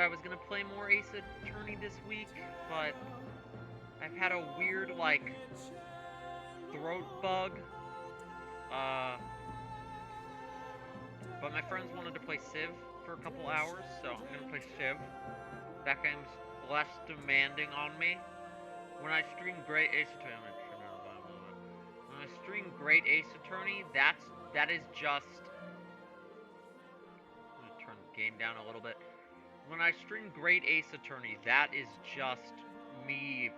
I was gonna play more Ace Attorney this week, but I've had a weird, like, throat bug. But my friends wanted to play Civ for a couple hours, so I'm gonna play Civ. That game's less demanding on me. When I stream Great Ace Attorney, that is just. I'm gonna turn the game down a little bit. When I stream Great Ace Attorney, that is just me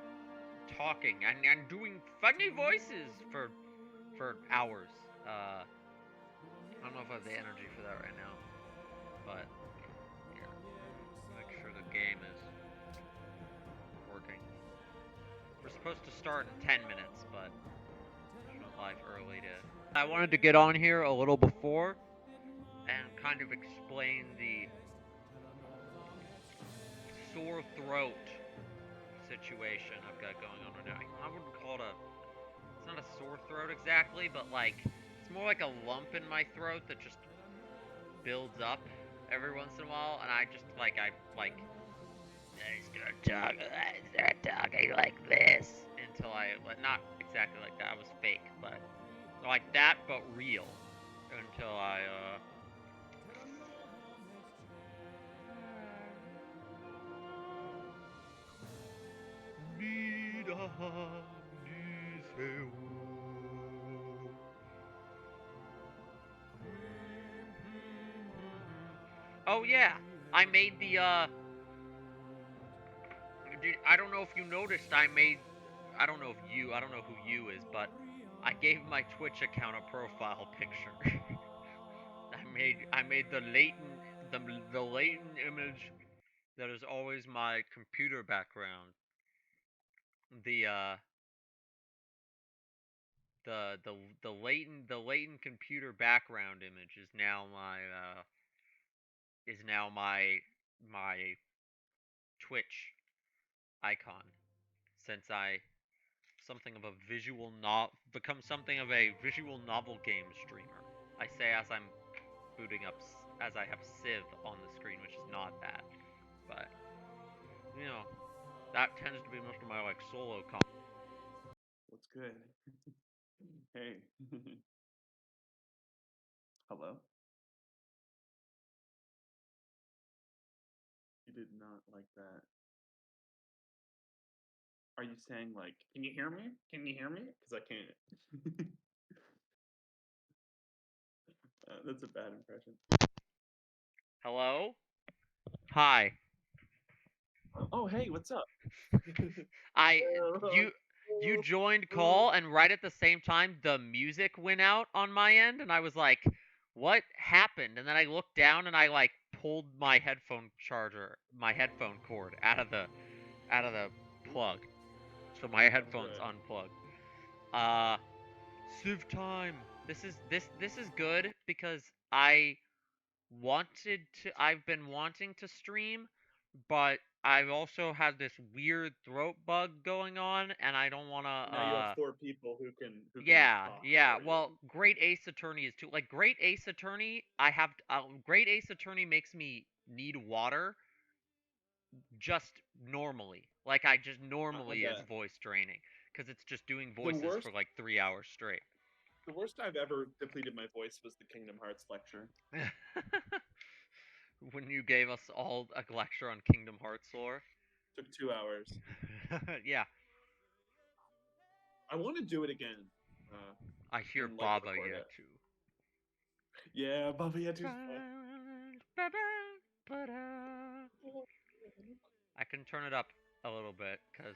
talking and doing funny voices for hours. I don't know if I have the energy for that right now, but yeah, make sure the game is working. We're supposed to start in 10 minutes, but I went live early to. I wanted to get on here a little before and kind of explain the sore throat situation I've got going on right now. I wouldn't call it it's not a sore throat exactly, but like, it's more like a lump in my throat that just builds up every once in a while, and I start talking like this until not exactly like that, I was fake, but like that, but real, until I, oh yeah, I made the, I don't know if you noticed, I don't know who you is, but I gave my Twitch account a profile picture. I made the latent image that is always my computer background. The latent computer background image is now my Twitch icon, since I become something of a visual novel game streamer. I say as I'm booting up, as I have Civ on the screen, which is not that, but you know, that tends to be most of my like solo content. What's good? Hey. Hello? You did not like that. Are you saying like, can you hear me? Can you hear me? Because I can't. That's a bad impression. Hello? Hi. Oh, hey, what's up? I you joined call, and right at the same time the music went out on my end, and I was like, what happened? And then I looked down and I like pulled my headphone cord out of the plug. So my headphones unplugged. Civ time. This is good because I've been wanting to stream, but I've also had this weird throat bug going on, and I don't want to. Now you have 4 people who can Yeah, talk yeah. for you. Well, Great Ace Attorney is too. Like Great Ace Attorney, Great Ace Attorney makes me need water just normally. Like I just I normally is bet. voice draining because it's just doing The voices worst for like 3 hours straight. the worst I've ever depleted my voice was the Kingdom Hearts lecture. When you gave us all a lecture on Kingdom Hearts lore. Took 2 hours. Yeah, I want to do it again. Uh, I hear and like Baba record it. Yaga. Yeah, Baba Yatu's fun. I can turn it up a little bit, because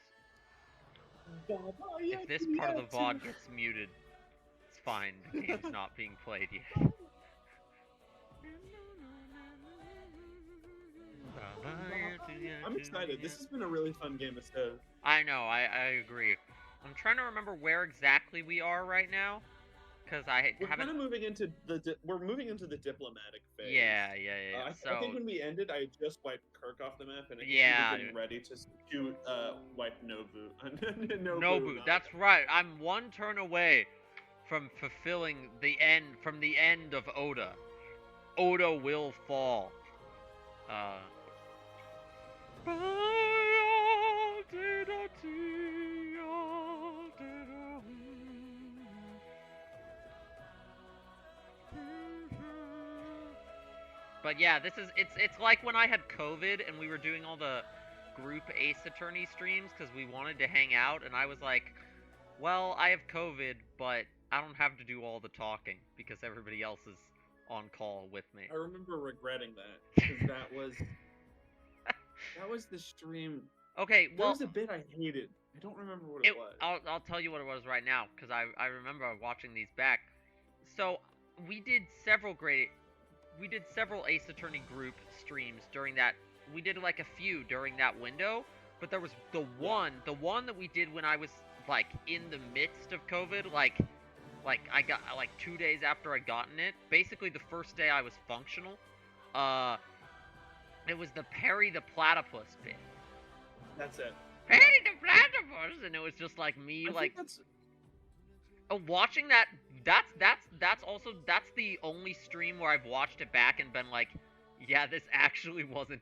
Baba if this Yatu part of the Yatu. VOD gets muted, it's fine. The game's not being played yet. I'm excited. This has been a really fun game of Civ. I know, I agree. I'm trying to remember where exactly we are right now, because I We're haven't. kind of moving into we're moving into the diplomatic phase. Yeah. I think when we ended, I had just wiped Kirk off the map, and I think Yeah. we were getting ready to shoot wipe Nobu. Nobu, that's right. I'm one turn away from fulfilling the end of Oda. Oda will fall. But yeah, it's like when I had COVID and we were doing all the group Ace Attorney streams because we wanted to hang out, and I was like, well, I have COVID, but I don't have to do all the talking because everybody else is on call with me. I remember regretting that because that was the stream. Okay, There well, was a bit I hated. I don't remember what it was. I'll tell you what it was right now because I remember watching these back. So we did several Ace Attorney group streams during that. We did like a few during that window, but there was the one that we did when I was like in the midst of COVID, like I got like 2 days after I gotten it. Basically, the first day I was functional. It was the Perry the Platypus bit. That's it. Perry the Platypus, and it was just like me watching that. That's the only stream where I've watched it back and been like, yeah, this actually wasn't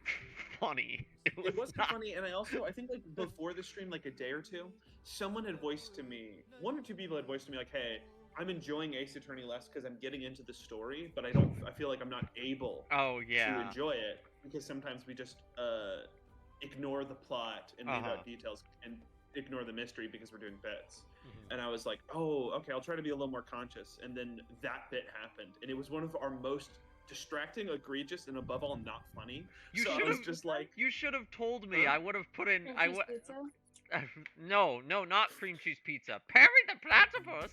funny. It wasn't funny, and I think like before the stream, like a day or two, someone had voiced to me, one or two people had voiced to me like, hey, I'm enjoying Ace Attorney less because I'm getting into the story, but I feel like I'm not able to enjoy it because sometimes we just ignore the plot and leave out details and ignore the mystery because we're doing bits. And I was like, oh, okay, I'll try to be a little more conscious. And then that bit happened, and it was one of our most distracting, egregious, and above all, not funny. You should have told me. I would have put in. No, not cream cheese pizza. Perry the Platypus.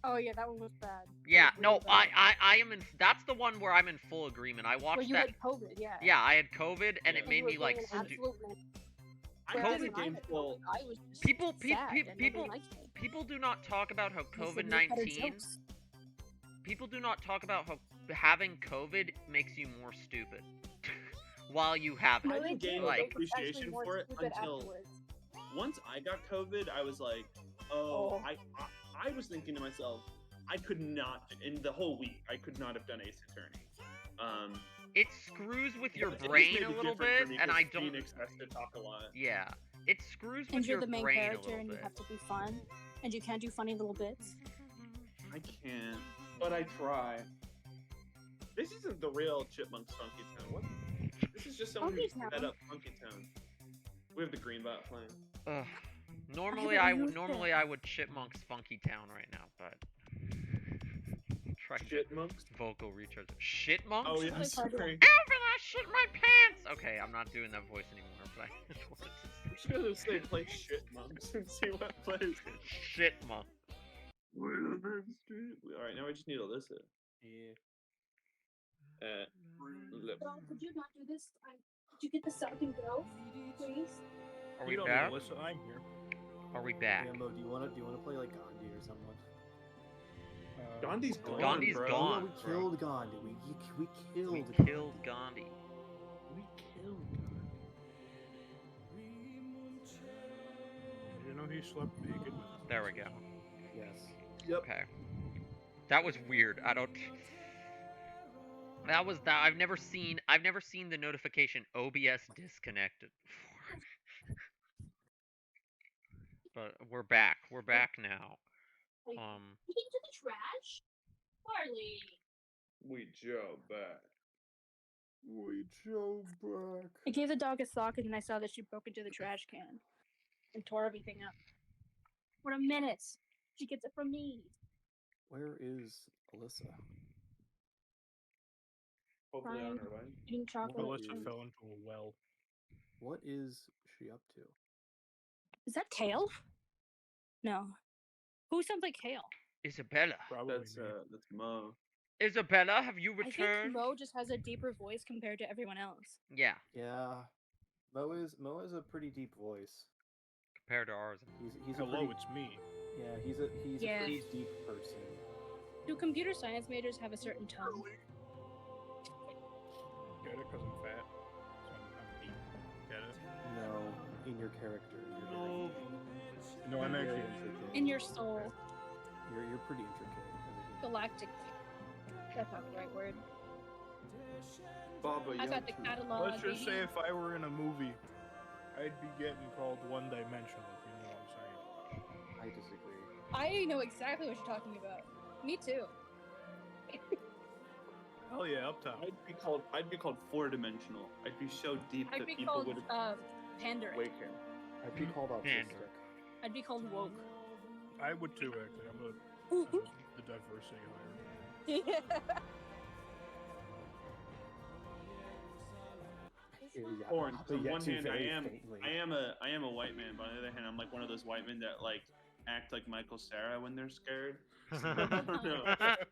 Oh yeah, that one was bad. Yeah, no, bad. I am in. That's the one where I'm in full agreement. I watched you that. had COVID, yeah. Yeah, I had COVID, and it made me like. People do not talk about how COVID-19. People do not talk about how having COVID makes you more stupid. While you have it. I didn't gain appreciation for it until once I got COVID. I was like, I was thinking to myself, I could not, in the whole week, I could not have done Ace Attorney. It screws with your brain a little bit, and I don't. Phoenix has to talk a lot. Yeah, it screws with your brain a little bit. And you're the main character, and you have to be fun, and you can't do funny little bits. I can't, but I try. This isn't the real Chipmunks Funky Town. What? This is just someone who set up Funky Town. We have the green bot playing. Normally I would Chipmunks Funky Town right now, but Chipmunks vocal recharge. Shitmonks? Oh yeah, sorry. Alvin, I shit my pants. Okay, I'm not doing that voice anymore, but I just wanted to. I'm just gonna say play Shitmonks and see what plays. Shitmonks. Alright, now we just need Alyssa. Yeah. Could you not do this? Could you get the second go, please? Are we back? Alyssa, I'm here. Are we back? Rambo, do you want to play like Gandhi or someone? Gandhi's gone. Gandhi's bro. gone. No, we killed Gandhi. We killed. We killed Gandhi. We killed. You know he slept naked. There we go. Yes. Yep. Okay. That was weird. I don't. That was that. I've never seen the notification OBS disconnected before. But we're back. We're back now. You into the trash, Marley. We Joe back. I gave the dog a sock, and then I saw that she broke into the trash can and tore everything up. What a menace! She gets it from me. Where is Alyssa? Hopefully on her way. Eating chocolate. Alyssa fell into a well. What is she up to? Is that Kale? No. Who sounds like Kale? Isabella. Probably That's Mo. Isabella, have you I think returned? Mo just has a deeper voice compared to everyone else. Yeah, Yeah. Mo is a pretty deep voice. compared to ours. He's Hello, a pretty, it's me. yeah, he's a pretty deep person. Do computer science majors have a certain tone? Get it? Because I'm fat. So I'm deep. Get it? No, in your character. No. No, I'm very actually. intricate. In your soul. You're pretty intricate. as a human. Galactic. That's not the right word. Baba I got the Yaga. catalog. Let's just say baby. if I were in a movie, I'd be getting called one-dimensional, if you know what I'm saying. I disagree. I know exactly what you're talking about. Me too. Hell yeah, up top. I'd be called four-dimensional. I'd be so deep I'd that be people called would pandering. wake him. I'd be called Pander. autistic. I'd be called woke. I would too, actually. I'm the diversity hire. Yeah. Yeah, Orange. but On yet one too hand, very I faintly. am a white man, but on the other hand, I'm like one of those white men that like act like Michael Cera when they're scared. No,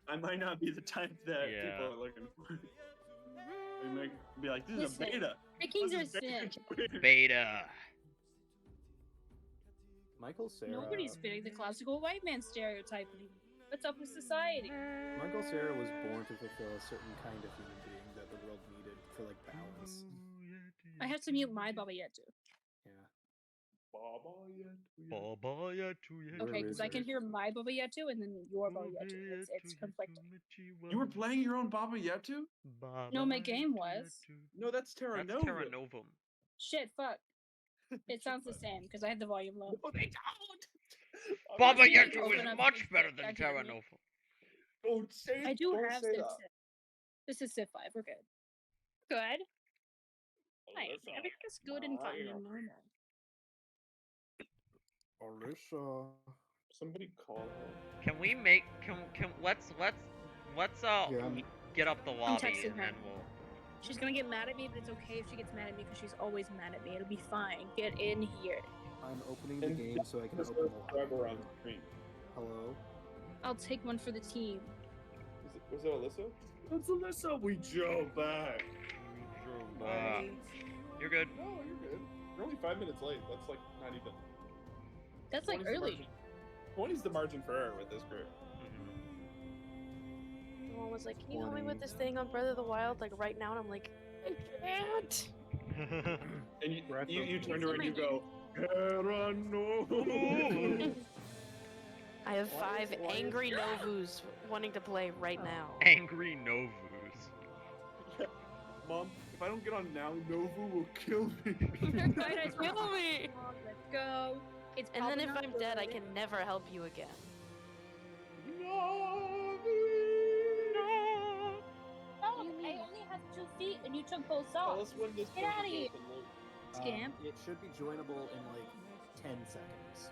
I might not be the type that Yeah. people are looking for. They might be like, "This is a Listen, beta." Vikings are This is beta. sick. Beta. Michael Cera. Nobody's fitting the classical white man stereotype anymore. What's up with society? Michael Cera was born to fulfill a certain kind of human being that the world needed for like balance. I have to mute my Baba Yetu. Yeah. Baba Yatu, Where Okay, because is I can it? hear my Baba Yetu and then your Baba Yetu. It's conflicting. You were playing your own Baba Yetu? No, my game was. No, that's Terra That's Nova. Terra Novum. Shit, fuck. It sounds the same because I had the volume low. No, they don't. Baba Open Yatu up is the much Civ better back than in Terra the- Novum. Don't say. I do don't have say Civ that. 6. This is Civ 5. We're good. Good. Nice. Everything's good and fine and normal. Alyssa. Somebody call her. Can we make can let's Yeah, I'm- get up the lobby texting and her. then we'll She's gonna get mad at me, but it's okay if she gets mad at me because she's always mad at me. It'll be fine. Get in here. I'm opening the And game so I can This open goes the forever lobby. on screen. Hello? I'll take one for the team. Was it Alyssa? It's Alyssa. We drove back. You're good. No, you're good. You're only 5 minutes late. That's like not even. That's like 20's the early. margin. 20's the margin for error with this group. Someone was like, "Can you help me with this thing on Breath of the Wild, like right now?" And I'm like, "I can't." And you Breath you, of you the turn to her and you go, Terra Nova. I have Why 5 is- why is- angry Novus wanting to play right now. Angry Novus. Mom, if I don't get on now, Nova will kill me. Right, I Kill swear. me! Let's go. It's And then probably if not I'm dead, I good. can never help you again. Oh, I only have 2 feet and you took both Tell off. us when this Get outta doesn't here. open, Luke. Scam. It should be joinable in like 10 seconds.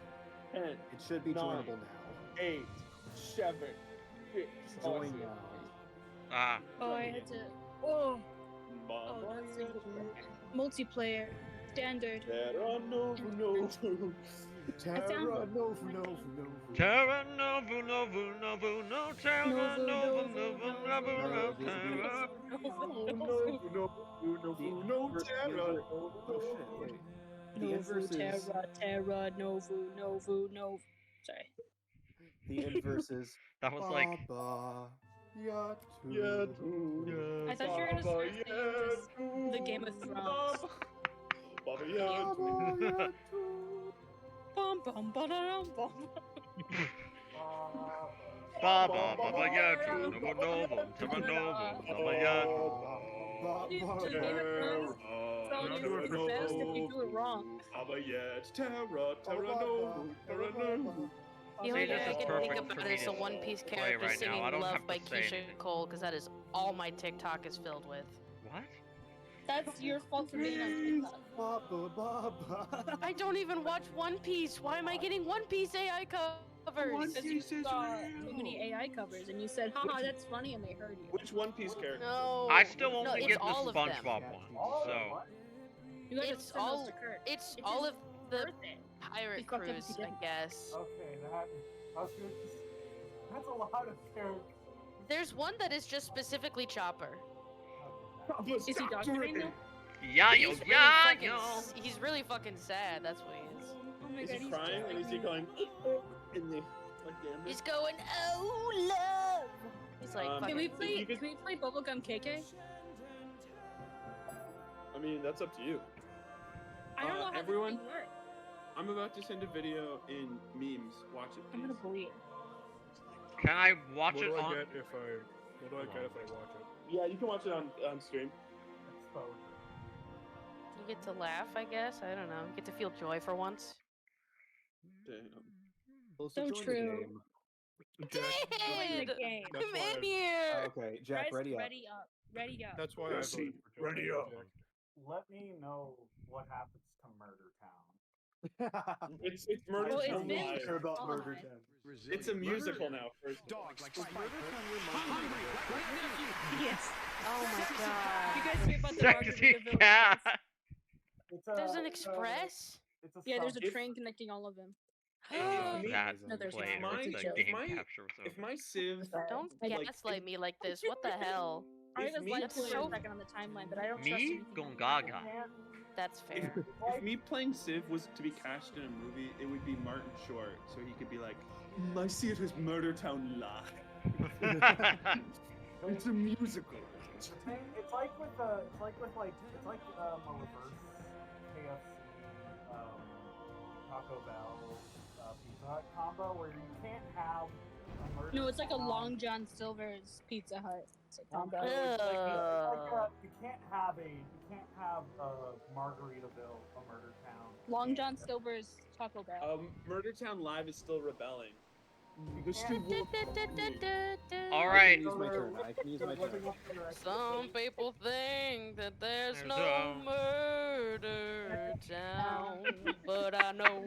10, It should be Nine. joinable now. 8, 7, 6. Join now. Ah, Oh, I had to. Oh, Mama, oh, that's single player. Multiplayer. Standard. Terra Nova, Nova. Terra Nova, Nova, Nova. Terra Novu Novu Novu no Terra Novu Novu Novu no Terra. The Terra. Oh shit, wait. The Novu, inverse is Terra, Novu. Sorry. the inverse is That was like Baba Yatu. Yatu. I thought you were gonna start singing the Game of Thrones. Baba Yatu. Baba Yatu. Bum bum ba-da-dum, bum. Baba Baba Yatu Novu Novum Terra Novum Baba Yatu. You just Game of Thrones. So you do it the best if you do it wrong. Baba Yat, Terra, Terra Nova, Terra Nova. The only See, thing this I is can perfect think for about me is to a One Piece play character right now. singing I don't "Love" have by to say Keisha anything. Cole, because that is all my TikTok is filled with. What? That's your fault for being on TikTok. Baba Baba. I don't even watch One Piece. Why am I getting One Piece AI covers? Because you saw too many AI covers and you said, haha, that's funny, and they heard you. Which One Piece character? No. I still no, only it's get the all of them. SpongeBob one, so You gotta It's send those all- to Kurt. It's It's all his of the birthday. pirate He fucked up crews, if he I didn't. guess. Okay, I was gonna just, that's a lot of characters. There's one that is just specifically Chopper. Is he doctoring though? yeah yo He's really yeah fucking yo. he's really fucking sad. That's what he is. Oh my Is god, he he's crying and is he doctoring. going in the like the end? He's going, oh love. He's like, Um, Can we fucking, play? you could- Can we play Bubblegum KK? I mean, that's up to you. I don't know how everyone- this thing works. I'm about to send a video in memes. Watch it, I'm gonna please. bleed. Can I watch what it do I on? get if I? What do I get if I watch it? Yeah, you can watch it on stream. Exposure. You get to laugh, I guess. I don't know. You get to feel joy for once. Damn. Also So join the true. game. Jack, Join the Did! game. That's I'm why in I- here! Okay, Jack, Guys, ready up. ready up. Ready up. That's why I Yes, voted for Joe ready Biden, up. Jack. Let me know what happens to Murder Town. It's Murder Well, it's Town been- Live. Care about on. Murder Town. It's a musical now. First. Dogs like Does Murder Town remind you Yes. Oh my You god. guys hear about the Sexy Margaritaville cat. Express? It's There's an it's express? It's a Yeah, there's a If- train connecting all of them. That No, there's played not. with It's a the joke. game My- capture was If over. my Civ, Don't Like, gaslight me like this. What the hell? I if was me- like That's for a so- second on the timeline, but I don't trust Me? anything. Going gaga. That's fair. if me playing Civ was to be cast in a movie, it would be Martin Short, so he could be like, "I see it as Murder Town Live." It's a musical. It's like with a reverse KFC, Taco Bell, Pizza Hut combo where you can't have a Murder No, it's like a Town- Long John Silver's Pizza Hut. It's a combo. You can't have a Margaritaville, a Murder Town. Long John Silver's Taco Bell. Murder Town Live is still rebelling. Because can't- All I right. can use my turn. I can use my turn. Some people think that there's There's no a- murder town, but I know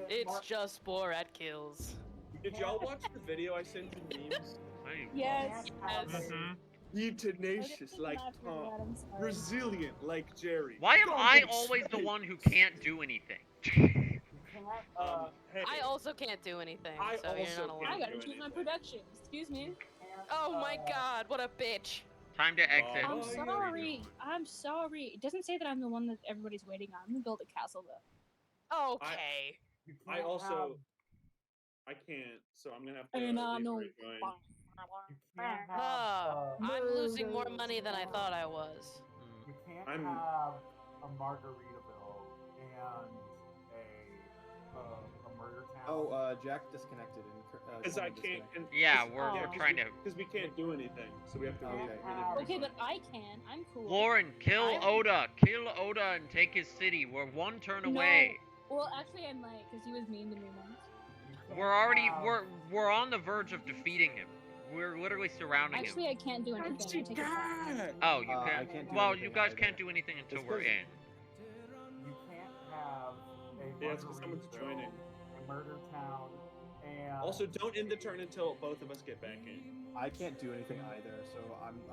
it's just Borat kills. Did y'all watch the video I sent you memes? Hey, Yes. Yes. Be tenacious like Tom, resilient like Jerry. Why am Don't I get always the sniped. one who can't do anything? Hey, I also can't do anything, I so you're also not can't I alone. gotta do choose my anything. production. Excuse me. Oh my god, what a bitch. Time to exit. I'm Oh, yeah. sorry. I'm sorry. It doesn't say that I'm the one that everybody's waiting on. I'm gonna build a castle though. Okay. I also I can't, so I'm gonna have to And I know. rejoin. I'm losing more money than I thought I was. Mm. You can't I'm- have a Margaritaville and a Murder Town. Oh, Jack disconnected. Because I can't. Yeah, we're Oh. trying to. Because we can't do anything, so we have to wait. Okay. for the Okay, refund. but I can. I'm cool. Lauren, kill I'm- Oda. Kill Oda and take his city. We're one turn away. Well, actually, I might, because he was mean to me once. You can't We're already have- we're on the verge of defeating him. We're literally surrounding Actually, him. I can't do anything. I take it back. Oh, you I can. can't do Well, anything you guys either. can't do anything until It's we're 'cause- in. You can't have a Yeah, it's 'cause someone's Margaritaville, joining. a Murder Town, and Also, don't end the turn until both of us get back in. I can't do anything either, so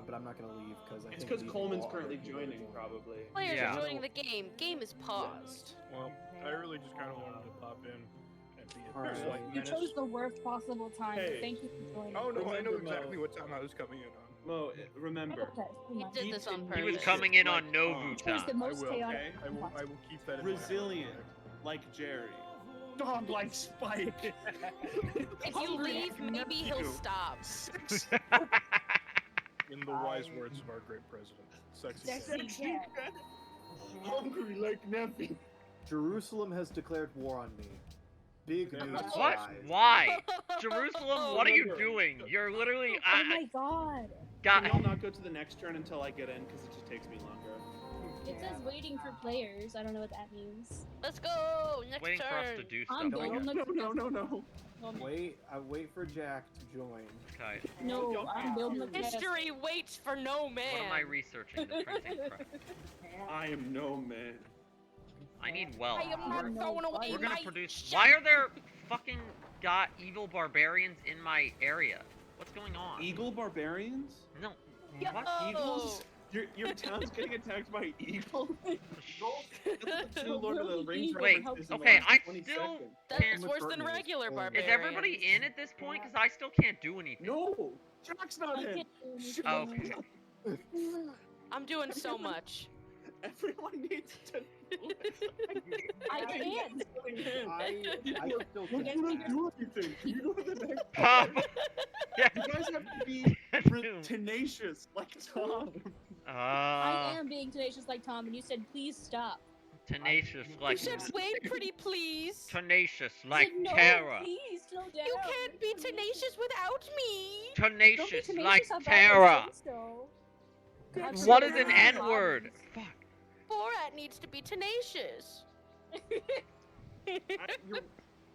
but I'm not gonna leave because I It's think because leaving Coleman's will currently already be joining, illegal. probably. Players Yeah. are joining the game. Game is paused. Well, I really just kind of wanted to pop in and be a Alright. slight You menace. chose the worst possible time. Hey. But thank you for joining. Oh no, I know Remember, Mo. exactly what time I was coming in on. Mo, remember. Okay, He never mind. did this on He was purpose. coming in on Like, Novu Choose the time. most I will, chaotic. okay? I will keep that in mind. Resilient, like Jerry. Dog like Spike. If you leave, maybe he'll stop. In the wise words of our great president, sexy. Sexy cat. cat. Hungry like Neffy. Jerusalem has declared war on me. Big Yeah, news, that's- What? guys. Why? Jerusalem, what are you Remember. doing? You're literally. Oh my god. Can y'all God. not go to the next turn until I get in? Because it just takes me longer. It says waiting for players. I don't know what that means. Let's go! Next Waiting for us turn! to do I'm stuff. building No, the no, no, no. I wait for Jack to join. Okay. No, I'm building the castle. History waits for no man! What am I researching? The printing press. I am no man. I need wealth. I am not No, throwing away We're gonna my produce. shit. Why are there fucking got evil barbarians in my area? What's going on? Eagle barbarians? No. What eagles? Your town's getting attacked by eagles? That's the two Lord of the Rings Wait, references in the okay, last I 20 still seconds. That's can't. worse than regular Is Is barbarians. everybody in at this point? Because I still can't do anything. No! Jack's not I in! can't do Shut anything. Okay. I'm doing so much. Everyone needs to. I can't. I still You can't. can't do anything. Can you go to the next Pop. turn? Yeah. You guys have to be tenacious like Tom. I am being tenacious like Tom, and you said please stop. Tenacious You like. said wait pretty please. Tenacious I like said, no, Terra. please still down. You can't be tenacious without me. Don't be Tenacious tenacious like about Terra. those things, though. That's What is what an I'm N-word? on. Fuck. Borat needs to be tenacious.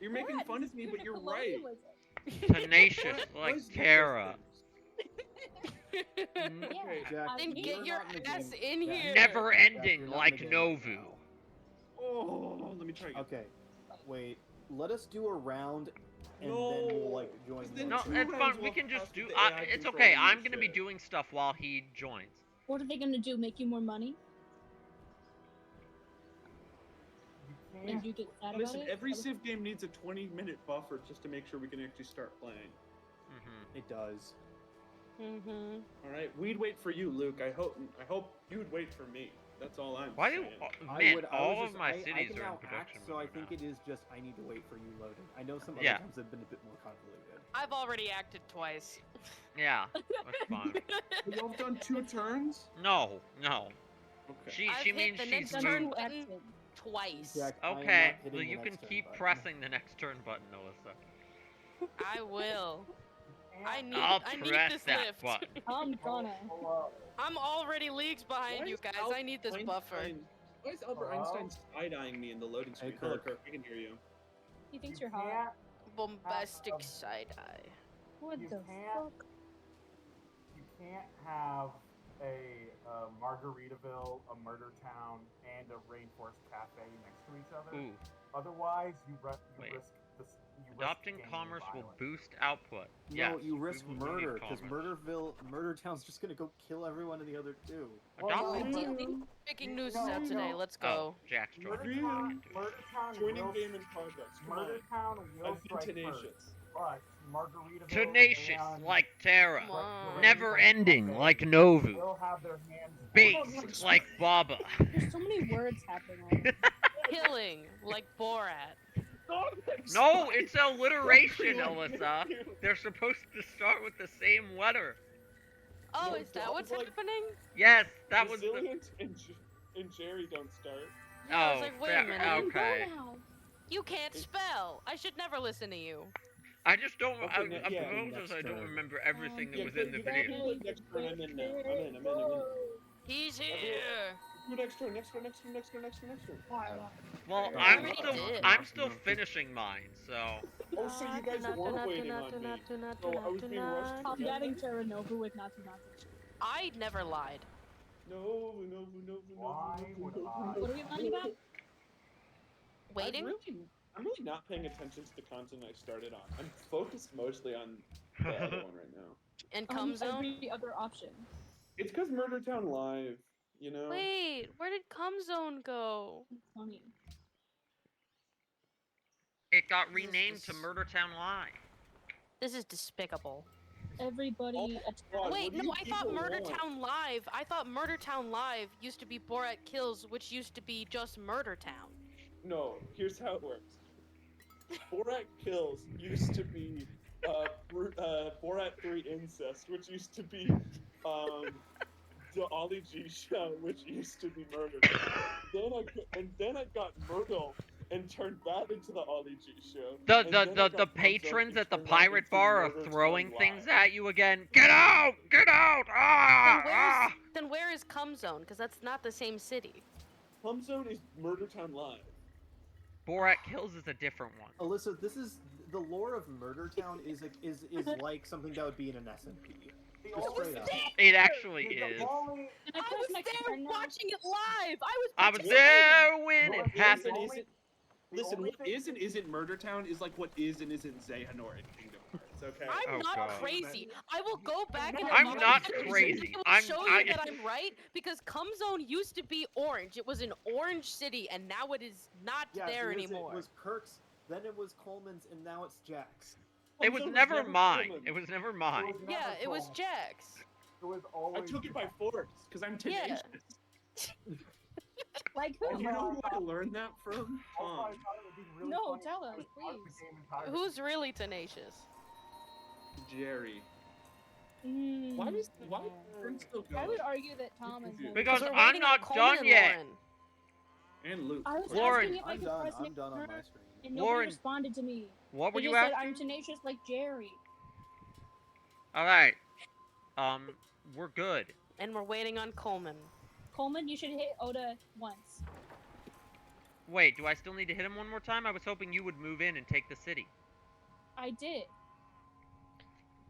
You're making Borat fun is of me, but you're beautiful right. colonialism. Tenacious Borat like does do those Terra. things. Yeah. Okay. Jack, I Then mean, get you're your not in the ass game. in Jack, here. Never Jack, ending you're not like in the game right Novu. now. Oh, let me try again. Okay, wait. Let us do a round, and then we'll like join. Because then No, two it's fun. rounds We will can just cost do. the AI It's controlling okay. your I'm gonna be shit. doing stuff while he joins. What are they gonna do? Make you more money? You And can't. you get sad Listen, about it? every Is that Civ game needs a 20-minute buffer just to make sure we can actually start playing. Hmm. It does. Mm-hmm. All right, we'd wait for you, Luke. I hope you'd wait for me. That's all I'm Why do saying. man? I All was of just, my I cities can are in now production. act, so I mode think now. it is just I need to wait for you loading. I know some Yeah. other times have been a bit more convoluted. I've already acted twice. Yeah, that's fine. Y'all have done 2 turns? No, no. Okay. She I've hit means the she's next done turn two moved. button actions. twice. Jack, I am not Okay, hitting well, the you can next turn keep button. pressing the next turn button, Alyssa. I will. I need I'll I need press this that lift. button. I'm gonna. Hello. I'm already leagues behind Why you is guys. Albert I need this buffer. Einstein- Why is Albert Hello? Einstein side-eyeing me in the loading screen? Hello, Kirk. Kirk. I can hear you. He thinks You you're hot. can't. Bombastic side eye. What You the can't. fuck? You can't have a Margaritaville, a Murder Town, and a Rainforest Cafe next to each other. Ooh, Otherwise, you, Wait. risk this. You adopting risk commerce will violence. boost output. No, Yes, you we risk need murder because commerce. Murder Town's just gonna go kill everyone in the other two. Adopting. Well, Breaking No, news no, is out today. no. Let's Oh, go. Jack's joining. Murder Really? Town, Murder Town Joining will, game in progress. Come Murder on. Town will I've been strike tenacious. first, but Margaritaville Tenacious and like Terra. Come on. Never ending like Novu. will have their hands Baked like Baba. There's so many words happening already. Killing like Borat. No, it's alliteration, Alyssa. They're supposed to start with the same letter. Oh, No, is that what's like- happening? Yes, that was the. Resilient and Jerry don't start. Yeah, I Oh, was like, wait a fair- minute. okay. Go now. You can't spell. I should never listen to you. I just don't. Okay, I yeah, suppose next I don't turn. remember everything that Yeah, was in the you video. can do next turn. I'm in now. I'm in. He's here. Do next turn. Well, Yeah, I'm already still. did. I'm still finishing mine, so. Oh, so you guys were waiting on me. So I was being rushed. I'm getting Terra Nova with Natu Natu. I never lied. No. Why would I? What are we lying about? Waiting? I'm really not paying attention to the content I started on. I'm focused mostly on the other one right now. And Come Zone? Every other option. It's because Murder Town Live, you know? Wait, where did Come Zone go? It's funny. It got renamed to Murder Town Live. This is despicable. Everybody. Oh, God, Wait, what do no, you I thought people Murder want? Town Live. I thought Murder Town Live used to be Borat Kills, which used to be just Murder Town. No, here's how it works. Borat Kills used to be Borat 3 Incest, which used to be the Ollie G show, which used to be Murder. Then I got Murdo and turned that into the Ollie G show. and then I The got Come Zone patrons and at the turned that pirate into bar are Murder Town throwing Live. things at you again. Get out! Get out! Ah! Then where is Come Zone? Because that's not the same city. Come Zone is Murder Town Live. Borat Kills is a different one. Alyssa, this is the lore of Murder Town is like something that would be in an SMP. The Just only straight up. thing- It actually the is. only- Can I I press was next there turn now? watching it live. I I was there when No, it it's happened. only- the Listen, only what thing- is and isn't Murder Town is like what is and isn't Xehanort in Kingdom Hearts, okay? I'm Oh, not God. crazy. I will go back and I'm watch not it, and crazy. I will I'm- show I- you that I'm right because Come Zone used to be orange. It was an orange city, and now it is not Yeah, there it was, anymore. It was Kirk's, then it was Coleman's, and now it's Jack's. It was Come Zone never mine. Coleman. It was never mine. was Yeah, never it was Coleman. Jax. It was I always. took it by force because I'm Yeah. tenacious. Like And who? you know who I learned that from? Also, I Tom. thought it would be really No, funny tell if us, we started the please. game entirely. Who's really tenacious? Jerry. Mm. Why is Ern still going? I would argue that Tom is. Confused. Because we're I'm waiting on not Coleman done and yet. Lauren. And Luke. I was Lauren. asking if I I'm could done. press I'm next done on turn. my screen. And nobody Lauren, responded to me. what were They you just said, asking? I'm tenacious like Jerry. All right. We're good. And we're waiting on Coleman. Coleman, you should hit Oda once. Wait, do I still need to hit him one more time? I was hoping you would move in and take the city. I did,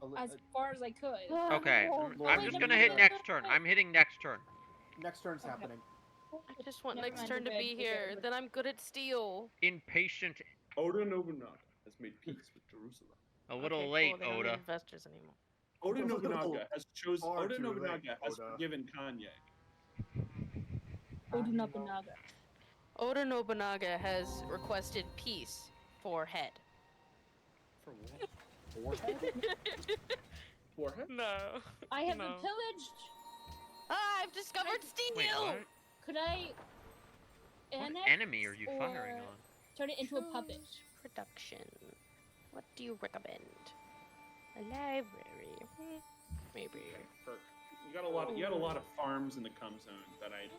Ali- as far as I could. Okay, Lauren, I'm wait, just no, gonna no, hit no, next no, turn. no. I'm hitting next turn. Next turn's Okay. happening. I just want Never next mind, turn to we're be good, we're here. good. Then I'm good at steel. Impatient. Oda Nobunaga has made peace with Jerusalem. A little Okay, late, cool. They don't need Oda. investors anymore. Oda A little Nobunaga has chosen. far Oda too Nobunaga late, has Oda. forgiven Kanye. Oda Nobunaga. Oda Nobunaga has requested peace for head. For what? Forehead? Forehead? No. I have No. been pillaged. Ah, I've discovered steel! Wait, what? Could I What annex enemy are you firing or on? turn it into a puppet? Choose Production. What do you recommend? A library. Maybe. Perk. You got a lot of farms in the cum zone that I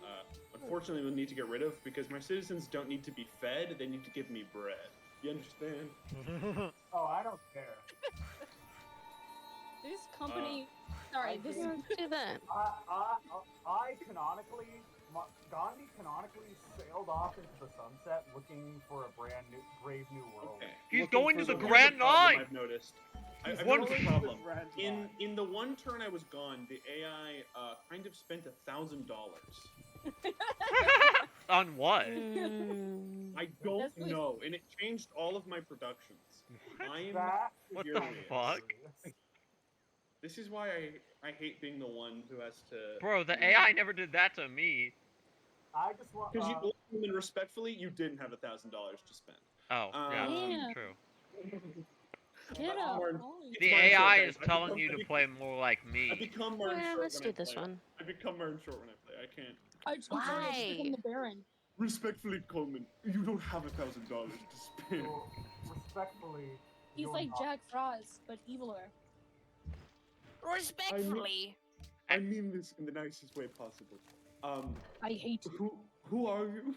unfortunately will need to get rid of because my citizens don't need to be fed; they need to give me bread. You understand? Oh, I don't care. This company. Sorry, this is. Let's do that. I canonically, Gandhi canonically sailed off into the sunset looking for a brave new world. Okay. He's Looking going for to the here's Grand problem Nine! I've noticed. He's I've one noticed a of problem. Grand In Line. the one turn I was gone, the AI kind of spent $1,000. On what? Mm. I don't That's what- know, and it changed all of my productions. I am. That What is the furious. fuck? This is why I hate being the one who has to. Bro, the AI never did that to me. I just want. Because you, and respectfully, you didn't have $1,000 to spend. Oh, yeah, Damn. true. Get But up. Martin- Holy It's The Martin Short, AI guys. is I telling become- you I to bec- play more like I me. become Martin Yeah, Short let's when do I this play. one. I become Martin Short when I play. I can't. I told you I Why? become the Baron. Respectfully, Coleman, you don't have $1,000 to spend. Well, respectfully. He's you're like not- Jack Frost, but eviler. Respectfully. I mean this in the nicest way possible. I hate you. Who are you?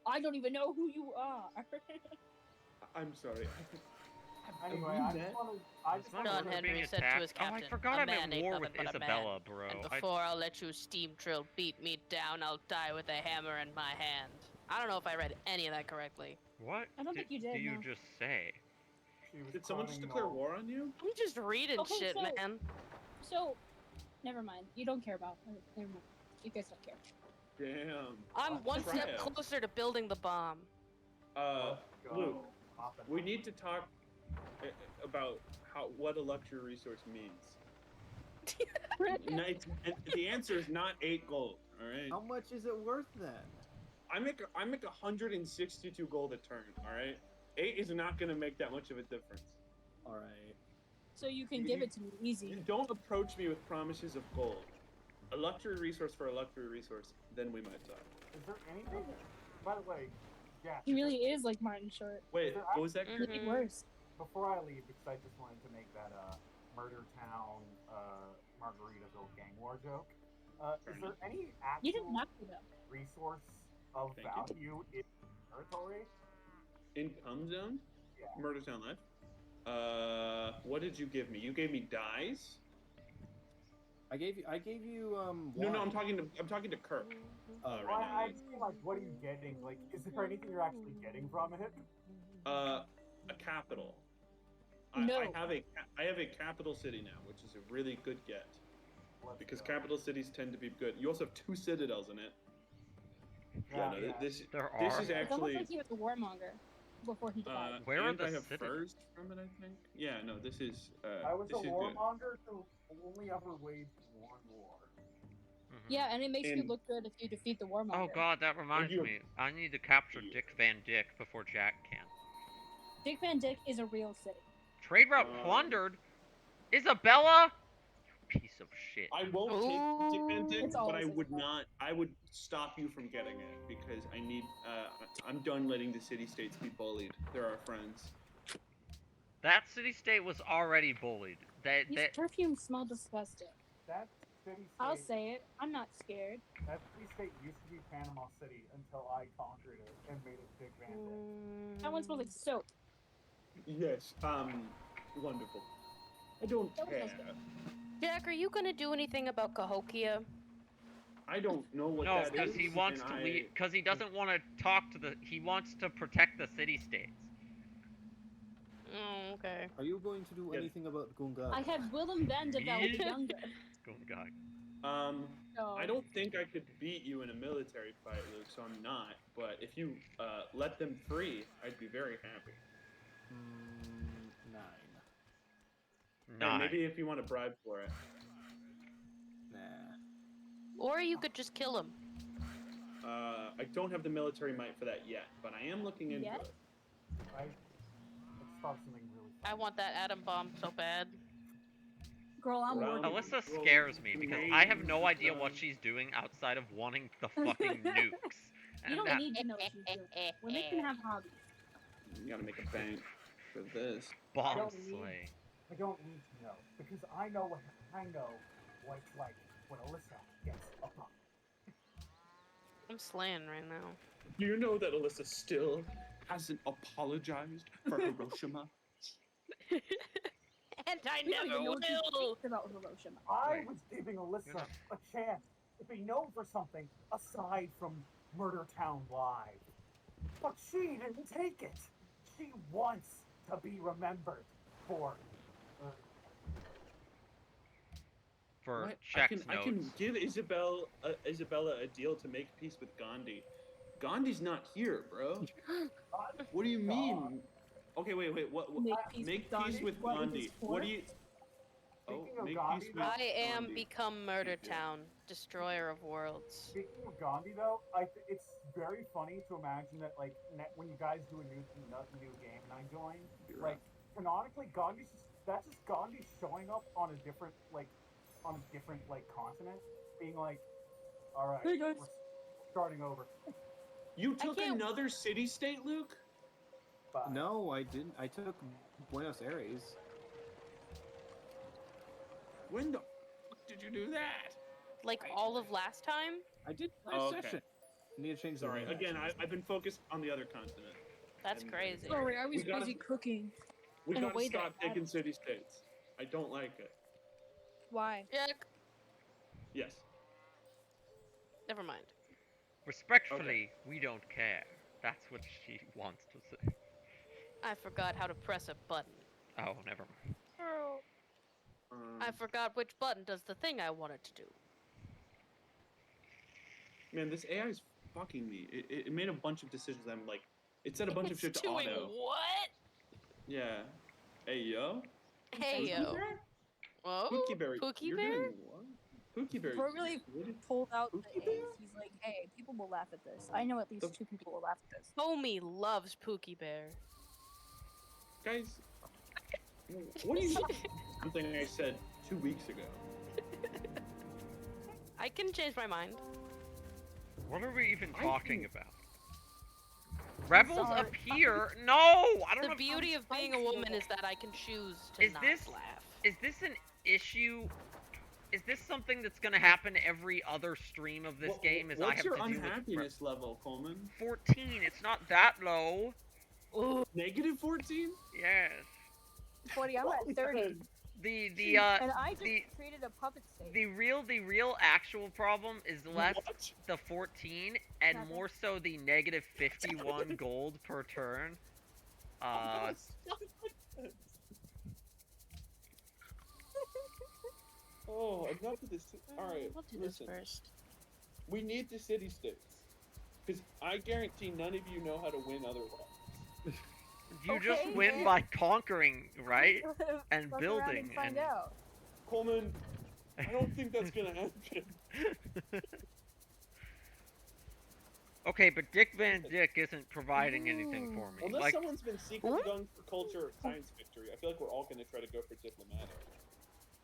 I don't even know who you are. I'm sorry. Anyway, we I met? just want to. I Is just my want John brother to. Henry being said to his attacked? Oh, I captain, forgot "A I'm man at ain't war nothing with but a man, Isabella, bro. And before I'll let you steam drill beat me down, I'll die with a hammer in my hand." I don't know if I read any of that correctly. What I don't think you did, do you no. just say? She was Did someone just quoting declare Noel. war on you? I'm just reading Okay, shit, so- man. So, never mind. You don't care about. Never mind. You guys don't care. Damn. I'm one Try step it. closer to building the bomb. Let's go. Luke, Oppenheimer. we need to talk about what a luxury resource means. And the answer is not 8 gold. All right. How much is it worth then? I make 162 gold a turn. All right. 8 is not gonna make that much of a difference. All right. So you can give it to me easy. You don't approach me with promises of gold. A luxury resource for a luxury resource, then we might talk. Is there anything? By the way, yeah. He really is like Martin Short. Wait, what was that? Mhm. Maybe worse. Before I leave, because I just wanted to make that Murder Town, Margaritaville gang war joke. Fair Is there any You didn't actual have to though. resource of Thank you. value in territory? Income zone? Yeah. Murder Town Life? What did you give me? You gave me dyes? I gave you No, wine. I'm talking to Kirk. Oh, right Well, now. I just mean, like, what are you getting? Like, is there anything you're actually getting from it? A capital. No. I have a capital city now, which is a really good get. Let's Because go. capital cities tend to be good. You also have 2 citadels in it. Yeah, no, yeah. this There this are. is It's almost actually like he was a warmonger before he died. Where are and the I have citadels? furs from it, I think. Yeah, no, this is I was this a is good. warmonger who only ever waged one war. Mhm. Yeah, and it makes you And- look good if you defeat the warmonger. Oh god, that reminds you- me. I need to capture you- Dick Van Dyke before Jack can. Dick Van Dyke is a real city. Trade route plundered? Isabella? You piece of shit. I won't take Dick Van Dyke, It's but I always would Isabella. not. I would stop you from getting it because I need. I'm done letting the city-states be bullied. They're our friends. That city-state was already bullied. These perfumes smell disgusting. That's city I'll state, say it. I'm not scared. that city state used to be Panama City until I conquered it and made it Big Van Dick. That one smells like soap. Yes. Wonderful. I don't That one care. smells Jack, are you gonna do anything about Cahokia? I don't know what No, that because is. he wants and to I- leave. Because he doesn't want to talk to the. He wants to protect the city states. Oh, okay. Are you going to do Yeah. anything about Gunga? I had Willem Vandervelde Me? younger. Gungai. So I don't think I could beat you in a military fight, Luke, so I'm not. But if you let them free, I'd be very happy. 9. Hey, Nine. maybe if you want to bribe for it. Nah. Or you could just kill him. I don't have the military might for that yet, but I am looking into Yet? it. Right? Let's start something really I fun. want that atom bomb so bad. girl, I'm Well, working. Alyssa Well, scares me because I have no maybe, idea what she's doing outside of wanting the fucking nukes. You And don't that, need to know what she's doing. Women can have hobbies. You gotta make a bank for this. bomb don't need- slay. I don't need to know because I know what it's like when Alyssa gets a bump. I'm slaying right now. Do you know that Alyssa still hasn't apologized for Hiroshima? And I We don't never even know what she will. thinks about Hiroshima. I Right. was giving Alyssa a chance to be known for something aside from Murder Town Live. But she didn't take it. She wants to be remembered for. For What? checks I notes. can give Isabella a deal to make peace with Gandhi. Gandhi's not here, bro. What do you mean? Okay, wait. What? Make peace with What was Gandhi. this for? What do you? Speaking of make Gandhi, peace with I am Gandhi. become Murder Yeah. Town, destroyer of worlds. Speaking of Gandhi, though, it's very funny to imagine that, like, when you guys do a new game and I join, You're like, canonically, that's just Gandhi showing up on a different continent, being like, all right, Hey, guys. we're starting over. You took can't- another city-state, Luke? But No, I didn't. I took Buenos Aires. When the fuck did you do that? Like all of last time? I did last Oh, okay. session. I need to change the Sorry. name, Again, actually. I've been focused on the other continent. That's And- crazy. Sorry, I was We gotta- busy cooking. We In a gotta way that stop taking matters. city-states. I don't like it. Why? Jack, Yes. never mind. Respectfully, we don't care. That's what she wants to say. I forgot how to press a button. Oh, never mind. I forgot which button does the thing I wanted to do. Man, this AI is fucking me. It made a bunch of decisions. I'm like, it said a bunch of shit It's to doing auto. what? Yeah. Hey yo. Hey yo. Oh, Pookie Berry. Pookie you're Bear? doing what? Pookie Berry. Bro really what did- pulled out the Pookie A's. Bear? He's like, hey, people will laugh at this. I know at least The- 2 people will laugh at this. Homie loves Pookie Bear. Guys, what do you something I said 2 weeks ago? I can change my mind. What are we even I talking think- about? Rebels sorry. appear? No! I don't The know. beauty of being a woman is that I can choose to Is not this- laugh. Is this an issue? Is this something that's gonna happen every other stream of this What- game? Is I What's have your to deal with unhappiness level, Coleman? 14. It's not that low. Ooh, Negative 14? Yes. Buddy, I'm at 30. The and I just the- created a puppet state. the real actual problem is less What? the 14 and Nothing. more so the negative 51 gold per turn. Oh, enough of this. Alright, we'll do this listen. first. We need the city states. Because I guarantee none of you know how to win otherwise. You just Okay, win man. by conquering, right? And Fuck around building and find and- out. Coleman, I don't think that's gonna happen. Okay, but Dick Van Dyke isn't providing anything for me. Unless Like, someone's been secretly going for culture or science victory, I feel like we're all gonna try to go for diplomatic.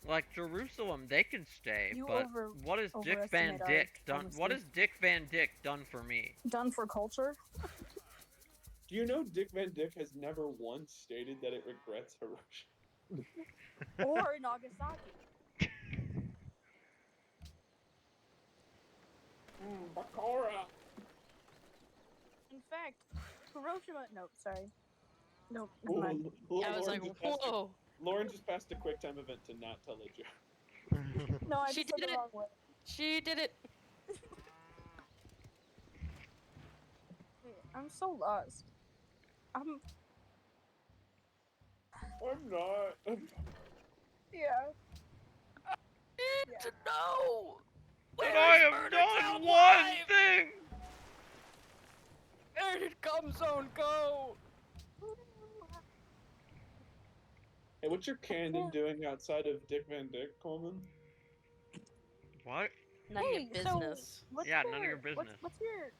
like Jerusalem, they can stay, You but what has Dick Van overestimate our Dyke done? What diplomacy. has Dick Van Dyke done for me? Done for culture? Do you know Dick Van Dyke has never once stated that it regrets Hiroshima? Or Nagasaki? Bakura. In fact, Hiroshima. No, sorry. No, never mind. I was like, whoa. Lauren just passed a quick time event to not tell a joke. No, I She just said did the it. wrong way. She did it. Wait, I'm so lost. I'm. I'm not. Yeah. Need to know. But Where I is have Murder done Town one Live? thing! Where did Come Zone go? Hey, what's your canon doing outside of Dick Van Dyke, Coleman? What? None of your Hey, so business. what's Yeah, your, none of your business. What's your?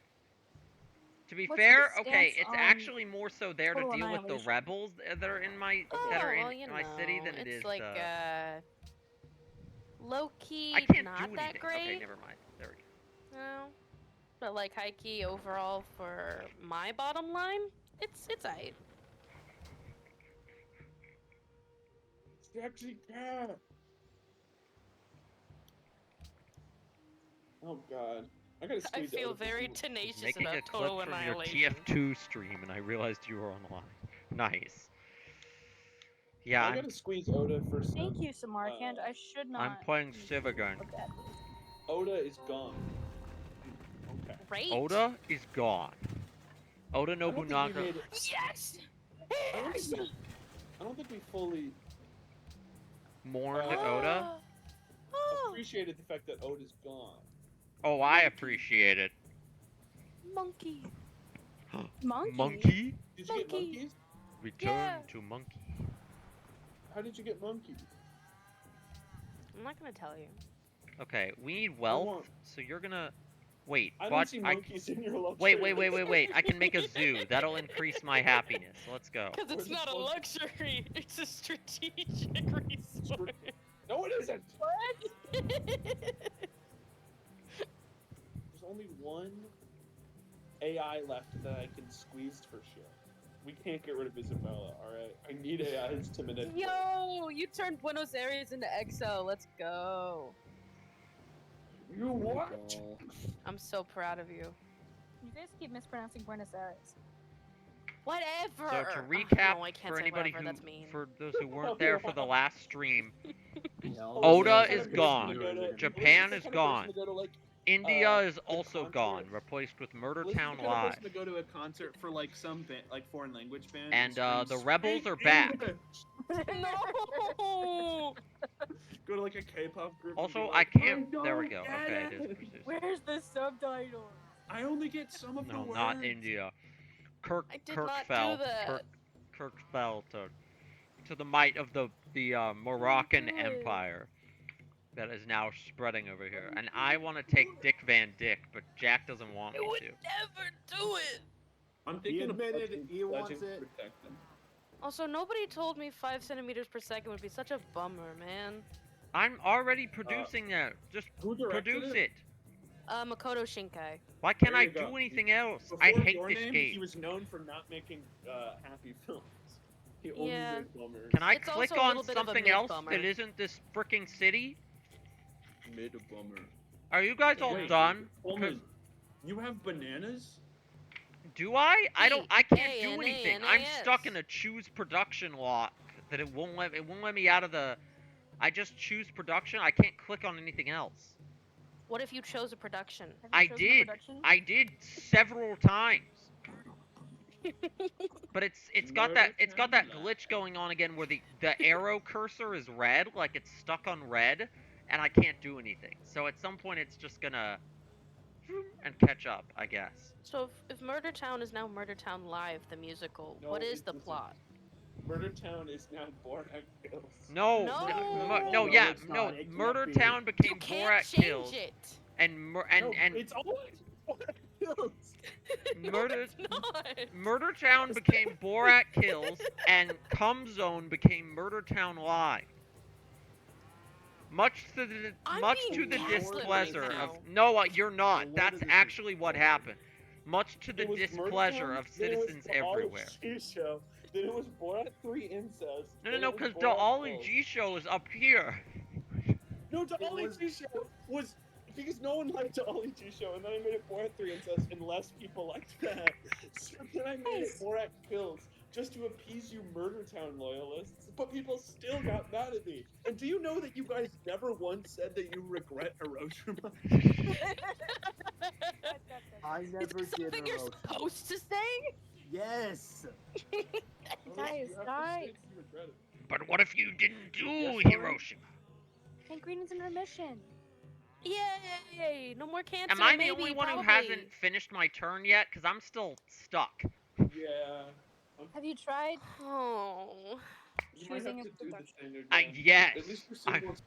To be What's fair, your okay, stance it's on actually more so there to total deal with the annihilation? rebels that are in my Oh, that are in well, you my city know, than it it's is like the. low key, I can't not do that anything. great. Okay, never mind. There we go. No, but like high key overall for my bottom line, it's aight. Sexy cat. Oh god, I gotta I squeeze. feel out of this very one. tenacious Making about a clip total from your annihilation. TF2 stream, and I realized you were online. Nice. Yeah, I gotta squeeze Oda for some. Thank you, Samarkand. I should not. I'm playing use Civ again. a bad word. Oda is gone. Okay. Great. Oda is gone. Oda I don't think we Nobunaga. made it. Yes. I don't think we fully Mourned Uh, Oda. Oh, appreciated the fact that Oda's gone. Oh, I appreciate it. monkey. Monkey. Monkey? Did you get Monkey. monkeys? Return Yeah. to monkey. How did you get monkeys? I'm not gonna tell you. Okay, we need wealth, want- so you're gonna wait. I don't What? see monkeys in your luxury. Wait. I can make a zoo. That'll increase my happiness. Let's go. Because Where's it's the not a monkey? luxury, it's a strategic resource. No, it isn't. There's only one AI left that I can squeeze for shit. We can't get rid of Isabella, alright? I need AIs to manipulate. Yo, you turned Buenos Aires into Exo. Let's go. You what? Ball. I'm so proud of you. You guys keep mispronouncing Buenos Aires. Whatever. So to Ugh, recap, no, I can't for say anybody whatever, who, that's mean. for those who weren't there for the last stream, Yeah, all Oda those is guys are gone. doing it. Japan is Melissa's the kind of person gone. to go to, like, India is the also concert. gone, replaced with Murder Melissa's Town the kind of Live. person to go to a concert for like some like foreign language band. And the scream, rebels "Speak are back. English!" No. Go to like a K-pop group. and Also, be I like, can't. "I There we don't go. get Okay, it is it. produced. Where's the subtitle? I only get some of the No, words. not India. I did Kirk not fell. do that. Kirk fell to the might of the Moroccan do it. Empire that is now spreading over here. And I want to take Dick Van Dyke, but Jack doesn't want I me would to. never do it. I'm He thinking admitted of he wants pledging to it. protect them. Also, nobody told me 5 centimeters per second would be such a bummer, man. I'm already producing that. Just Who directed produce it. Makoto Shinkai. Why can't There I you go. do anything else? Before I hate Your this Name, game. He was known for not making happy films. He only Yeah. made bummers. Can I It's click also a on little bit of a something else mid-bummer. that isn't this freaking city? Made a bummer. Are you guys all Wait, done? Coleman, you have bananas? Do I? I don't. I can't do A-N-A-N-A-S. anything. I'm stuck in a choose production lock that it won't let me out of the. I just choose production. I can't click on anything else. What if you chose a production? Have you I chosen a did. production? I did several times. But it's got that glitch going on again where the arrow cursor is red, like it's stuck on red, and I can't do anything. So at some point it's just gonna and catch up, I guess. So if Murder Town is now Murder Town Live, the musical, No, what is it the isn't. plot? Murder Town is now Borat Kills. No, No. no, yeah, it's no. not. It can't Murder be. Town You became can't Borat change Kills, it. and No, it's always Borat Kills. No, Murder- it's not. Murder Town became Borat Kills, and Cum Zone became Murder Town Live. Much to the I'm the being gaslit right displeasure of now. no, you're not. Well, what That's is it? actually what happened. Much to the It was Murder displeasure Town, of then it was citizens the Ollie everywhere. G Show, then it was Borat 3 Incest. No, because the Ollie G show is up here. No, the It Ollie was- G Show was Because no one liked the Ollie G show, and then I made it Borat 3 incest, and less people liked that. So then I made it Borat Kills, just to appease you Murder Town loyalists, but people still got mad at me. And do you know that you guys never once said that you regret Hiroshima? I Is never that did something you're Hiroshima. supposed to say? Yes. Guys, You have to say guys. that you regret it. But what if you didn't do Yes, Hiroshima? Hank Green is in remission. Yay! No more cancer. Am I the maybe, only one who probably. hasn't finished my turn yet? Because I'm still stuck. Yeah. Have you tried? Oh. You might have Choosing to a do the production. thing again. Yes. At least your I- Sid won't.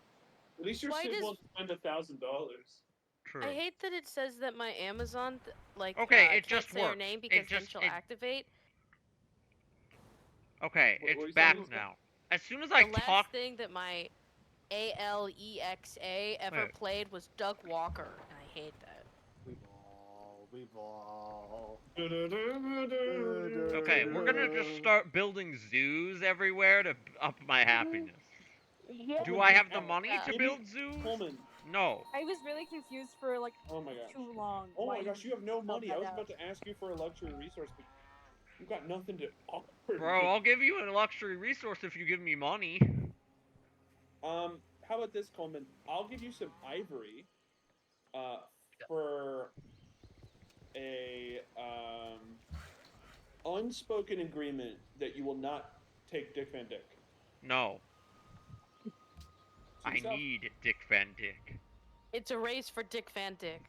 At least your Why Sid does- won't spend $1,000. True. I hate that it says that my Amazon, Okay, it can't just say her worked. name It because then just- she'll it- activate. Okay, What were it's you back saying? now. As soon as I The last talk, thing that my ALEXA ever Wait. played was Doug Walker, and I hate that. We've all. okay, we're gonna just start building zoos everywhere to up my happiness. Yeah. Do I have the money to Maybe- build zoos? Coleman. No. I was really confused for like Oh my gosh. too long. Oh why my gosh, you have no money. I that was out. about to ask you for a luxury resource, but you've got nothing to offer. Bro, I'll give you a luxury resource if you give me money. How about this, Coleman? I'll give you some ivory, for a unspoken agreement that you will not take Dick Van Dyke. No. I Yourself. need Dick Van Dyke. It's a race for Dick Van Dyke.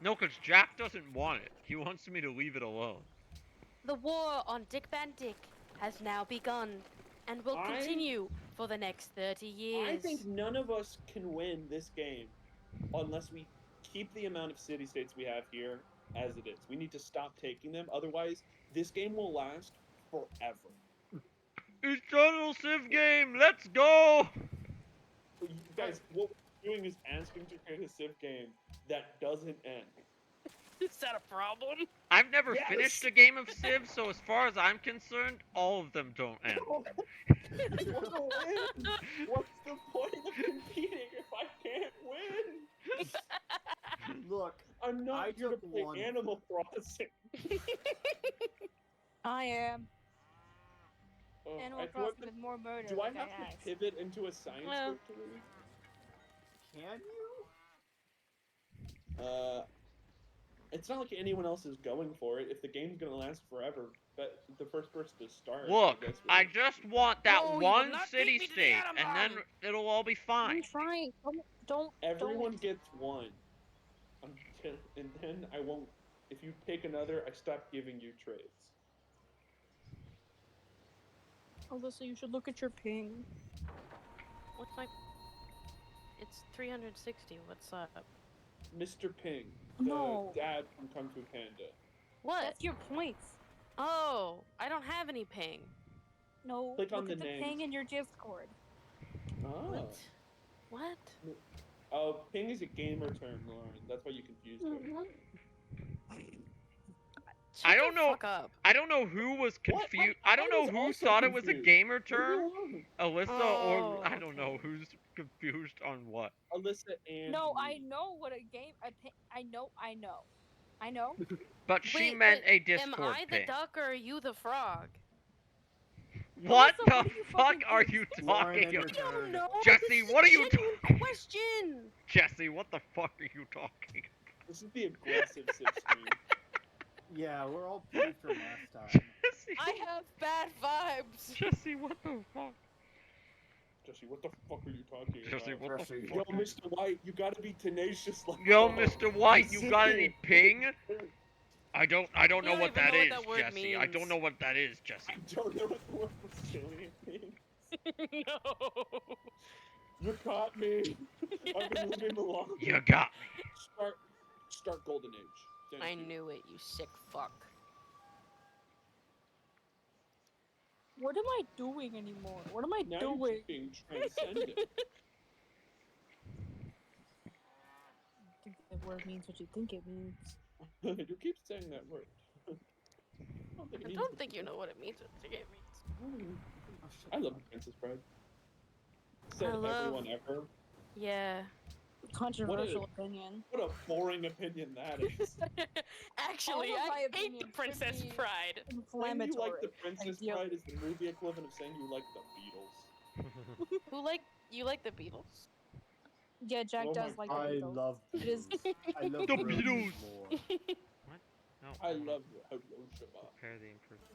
No, because Jack doesn't want it. He wants me to leave it alone. The war on Dick Van Dyke has now begun, and will I- continue for the next 30 years. I think none of us can win this game unless we keep the amount of city-states we have here as it is. We need to stop taking them, otherwise this game will last forever. Eternal Civ game, let's go! You guys, what we're doing is asking to create a Civ game that doesn't end. Is that a problem? I've never Yes. finished a game of Civ, so as far as I'm concerned, all of them don't end. What's the point of competing if I can't win? Look, I'm I not here to took play one. Animal Crossing. I am. Oh, Animal do I have Crossing to- with more murder. Do I like have asked. to pivot into a science Well. victory? can you? It's not like anyone else is going for it. If the game's gonna last forever, but the first person to start. Look, guess I wins. just want that No, you will one not beat city me to the state, atom and then bomb. it'll all be I'm fine. trying. Don't. Everyone gets one. And then I won't. If you take another, I stop giving you trades. Alyssa, you should look at your ping. What's my... It's 360, what's up? Mr. Ping, the No. dad from Kung Fu Panda. What? That's your points. Oh, I don't have any ping. No. Click on look the at the names. ping in your Discord. Oh. What? Oh, ping is a gamer term, Lauren. That's why you confused her. Shut I don't the know- fuck up. I don't know who was What? confused. I don't know was who also thought it was a confused. gamer Leave me term, alone. Alyssa, Oh, or I don't know okay. who's confused on what. Alyssa and No, me. I know what a game. I know. I know. But she Wait, meant but a Am Discord I the ping. duck or are you the frog? What Alyssa, the what are you fuck fucking are doing? you Lauren, talking and your about? I don't turn. know. Jesse, this is what a are you genuine talking- question. Jesse, what the fuck are you talking? This is the aggressive Civ stream. Yeah, we're all peeved from last time. Jesse, I have bad vibes. Jesse, what the fuck? Jesse, what the fuck are you talking Jesse, about? what the Jesse. Yo, fuck? Mr. White, you gotta be tenacious like Yo, that. Mr. White, you got any ping? I don't know don't what even that know what is, that word Jesse. I don't means. know what that is, Jesse. I don't know what the word Brazilian means. No. You caught me. I've been moving along. You got me. Start Golden Age. Thank I you. knew it, you sick fuck. What am I doing anymore? What am I Now doing? you're just being transcendent. I think that word means what you think it means. You keep saying that word. I don't think it I means don't think you know what it means. What it means. I love Princess Bride. Said I love- everyone ever. Yeah. Controversial opinion. What a boring opinion that is. Actually, All of my I hate the opinions should Princess be Bride. Saying you Inflammatory. like the Princess Ideally. Bride is the movie equivalent of saying you like the Beatles. You like the Beatles? Yeah, Jack Oh does my like the I Beatles. love It is- Beatles. I love The Roses Beatles. more. No, I hold on. love Hiroshima. Prepare the improvement.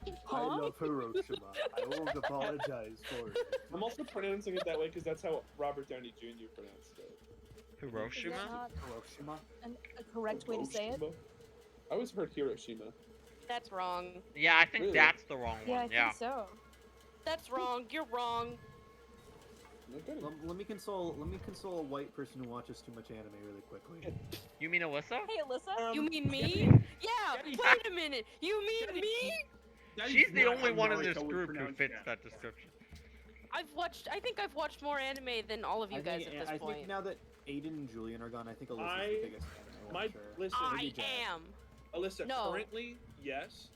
I Huh? love Hiroshima. I won't apologize for it. I'm also pronouncing it that way because that's how Robert Downey Jr. pronounced it. Is that Hiroshima? not Hiroshima? a correct way to say it? Hiroshima? I always heard Hiroshima. That's wrong. Yeah, I think Really? that's the wrong Yeah, I one. think Yeah. so. That's wrong. You're wrong. No kidding. Let me console a white person who watches too much anime really quickly. You mean Alyssa? Hey, Alyssa. You mean me? Yeah. Daddy- Wait a minute. You mean me? She's the only one in this group who fits that description. I think I've watched more anime than all of you guys at this I point. think now that Aiden and Julian are gone, I think Alyssa's I- the biggest anime My watcher. listen, I Jack. am. Alyssa. No. Currently, yes,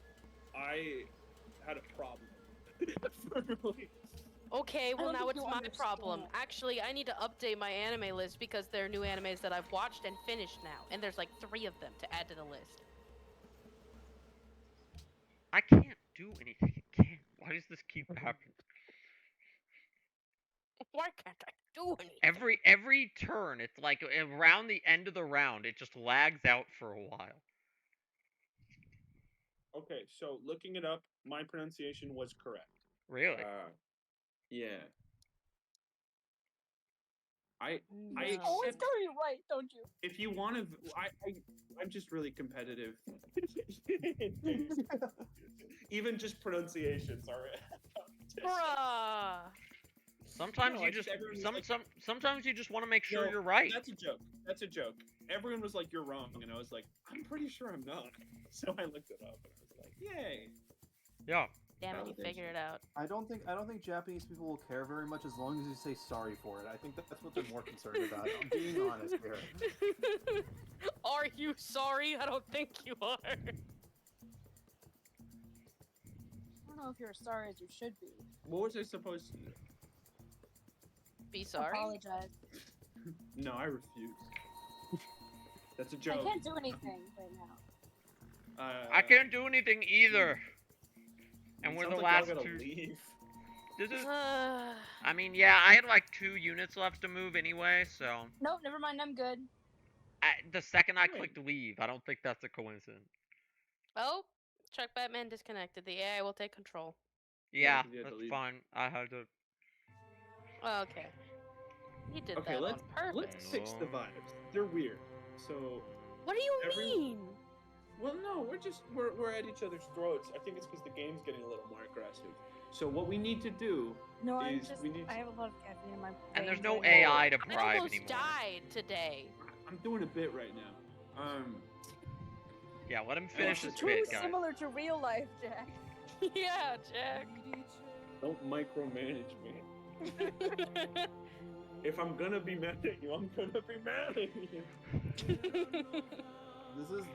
I had a problem. Firmly. Okay, well don't now think it's you my problem. understand. Actually, I need to update my anime list because there are new animes that I've watched and finished now, and there's like 3 of them to add to the list. I can't do anything again. Why does this keep happening? Why can't I do anything? Every turn, it's like around the end of the round, it just lags out for a while. Okay, so looking it up, my pronunciation was correct. Really? Yeah. I You always accept- got me right, don't you? if you want to, I'm just really competitive. Even just pronunciations are. Bruh. Sometimes No, you I just just- everyone's like- sometimes you just want to make sure No, you're right. That's a joke. That's a joke. Everyone was like, "You're wrong," and I was like, "I'm pretty sure I'm not." So I looked it up, and I was like, "Yay!" Yeah. Damn it, you Validation. figured it out. I don't think Japanese people will care very much as long as you say sorry for it. I think that's what they're more concerned about. I'm being honest here. Are you sorry? I don't think you are. I don't know if you're as sorry as you should be. What was I supposed to do? Be sorry. Apologize. No, I refuse. That's a I joke. can't do anything right now. I can't do anything either. And we're sounds the like y'all last gotta two. leave. This is. Uh, I mean, yeah, I had like 2 units left to move anyway, so No, never mind. I'm good. the second I Hey. clicked leave, I don't think that's a coincidence. oh, Chuck Batman disconnected. The AI will take control. Yeah, 'cause you had to that's leave. fine. I had to. Oh, okay. He did Okay, that let's on purpose. fix the vibes. They're weird. So, What do you every- mean? well, no, we're at each other's throats. I think it's because the game's getting a little more aggressive. So what we need to do No, I'm is just. we need. I have a lot of caffeine in my. And there's veins no right now. AI to I bribe almost anymore. died today. I'm doing a bit right now. Yeah, let him It's finish just his Too bit, guys. similar to real life, Jack. Yeah, Jack. Don't micromanage me. If I'm gonna be mad at you, I'm gonna be mad at you.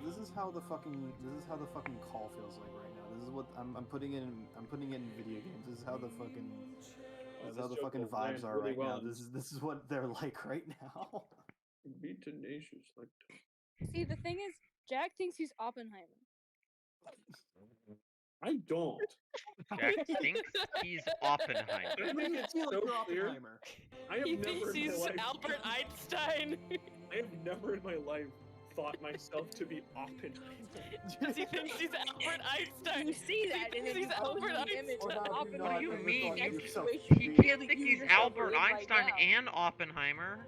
This is how the fucking call feels like right now. This is what I'm putting it in video games. This is how the fucking This joke will vibes land are really right well. now. This is what they're like right now. Be tenacious, like. See, the thing is, Jack thinks he's Oppenheimer. I don't. Jack thinks he's Oppenheimer. I make it Feel so like you're clear. Oppenheimer. I have He never thinks in my he's life. Albert Einstein. I have never in my life thought myself to be Oppenheimer. Because he thinks he's Albert Einstein. You see that, He and thinks then he's you post Albert the image Or of have you Oppenheimer. not What do you ever mean? thought You- yourself He to He be- can't think he's yourself Albert right Einstein now. and Oppenheimer.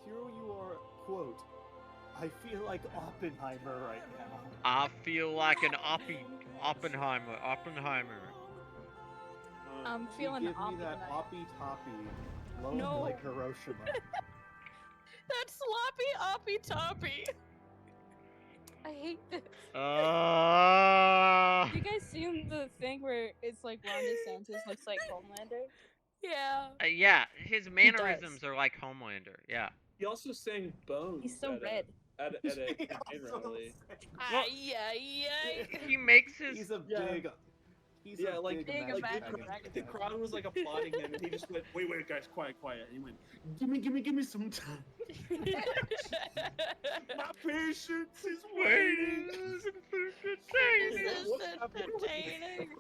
Here you are, quote, I feel like Oppenheimer right now. I feel like an Oppenheimer. Oppenheimer. I'm You feeling give me that Oppenheimer. oppie toppy, low No. like Hiroshima. That sloppy oppy toppy. I hate this. You guys seen the thing where it's like Ron DeSantis looks like Homelander? Yeah. Yeah, his mannerisms are like Homelander. Yeah. He also sang Bones. He's so at red. At a He campaign also rally. said- Well, Yeah. He makes his. He's a Yeah. big. He's Yeah, a like, Big like Imagine the crowd was like applauding him, and he just went, "Wait, guys, quiet." And he went, "Give me some time. My patience is waiting." This is What's happening? entertaining.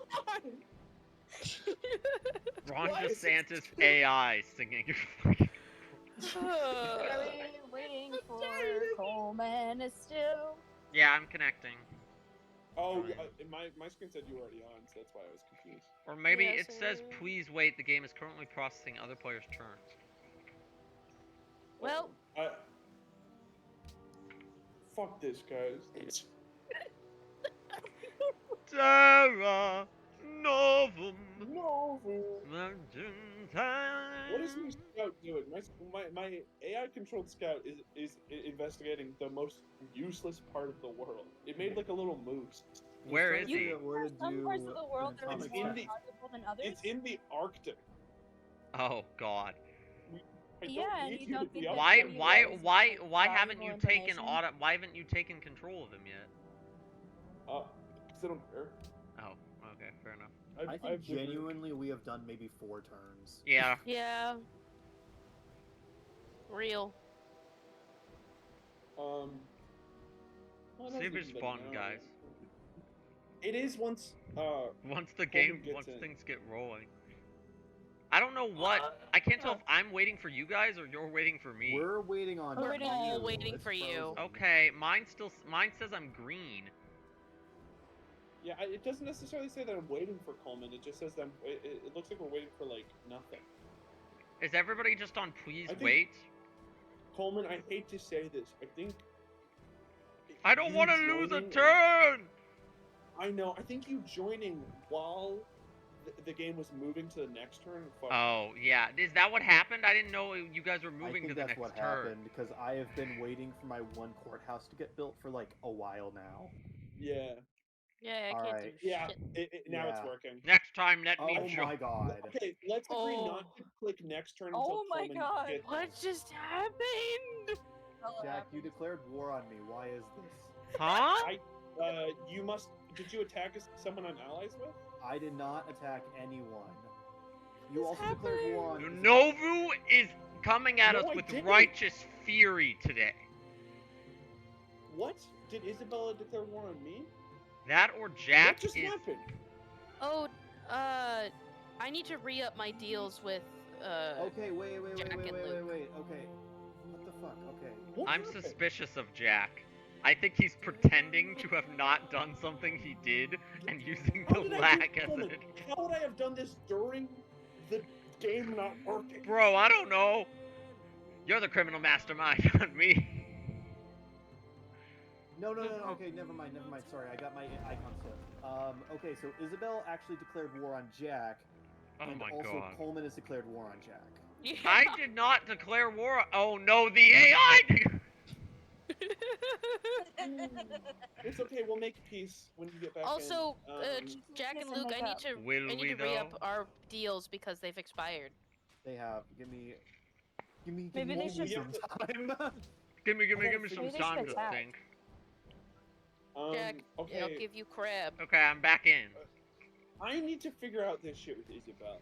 Ron Why is it DeSantis still- AI singing. Are we waiting for Coleman is still? Yeah, I'm connecting. Oh, Fine. my screen said you were already on, so that's why I was confused. Or maybe Yes, it says, I- please wait, the game is currently processing other players' turns. Well, Fuck this, guys. Terra Novum. No. Legend What is my scout doing? My AI controlled scout is investigating the most useless part of the world. It made like a little moose. Where He's is trying to he? figure out where to Some do parts of the world an are It's atomic more in bomb. the- valuable than others. It's in the Arctic. Oh God. I don't Yeah, and need you you don't to be think up that Why there. any why of those, why like, why haven't valuable you taken information? why haven't you taken control of him yet? 'Cause I don't care. Oh, okay, fair enough. I think I've never- genuinely we have done maybe 4 turns. Yeah. yeah. Real. Well, that's Save your even better spawn, now. guys. It is once. Once the Coleman game, gets once in. things get rolling. I don't know what. I can't tell if I'm waiting for you guys or you're waiting for me. We're waiting on We're you. all waiting It's for you. frozen. Okay, mine says I'm green. Yeah, it doesn't necessarily say that I'm waiting for Coleman. It just says that it looks like we're waiting for like nothing. Is everybody just on please I think- wait? Coleman, I hate to say this. I think. I don't you want to lose a joining- turn. I know. I think you joining while the game was moving to the next turn. Oh yeah, is that what happened? I didn't know you guys were I moving think to the that's next what turn. happened because I have been waiting for my one courthouse to get built for like a while now. Yeah. Yeah, I All can't right. do Yeah. shit. Now it's Yeah. working. Next time, let Oh me show. my god. Okay, let's agree not Oh. to click next turn until Oh my Coleman God. gets What just happened? Jack, you declared war on me. Why is this? Huh? You must. Did you attack someone I'm allies with? I did not attack anyone. You What's also declared war on happening? Novu is coming at No, us I with didn't. righteous fury today. What? Did Isabella declare war on me? That or Jack What just is. happened? Oh, I need to re-up my deals with, Okay, wait. Jack and Luke. Okay. What the fuck? Okay. What I'm happened? suspicious of Jack. I think he's pretending to have not done something he did and using How the did I do- lag as Coleman, an. How would I have done this during the game not working? Bro, I don't know. You're the criminal mastermind, not me. No. Okay, never mind. Sorry, I got my icon flipped. Okay, so Isabel actually declared war on Jack, Oh and my also god. Coleman has declared war on Jack. yeah. I did not declare war. Oh no, the AI! It's okay. We'll make peace when you get back. Also, in. Jack and Yes, Luke, make up. Will I we need to re-up though? our deals because they've expired. They have. Give me Maybe they should- some time. Give me Okay, some maybe they time should to attack. think. Jack, Okay. I'll give you crab. Okay, I'm back in. I need to figure out this shit with Isabel.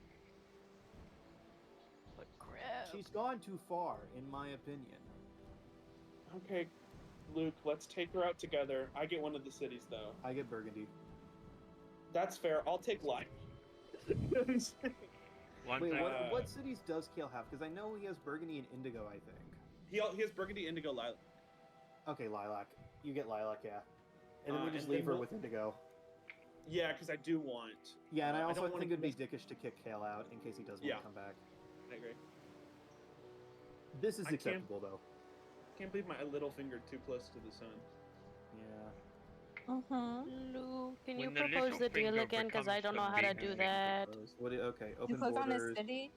What crab? She's gone too far, in my opinion. Okay, Luke, let's take her out together. I get one of the cities though. I get Burgundy. That's fair. I'll take Life. One Wait, thing. what cities does Kale have? Because I know he has Burgundy and Indigo, I think. He has Burgundy, Indigo, Lilac. Okay, Lilac. You get Lilac, yeah. And then we just and then leave her we'll- with Indigo. Yeah, because I do want. Yeah, and I I also don't wanna think it'd be miss- dickish to kick Kale out in case he does want Yeah. to come back. I agree. This is I can't- acceptable, though. Can't believe my little finger too close to the sun. Yeah. Luke, can you When the propose little the deal finger again? Because I becomes don't the know how to big do finger. that. Okay, You open click on a borders. city.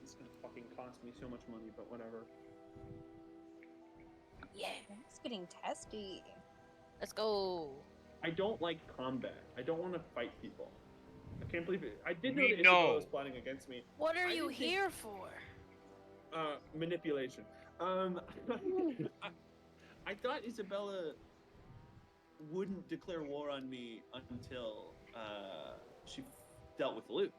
It's gonna fucking cost me so much money, but whatever. Yeah, it's getting testy. Let's go. I don't like combat. I don't want to fight people. I can't believe it. I did know We that Isabella know. was plotting against me. What are I you didn't think- here for? Manipulation. I thought Isabella wouldn't declare war on me until she dealt with Luke.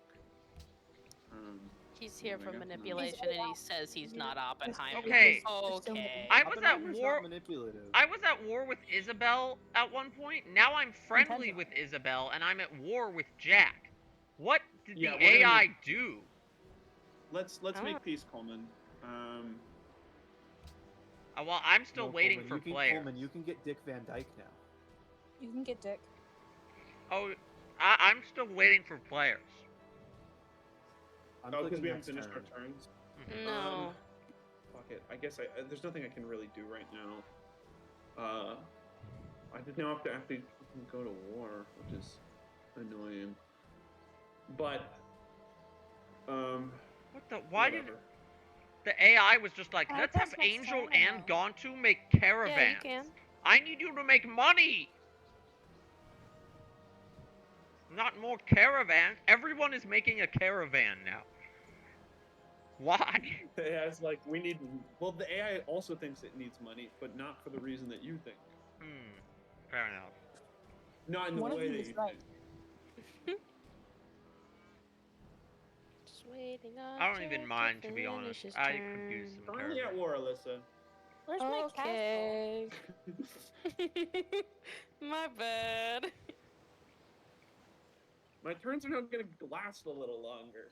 He's here There for we go. manipulation, and he says he's not Oppenheimer. Okay. Okay. I was at Oppenheimer's war. not manipulative. I was at war with Isabel at one point. Now I'm friendly with Isabel, and I'm at war with Jack. What did Yeah, the we're gonna AI do? Let's make peace, Coleman. Well, I'm still No, waiting Coleman, for you can, players. Coleman, you can get Dick Van Dyke now. You can get Dick. Oh, I'm still waiting for players. I'm because clicking we haven't next finished turn. our turns. No. Fuck it. I guess there's nothing I can really do right now. I did now have to actually go to war, which is annoying. But What the? Why did whatever. the AI was just like, let's That's have what's Angel fun and now. Gontu make Yeah, caravans? you can. I need you to make money. Not more caravans. Everyone is making a caravan now. Why? The AI's like, we need. Well, the AI also thinks it needs money, but not for the reason that you think. Fair enough. Not in the One of way you that is you right. think. Just waiting on I don't even Jack mind, to to be honest. finish his I turn. could use some Currently at caravans. war, Alyssa. Where's my castle? Okay. My bad. My turns are now going to last a little longer.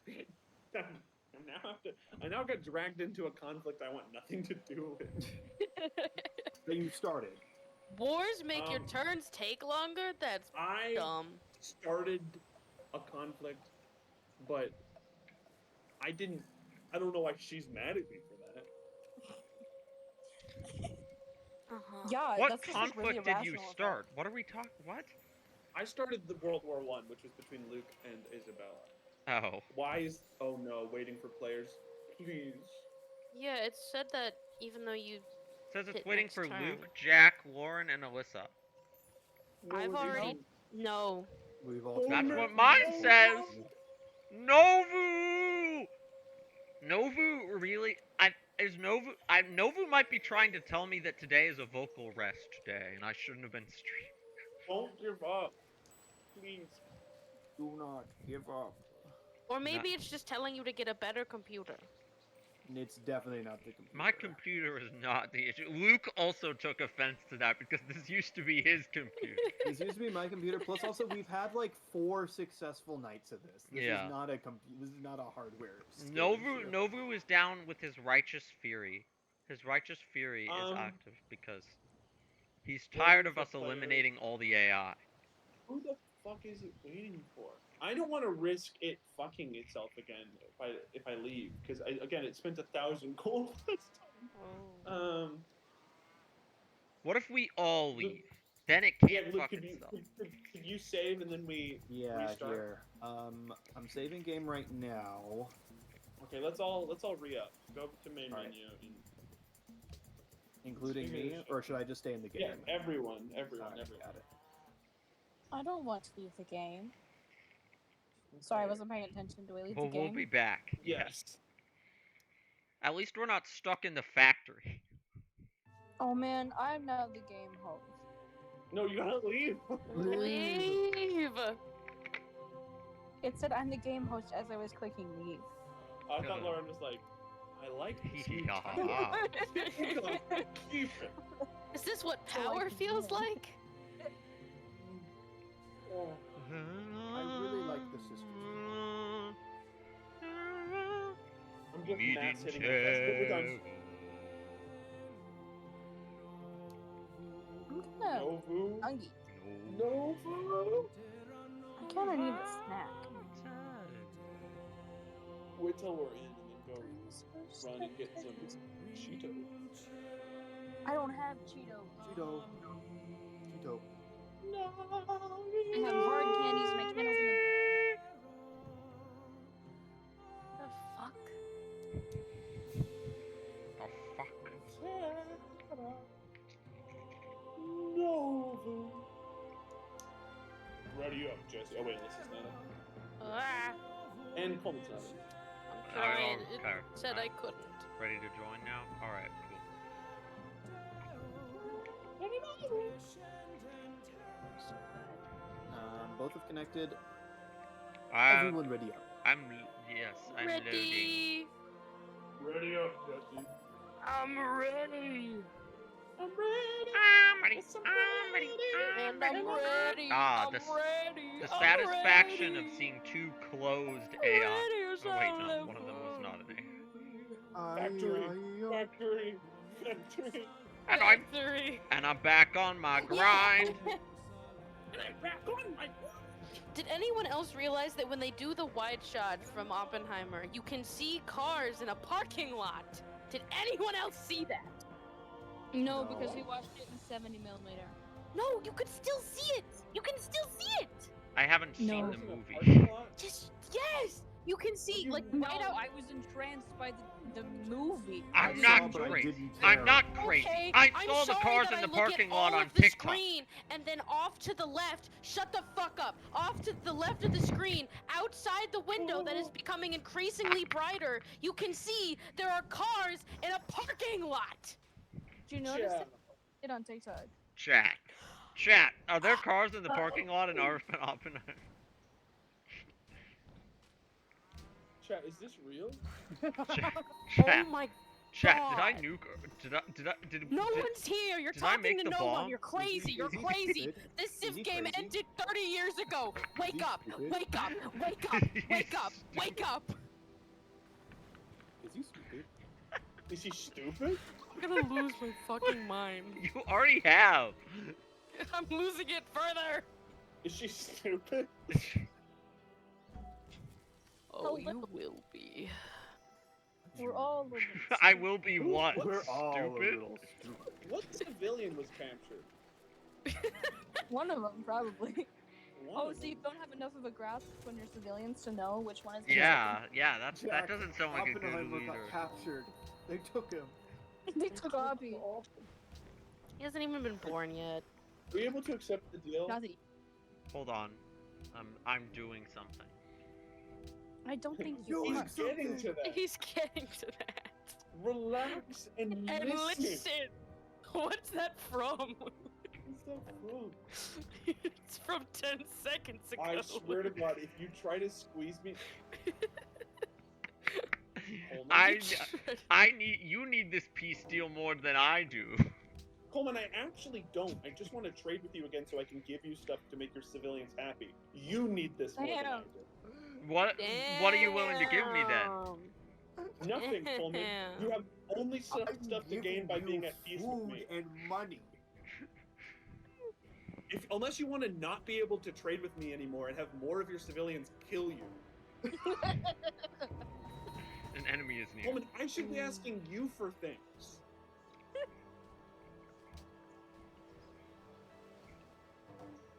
I now got dragged into a conflict I want nothing to do with. That you started. Wars make your Um, turns take longer? That's I dumb. started a conflict, but I didn't. I don't know why she's mad at me for that. Yeah, What that's just, conflict really did you irrational of start? What are we talking? What? I started the World War One, which was between Luke and Isabella. Oh. Why is? Oh no, waiting for players. Please. Yeah, it said that even though you. It says it's Hit waiting next for turn. Luke, Jack, Lauren, and Alyssa. I've No, already. No. We've all. Oh, That's no. what mine No. says. Novu. Novu really? Novu might be trying to tell me that today is a vocal rest day, and I shouldn't have been streaming. Don't give up, please. Do not give up. Or maybe it's just telling you to get a better computer. It's definitely not the computer. My computer is not the issue. Luke also took offense to that because this used to be his computer. This used to be my computer. Plus, also we've had like 4 successful nights of this. This Yeah. is not a This is not a hardware. skill Novu issue. Novu is down with his righteous fury. His righteous fury is Um, active because he's waiting tired of for us players. eliminating all the AI. Who the fuck is it waiting for? I don't want to risk it fucking itself again if I leave, because again it spent 1,000 gold this time. What if we all Luke- leave? Then it Yeah, can't Luke, fuck could you itself. could you save and then we Yeah, restart? here. I'm saving game right now. Okay, let's all re-up. Go to main Alright. menu. And, Including me, Finish. or should I just stay in the game? yeah, everyone. Alright, everyone. got it. I don't want to leave the game. Sorry, I wasn't paying attention. Do I leave Well, the game? we'll be back. Yes. At least we're not stuck in the factory. Oh man, I'm now the game host. No, you gotta leave. Leave! It said I'm the game host as I was clicking leave. I thought Lauren was like, I like this new Yeah. title. Keep it. Is this what So I power can feels win. like? Oh. I really like the sisters. I'm just mass hitting the fest, but we're done. I'm gonna Novu. hungry. Novu. I kinda need a snack. Wait till we're in and then go run and get some Cheetos. I don't have Cheetos. Cheeto. Cheeto. No. I have hard candies and I can't open them. The fuck? Oh fuck. Novu. Ready up, Jesse. Oh wait, this is not it. Ah, And Coleman's not it. I'm trying. It okay. said I couldn't. Ready to join now? Alright, cool. Both have connected. I'm Everyone ready up. yes, I'm loading. Ready. Ready up, Jesse. I'm ready. I'm ready. I'm ready. Yes, I'm I'm ready. And I'm ready. Ah, I'm the s- ready. The I'm satisfaction of ready. seeing two closed I'm AI. ready as Oh wait, I'll no, one of them ever was not an A. Factory. Factory. And I'm back on my grind. Did anyone else realize that when they do the wide shot from Oppenheimer, you can see cars in a parking lot? Did anyone else see that? No, No. because we watched it in 70mm. No, you can still see it. You can still see it. I haven't seen No. the In a movie. parking lot? Just yes, you can see like No, right out. I was entranced by the movie. I'm I not saw, but I crazy. didn't I'm care. not crazy. Okay, I I'm saw the sorry cars that in I the look parking at lot all on of the TikTok. screen and then off to the left. Shut the fuck up. Off to the left of the screen, outside the window that is becoming increasingly brighter, you can see there are cars in a parking lot. Did you notice Yeah. it on TikTok? Chat. Are there cars in the parking lot in Oppenheimer? Chat, is this real? Chat. Oh my Chat. God. Did No did, one's here. You're did I talking make to the no bomb? one. You're crazy. You're Is he crazy. stupid? This Is Civ he game crazy? ended 30 years ago. Wake he up. stupid? Wake up. Wake up. Wake up. Wake up. Is he stupid? Is he stupid? I'm gonna lose my fucking mind. You already have. I'm losing it further. Is she stupid? Oh, you will be. We're all a little I will be what? We're all a Stupid? little stupid. What civilian was captured? One of them, probably. One Oh, of so you them. don't have enough of a grasp when you're civilians to know which one is the Yeah, that Jack, doesn't sound like a good Oppenheimer leader. got captured. They took him. second? They took Oppie. He hasn't even been born yet. Are we able to accept the deal? Nothing. Hold on. I'm doing something. I don't think Yo, you He's are. getting to that. He's getting to that. Relax and And listen. listen. What's that from? What's that from? It's from 10 seconds ago. I swear to God, if you try to squeeze me, Coleman, You need this peace deal more than I do. Coleman, I actually don't. I just want to trade with you again so I can give you stuff to make your civilians happy. You need this more than I Damn. do. What are you willing to give me then? Nothing, Coleman. You have only stuff I'm to giving gain by you being at peace with food me. and money. Unless you want to not be able to trade with me anymore and have more of your civilians kill you. An enemy is near. Coleman, I should be asking you for things.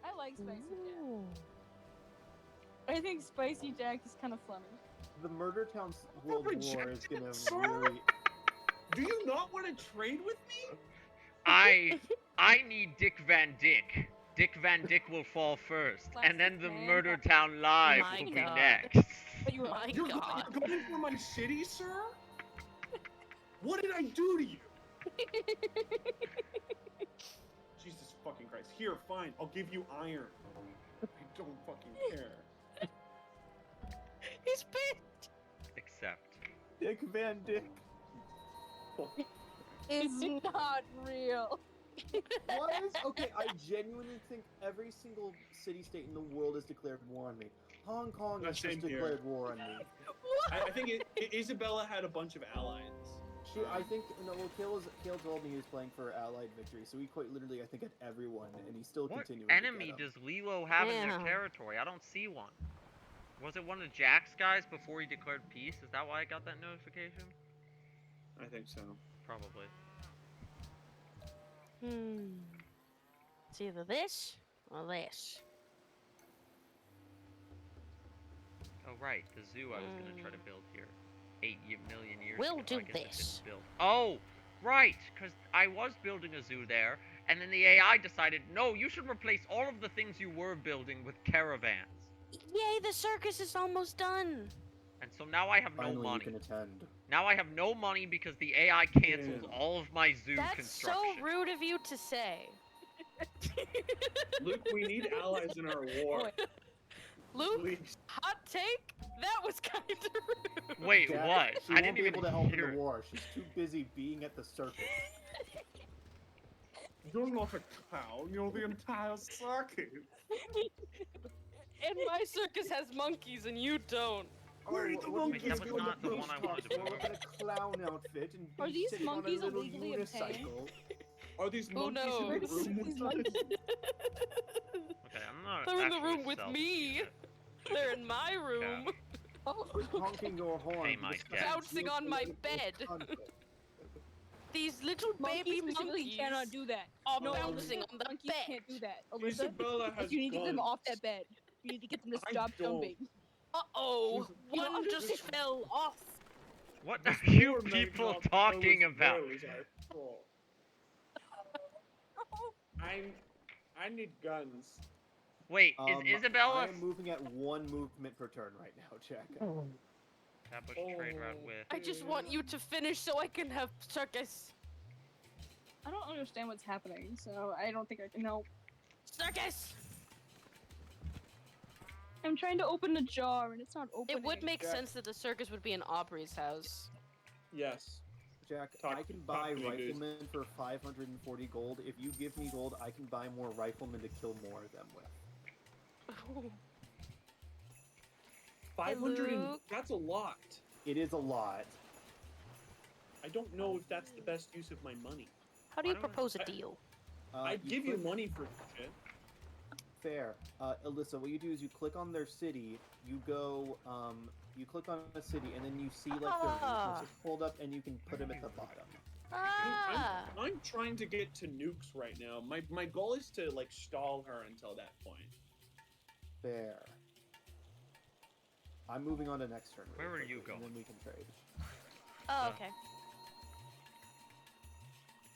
I like Spicy Jack. I think Spicy Jack is kind of funny. The Murder Town's World War is rejected gonna it, sir. really. Do you not want to trade with me? I need Dick Van Dyke. Dick Van Dyke will fall first, and then the Classic man. Murder Town Live My will God. be next. My You're God. going for my city, sir? What did I do to you? Jesus fucking Christ. Here, fine. I'll give you iron. I don't fucking care. He's pissed. Except. Dick Van Dyke. It's not real. What is okay? I genuinely think every single city-state in the world has declared war on me. Hong Kong has Same just here. declared war on me. I think Isabella had a bunch of allies. I think no. Well, Kale told me he was playing for Allied victory, so he quite literally, I think, had everyone, and he's still What continuing. to enemy get 'em. does Lilo have in their Damn. territory? I don't see one. Was it one of Jack's guys before he declared peace? Is that why I got that notification? I think so. Probably. It's either this or this. Oh right, the zoo I was gonna try to build here. 8 million years We'll ago. do I guess it this. didn't build. Oh, right, because I was building a zoo there, and then the AI decided, no, you should replace all of the things you were building with caravans. Yay, the circus is almost done. And so now I have no Finally, money. you can attend. Now I have no money because the AI canceled Yeah. all of my zoo That's so construction. rude of you to say. Luke, we need allies in our war. Wait. Luke, Please. hot take? That was kind of rude. Wait, Jack, what? She I won't didn't be even able to help in hear the it. war. She's too busy being at the circus. You're not a clown. You're the entire circus. And my circus has monkeys and you don't. Where are the what do you Wait, that do was in not the police one I talks? wanted to We're put in a clown outfit and Are be these sitting monkeys on a little illegally obtained? unicycle. Are these Who monkeys knows? in Where the did room these with us? monkeys? Okay, I'm not. They're in the actually room with selfish me. either. They're in my room. Oh. Honking your horn. Hey, my because cat. Bouncing on my bed. These little baby Monkeys specifically monkeys cannot do that. are No, bouncing on the monkeys bed. can't do that. Alyssa, Isabella has you need to get them off guns. that bed. You need to get them to I stop don't. jumping. Uh-oh. You One just just fell off. What This are you war may people not go talking as about? well as I thought. I need guns. Wait, is Isabella I am moving at 1 movement per turn right now, Jack. establish trade route with? I just want you to finish so I can have circus. I don't understand what's happening, so I don't think I can help. Circus! I'm trying to open a jar and it's not opening. It would make Yeah. sense that the circus would be in Aubrey's house. Yes. Jack, Talk- I can talk buy to me, dude. riflemen for 540 gold. If you give me gold, I can buy more riflemen to kill more of them with. 500 and Luke. that's a lot. It is a lot. I don't know if that's the best use of my money. How do you Why don't propose a I- deal? I'd give you click- money for shit. Fair. Alyssa, what you do is you click on their city, you go, you click on a city, and then you see like their Ah. resources pulled up, and you can put them at the bottom. Ah! I'm trying to get to nukes right now. My goal is to like stall her until that point. Fair. I'm moving on to next turn. Where really are you quickly, and going? then we can trade. Oh, okay.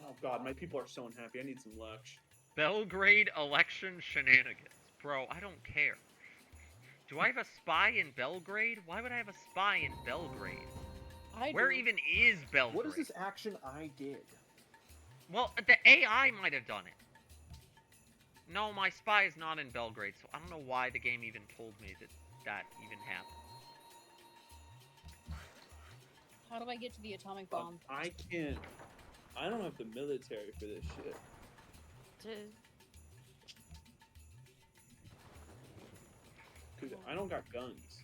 Oh god, my people are so unhappy. I need some luck. Belgrade election shenanigans. Bro, I don't care. Do I have a spy in Belgrade? Why would I have a spy in Belgrade? Where even is Belgrade? What is this action I did? Well, the AI might have done it. No, my spy is not in Belgrade, so I don't know why the game even told me that that even happened. How do I get to the atomic bomb? I can't. I don't have the military for this shit. Dude, I don't got guns.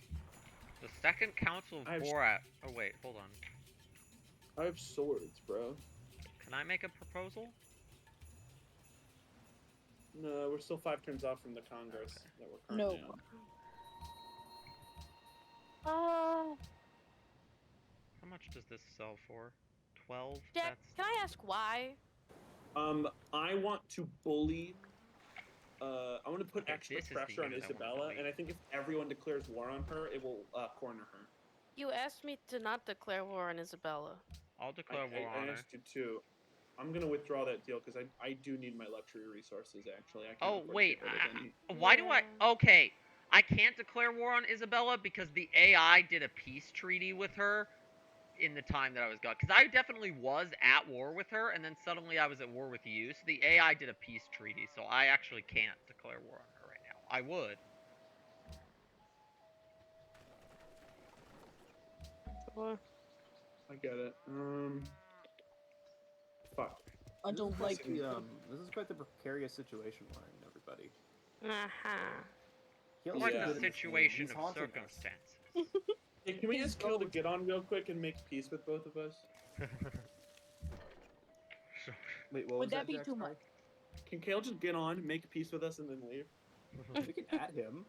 The Second Council of I have- Borat. Oh wait, hold on. I have swords, bro. Can I make a proposal? No, we're still 5 turns off from the Congress Okay. that we're currently No. Uh, How much does this sell for? 12? Jack, can I ask why? on. I want to bully. I want to put Okay, extra this is the pressure on unit I wanna Isabella, bully. and I think if everyone declares war on her, it will corner her. You asked me to not declare war on Isabella. I'll declare war I on her. asked you too. I'm gonna withdraw that deal because I do need my luxury resources. Actually, I can't Oh afford to wait, get rid of any. why do I? Yeah. Okay, I can't declare war on Isabella because the AI did a peace treaty with her in the time that I was gone. Because I definitely was at war with her, and then suddenly I was at war with you. So the AI did a peace treaty, so I actually can't declare war on her right now. I would. I get it. Fuck. I don't like This is quite the precarious situation we're in, everybody. Uh-huh. Kale's What Yeah. good a at this game. situation He's of haunting us. circumstances. Hey, can we His ask Kill to gold. get on real quick and make peace with both of us? Wait, what Would was that be Jack? too Sorry? much? Can Kale just get on, make peace with us, and then leave? We can add him.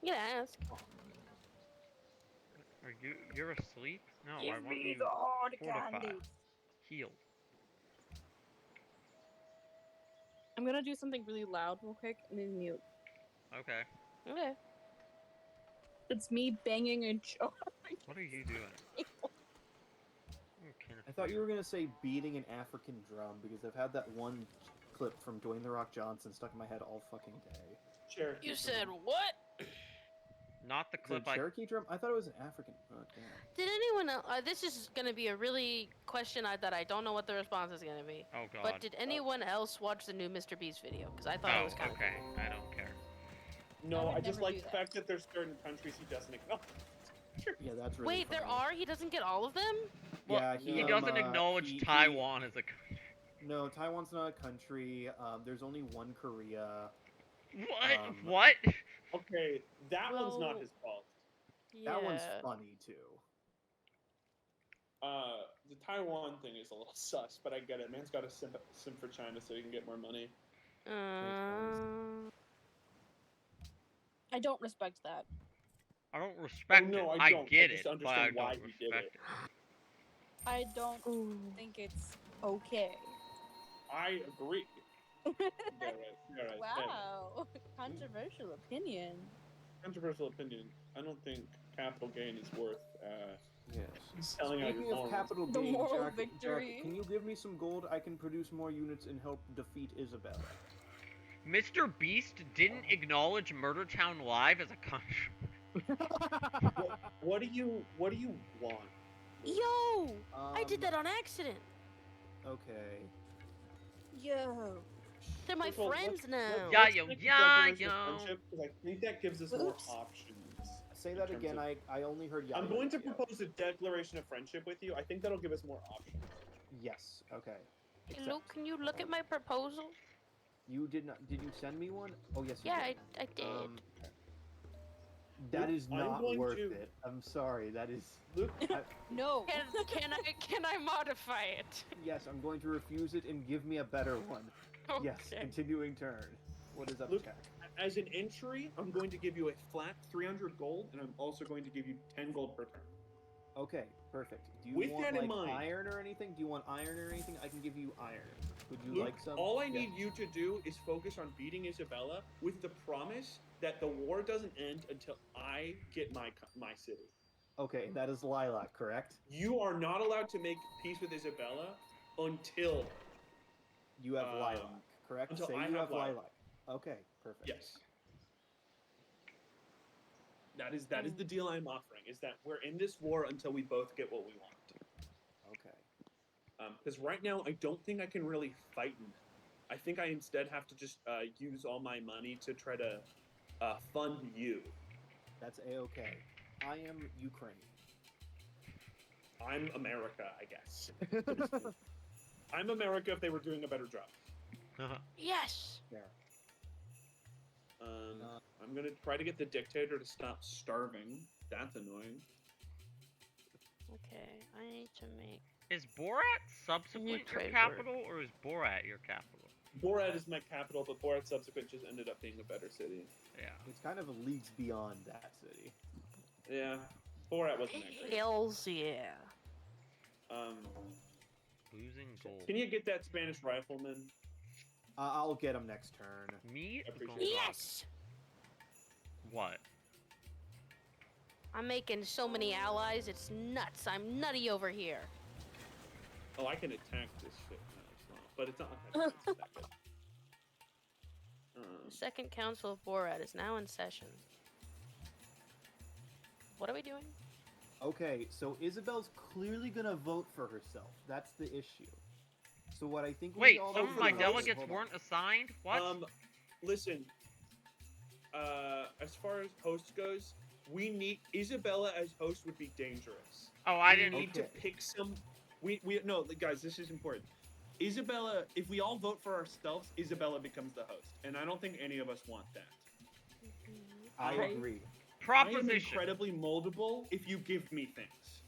You can ask. Are you're asleep? No, I Give want me you the hard fortified, candy. healed. I'm gonna do something really loud real quick and then mute. Okay. Okay. It's me banging a jar. What are you doing? I thought you were gonna say beating an African drum because I've had that one clip from Dwayne the Rock Johnson stuck in my head all fucking day. Cherokee. You said what? Not the Is it clip a I. Cherokee drum? I thought it was an African. Oh, damn. Did anyone else? This is gonna be a really question that I don't know what the response is gonna be. Oh god. But did anyone else watch the new Mr. Beast video? Because I thought it Oh, was kind of okay. I don't care. No, would I just never like do the that. fact that there's certain countries he doesn't acknowledge. Yeah, that's really Wait, there funny. are? He doesn't get all of them? Well, Yeah, he no, doesn't acknowledge he- Taiwan as a country. No, Taiwan's not a country. There's only one Korea. What? What? Okay, that one's not Well, his fault. That one's Yeah. funny too. The Taiwan thing is a little sus, but I get it. Man's got to simp for China so he can get more money. I don't respect that. I don't respect no, it. I don't. get I just it, but I understand why don't he did respect it. it. I don't think it's okay. I agree. Yeah, right. Yeah, right. Wow, controversial opinion. Controversial opinion. I don't think capital gain is worth Yes. selling out Speaking your of morals. capital The gain, moral Jack, victory. can you give me some gold? I can produce more units and help defeat Isabella. Mr. Beast didn't acknowledge Murder Town Live as a country. What do you want? Yo! I did that on accident. Okay. Yo. They're my First of all, friends now. Yeah, let's yo, make a yeah, declaration of yo. friendship, 'cause I think that gives us more Oops. options. Say in that terms again. of- I only heard yeah. I'm going to propose a declaration of friendship with you. I think that'll give us more options. Yes. Okay. Hey, Accept. Luke, can you look at my proposal? You did not. Did you send me one? Oh yes. You Yeah, did. I did. That Luke, is I'm not going worth to- it. I'm sorry. That is. Luke, No. Can I modify it? Yes, I'm going to refuse it and give me a better one. Yes. Okay. Continuing turn. What is up, Luke, Jack? as an entry, I'm going to give you a flat 300 gold, and I'm also going to give you 10 gold per turn. Okay. Perfect. Do you With want that in like mind- iron or anything? Do you want iron or anything? I can give you iron. Would you Luke, like some? all I Yes. need you to do is focus on beating Isabella with the promise that the war doesn't end until I get my city. Okay, that is Lilac, correct? You are not allowed to make peace with Isabella until You have Uh, Lilac, correct? until Say I you have have Lilac. Lilac. Okay, perfect. yes. That is the deal I'm offering. Is that we're in this war until we both get what we want. Okay. Because right now I don't think I can really fight in it. I think I instead have to just use all my money to try to fund you. That's a-okay. I am Ukraine. I'm America, I guess. I'm America if they were doing a better job. Yes. There. I'm gonna try to get the dictator to stop starving. That's annoying. Okay, I need to make. Is Borat subsequent your trade capital, or is Borat your capital? Borat is my capital, but Borat subsequent just ended up being a better city. Yeah. It's kind of leagues beyond that city. Yeah, Borat wasn't that great. Hells yeah. Losing gold. Can you get that Spanish rifleman? I'll get him next turn. Me? I appreciate Oh, it. Yes. What? I'm making so many allies. It's nuts. I'm nutty over here. Oh, I can attack this shit. No, it's not. But it's not. Okay, it's not that good. The Second Council of Borat is now in session. What are we doing? Okay, so Isabel's clearly gonna vote for herself. That's the issue. So what I think we Wait, all some do of for my the house- delegates hold on. weren't assigned? What? Listen. As far as host goes, we need Isabella as host would be dangerous. Oh, I we didn't. need to pick some. We no, guys, this is important. Isabella, if we all vote for ourselves, Isabella becomes the host, and I don't think any of us want that. I Right. agree. I am Proposition. incredibly moldable if you give me things.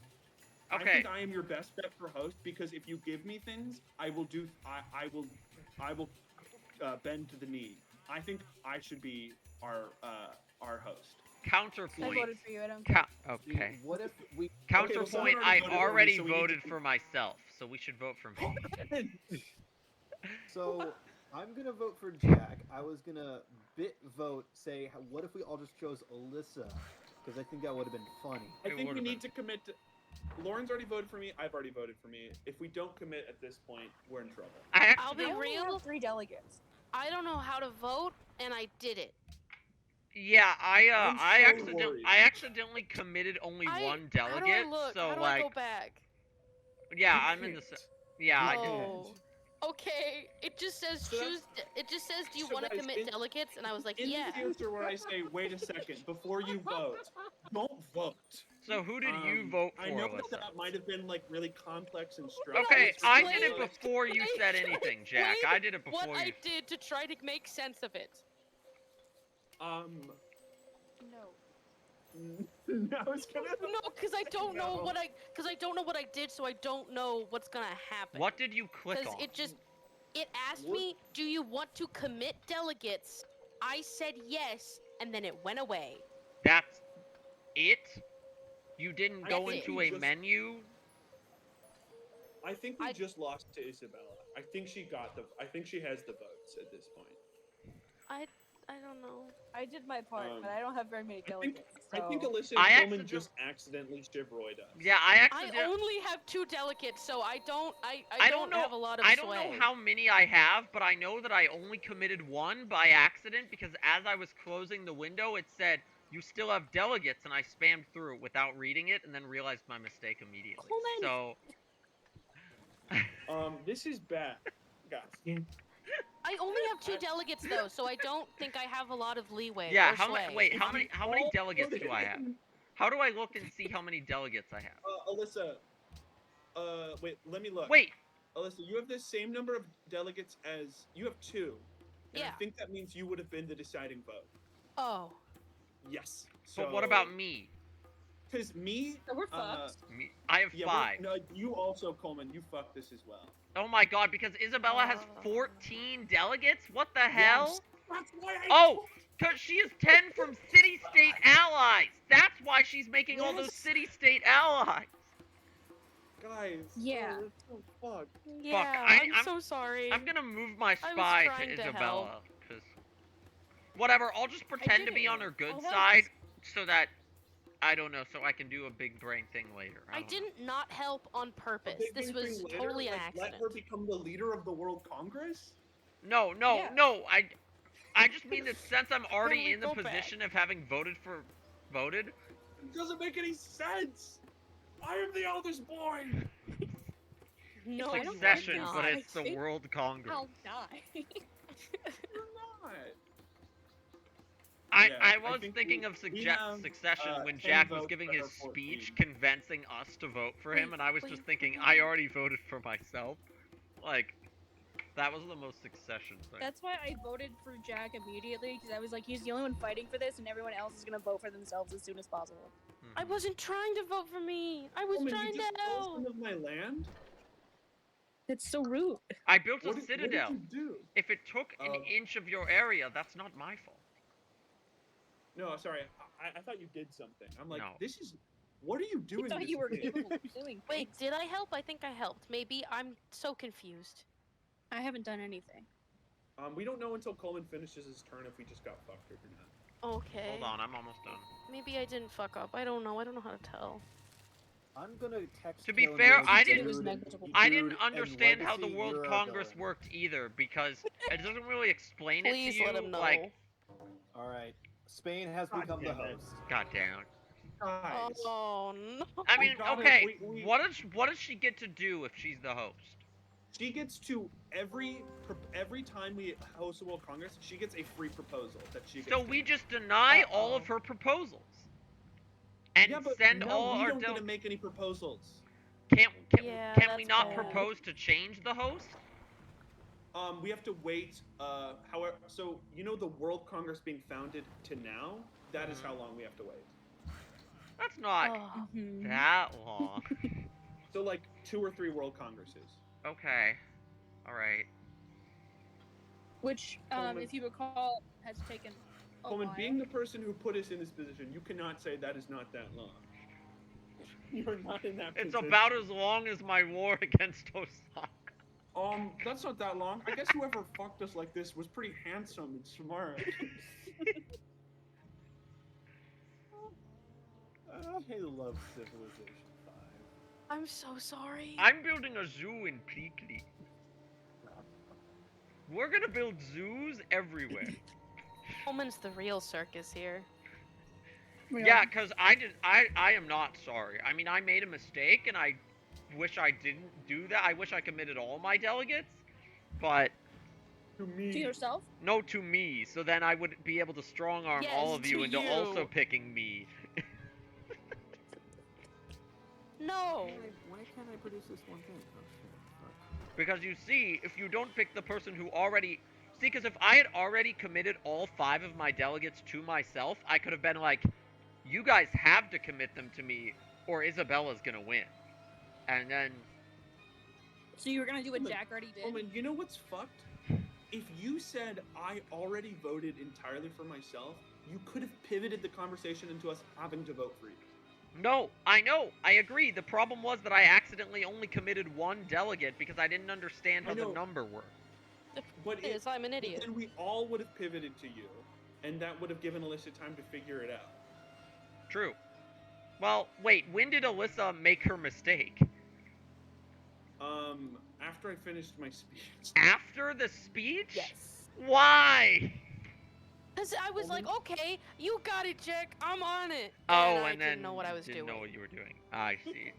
I Okay. think I am your best bet for host because if you give me things, I will do. I will bend to the need. I think I should be our host. I Counterpoint. voted for you. I don't care. Okay. What if we? Counterpoint. someone I already voted for me, already so we need to voted keep- for myself, so we should vote for me. So I'm gonna vote for Jack. I was gonna vote. Say, what if we all just chose Alyssa? Because I think that would have been funny. I It think we would've need to commit to. Lauren's already voted for me. I've already voted for me. If we don't commit at this point, we're in trouble. I'll be I only real. have 3 delegates. I don't know how to vote, and I did it. Yeah, I'm so worried. I accidentally committed only one How do I delegate, look? so How do like I go back? yeah, You I'm in the can't. yeah, I You do. Oh. Okay, it just says So that's- choose. It just says, do you so want to guys, commit in- delegates? And I was like, In yeah. the future, where I say, wait a second, before you vote, don't vote. So who did you vote for, I know Alyssa? that might have been like really complex and stressful. Okay, I did explain- it before you Can I said try to anything, Jack. explain I did it before what you. I did to try to make sense of it. No. I was gonna. No, because I don't know No. what I did, so I don't know what's gonna happen. What did you click Because on? it asked What? me, do you want to commit delegates? I said yes, and then it went away. That's it? You didn't I go think into you a just- menu? I think we I- just lost to Isabella. I think she got the. I think she has the votes at this point. I don't know. I did my part, Um, but I don't have very many I think- delegates. I think so- Alyssa I and Coleman accident- just accidentally shivroid us. Yeah, I I accidentally. only have 2 delegates, so I don't don't know- have a lot of I don't sway. know how many I have, but I know that I only committed one by accident because as I was closing the window, it said, you still have delegates, and I spammed through it without reading it and then realized my mistake immediately. Coleman! So, This is bad, guys. I only have 2 delegates though, so I don't think I have a lot of leeway. yeah, or how sway. many, wait, how many all delegates voted do I have? in. How do I look and see how many delegates I have? Alyssa. Wait, let me look. Wait, Alyssa, you have the same number of delegates as you have 2. And Yeah. I think that means you would have been the deciding vote. Oh. Yes. but what about me? Because me. So we're uh, fucked. I have yeah, 5. No, you also, Coleman. You fucked this as well. Oh my god, because Isabella has 14 delegates? What the hell? Yes. That's why I. Oh, because she is 10 from city-state allies. That's why she's making all those Yes. city-state allies. Guys. Yeah. Oh, that's so fucked. Yeah, I'm- I'm so sorry. I'm gonna move my was spy to trying to Isabella, because... Whatever, I'll just pretend to did be it. on her good I'll help. side, so that... I don't know, so I can do a big brain thing later. I don't know. didn't not help on A purpose. big This thing was later, totally an like, accident. Let her become the leader of the World Congress? No, Yeah. I just mean that since I'm already we in the go back? position of having voted, It doesn't make any sense. I am the eldest boy. No, I don't succession, like but this. it's the I think World Congress. I'll die. You're not. I Yeah, was think thinking we- of we have, succession when 10 Jack was votes giving that his are 14. speech convincing us to vote for him, and I was just wait, thinking, I already voted for myself. Like, that was the most succession thing. That's why I voted for Jack immediately, because I was like, he's the only one fighting for this, and everyone else is gonna vote for themselves as soon as possible. I Mhm. wasn't trying to vote for me. I was Coleman, trying you just to stole help. some of my land? That's so rude. I built a What did citadel. you do? If it took an Um, inch of your area, that's not my fault. No, sorry. I thought you did something. I'm like, No. this is. What are you I doing? thought this you were game? doing Wait, things. did I help? I think I helped. Maybe I'm so confused. I haven't done anything. We don't know until Coleman finishes his turn if we just got fucked or not. Okay. Hold on, I'm almost done. Maybe I didn't fuck up. I don't know. I don't know how to tell. I'm gonna text. To be Kale and fair, be like, I didn't- "Dude, It was negligible. I dude, didn't and understand how the Legacy, World you're a Congress villain." worked either, because it doesn't really explain it to Please you. let him know. Like, All right, Spain has God become the damn it. host. goddamn. Guys. Oh no. I mean, gotta- okay, we- what does she get to do if she's the host? She gets to every time we host a World Congress, she gets a free proposal that she gets. So to we make. just deny all of Uh-oh. her proposals, and yeah, but send no, all we our don't get to del- make any proposals. Can Yeah, can we that's not bad. propose to change the host? We have to wait. However, so you know the World Congress being founded to now, that is how long we have to wait. That's not Oh. Mhm. that long. So like 2 or 3 World Congresses. Okay, all right. Which, Coleman- if you recall, has taken a Coleman, while. being the person who put us in this position, you cannot say that is not that long. You're not in that It's position. about as long as my war against Osaka. That's not that long. I guess whoever fucked us like this was pretty handsome and smart. I love Civilization 5. I'm so sorry. I'm building a zoo in Peakley. We're gonna build zoos everywhere. Coleman's the real circus here. Yeah, because I am not sorry. I mean, I made a mistake, and I wish I didn't do that. I wish I committed all my delegates, but To me. To yourself? no to me. So then I would be able to strong arm all Yes, of you to into also you. picking me. No. Why can't I produce this one thing? Oh shit. Fuck. Because you see, if you don't pick the person who already... See, because if I had already committed all 5 of my delegates to myself, I could have been like, you guys have to commit them to me, or Isabella's gonna win. And then... So you were gonna do what Coleman, Jack already did? Coleman, you know what's fucked? If you said I already voted entirely for myself, you could have pivoted the conversation into us having to vote for you. No, I know, I agree. The problem was that I accidentally only committed 1 delegate because I didn't understand I how the know. number worked. But Yes, I'm an idiot. then we all would have pivoted to you, and that would have given Alyssa time to figure it out. True. Well, wait, when did Alyssa make her mistake? After I finished my speech. After the speech? Yes. Why? Because I was like, okay, you got it, Jack. I'm on it. Oh, I and then didn't know what I was didn't doing. know what you were doing. I see.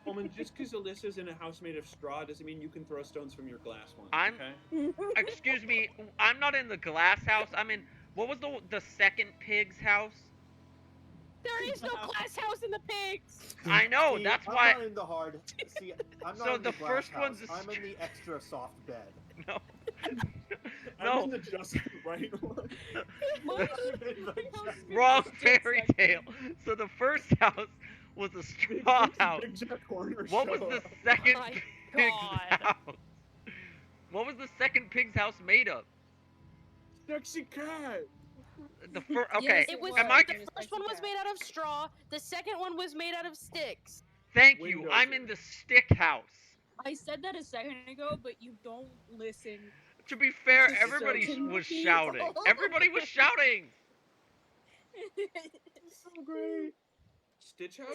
Coleman, just because Alyssa's in a house made of straw doesn't mean you can throw stones from your glass one. I'm- Okay? Excuse me, I'm not in the glass house. I'm in... What was the second pig's house? There is no glass house in the pigs. I know, See, that's I'm why... not in the hard. See, I'm not So in the, the glass first house. one's a I'm in the extra soft bed. No. I'm No. in the just right one. Wrong fairy tale. So the first house was a straw house. Big Jack Horner What was show the up. second My pig's God. house? What was the second pig's house made of? Sexy cat. The first... Okay, It was. am I... The first one was made out of straw. The second one was made out of sticks. Thank you, Windows. I'm in the stick house. I said that a second ago, but you don't listen. To be fair, To everybody certain was people. shouting. Everybody was shouting! So great. Stitch House?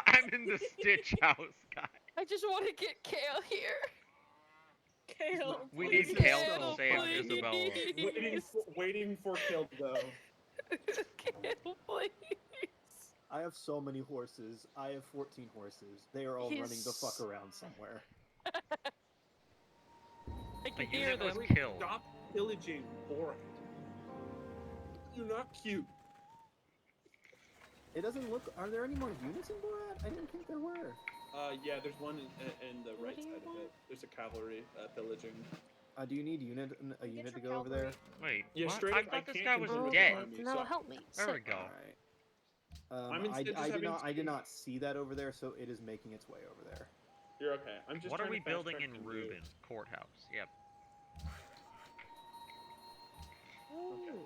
I'm in the Stitch house, guys. I just want to get Kale here. Kale. We please. need Kale Kale, to save please. Isabella. Waiting for Kildo. Kale, please. I have so many horses. I have 14 horses. They are all He's- running the fuck around somewhere. I can The hear unit was them. killed. Stop pillaging Borat. You're not cute. It doesn't look. Are there any more units in Borat? I didn't think there were. Yeah, there's one in the What right do you side of want? it. There's a cavalry pillaging. Do you need a unit to go over there? Wait, Yeah, what? straight I up, I thought this can't guy was control the dead. army, No, so- help me. There we Sit. go. Alright. I'm instead just having I did two- not see that over there, so it is making its way over there. You're okay. I'm just What are trying we to fast building track in the Reuben? Courthouse. Yep. Ooh.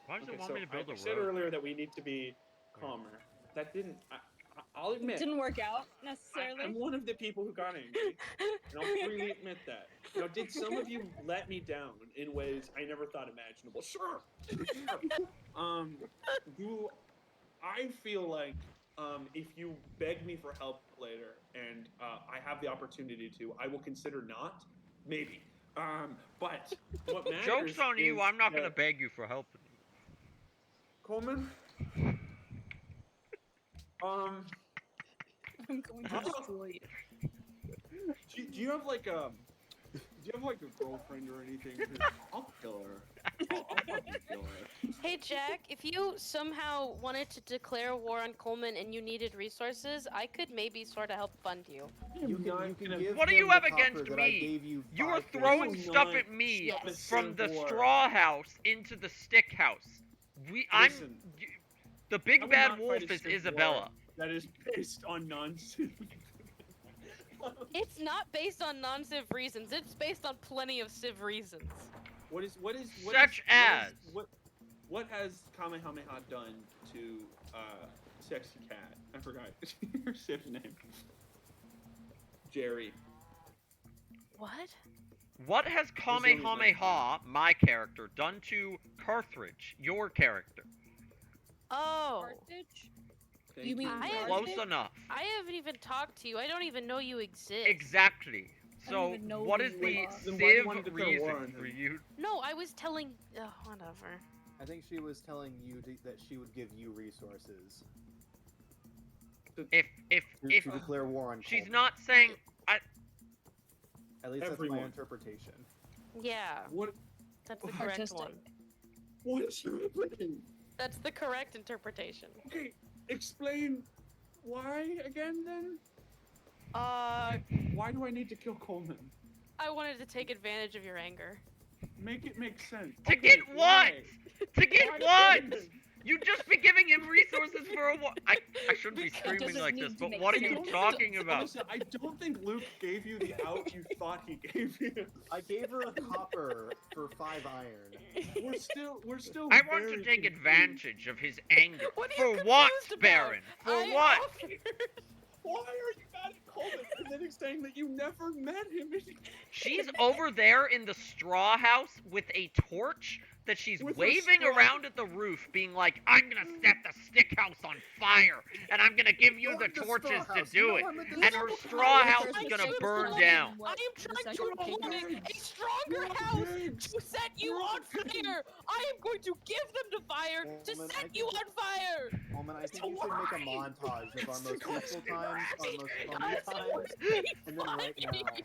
Why does Okay, it want so me to build I a said road? earlier that we need to be calmer. That didn't. I'll admit. Didn't work out I'm necessarily. one of the people who got angry, and I'll freely admit that. Now, did some of you let me down in ways I never thought imaginable? Sure. Do I feel like if you beg me for help later and I have the opportunity to, I will consider not. Maybe. But what matters Joke's on you, is I'm not gonna that- beg you for help. Coleman. I'm going to destroy you. Do you have like a girlfriend or anything? 'Cause I'll kill her. I'll fucking kill her. Hey Jack, if you somehow wanted to declare war on Coleman and you needed resources, I could maybe sort of help fund you. You can give What do him you the have copper against that I me? gave you You were 5 throwing days. stuff not at me Yes. from the Civ War. straw house into the stick house. Listen, The I big would bad not wolf fight a is Civ War Isabella. That is based on nonsense. It's not based on non-civ reasons. It's based on plenty of civ reasons. Such as? What has Kamehameha done to Sexy Cat? I forgot your Civ's name. Jerry. What? What has only one. Kamehameha, my character, done to Carthage, your character? Oh. Carthage? Thank You mean I have- Close enough. I haven't even talked to you. I don't even know you exist. Exactly. So, even know what who is you the are. Then why do you civ want to declare war reason on for him? you? No, I was telling. Whatever. I think she was telling you that she would give you resources If to declare war on she's Coleman. not saying, At least that's Everyone. my interpretation. Yeah, What? that's the correct Artistic. one. What's happening? That's the correct interpretation. Okay, explain why again then? Why do I need to kill Coleman? I wanted to take advantage of your anger. Make it make sense. to Okay, get what? why? To get Why what? Coleman? You just be giving him resources for a while. I shouldn't be Because it screaming doesn't like need this, to but make what are sense. you talking about? Alyssa, I don't think Luke gave you the out you thought he gave you. I gave her a copper for 5 iron. We're still. I want to very take confused. advantage of his anger. What are For you what, confused about? Baron? For I what? offered- Why are you mad at Coleman and then saying that you never met him? She's over there in the straw house with a torch that she's With a waving straw- around at the roof, being like, I'm gonna set the stick house on fire, and I'm gonna give you the torches to do it. And her straw house is gonna burn down. I am trying to employ a stronger house to set you on fire. I am going to give them to fire to Woman, set I you can- on fire. Woman, I think you should make a montage of our most peaceful times, our most funny Because times, it would be and then right now. funny.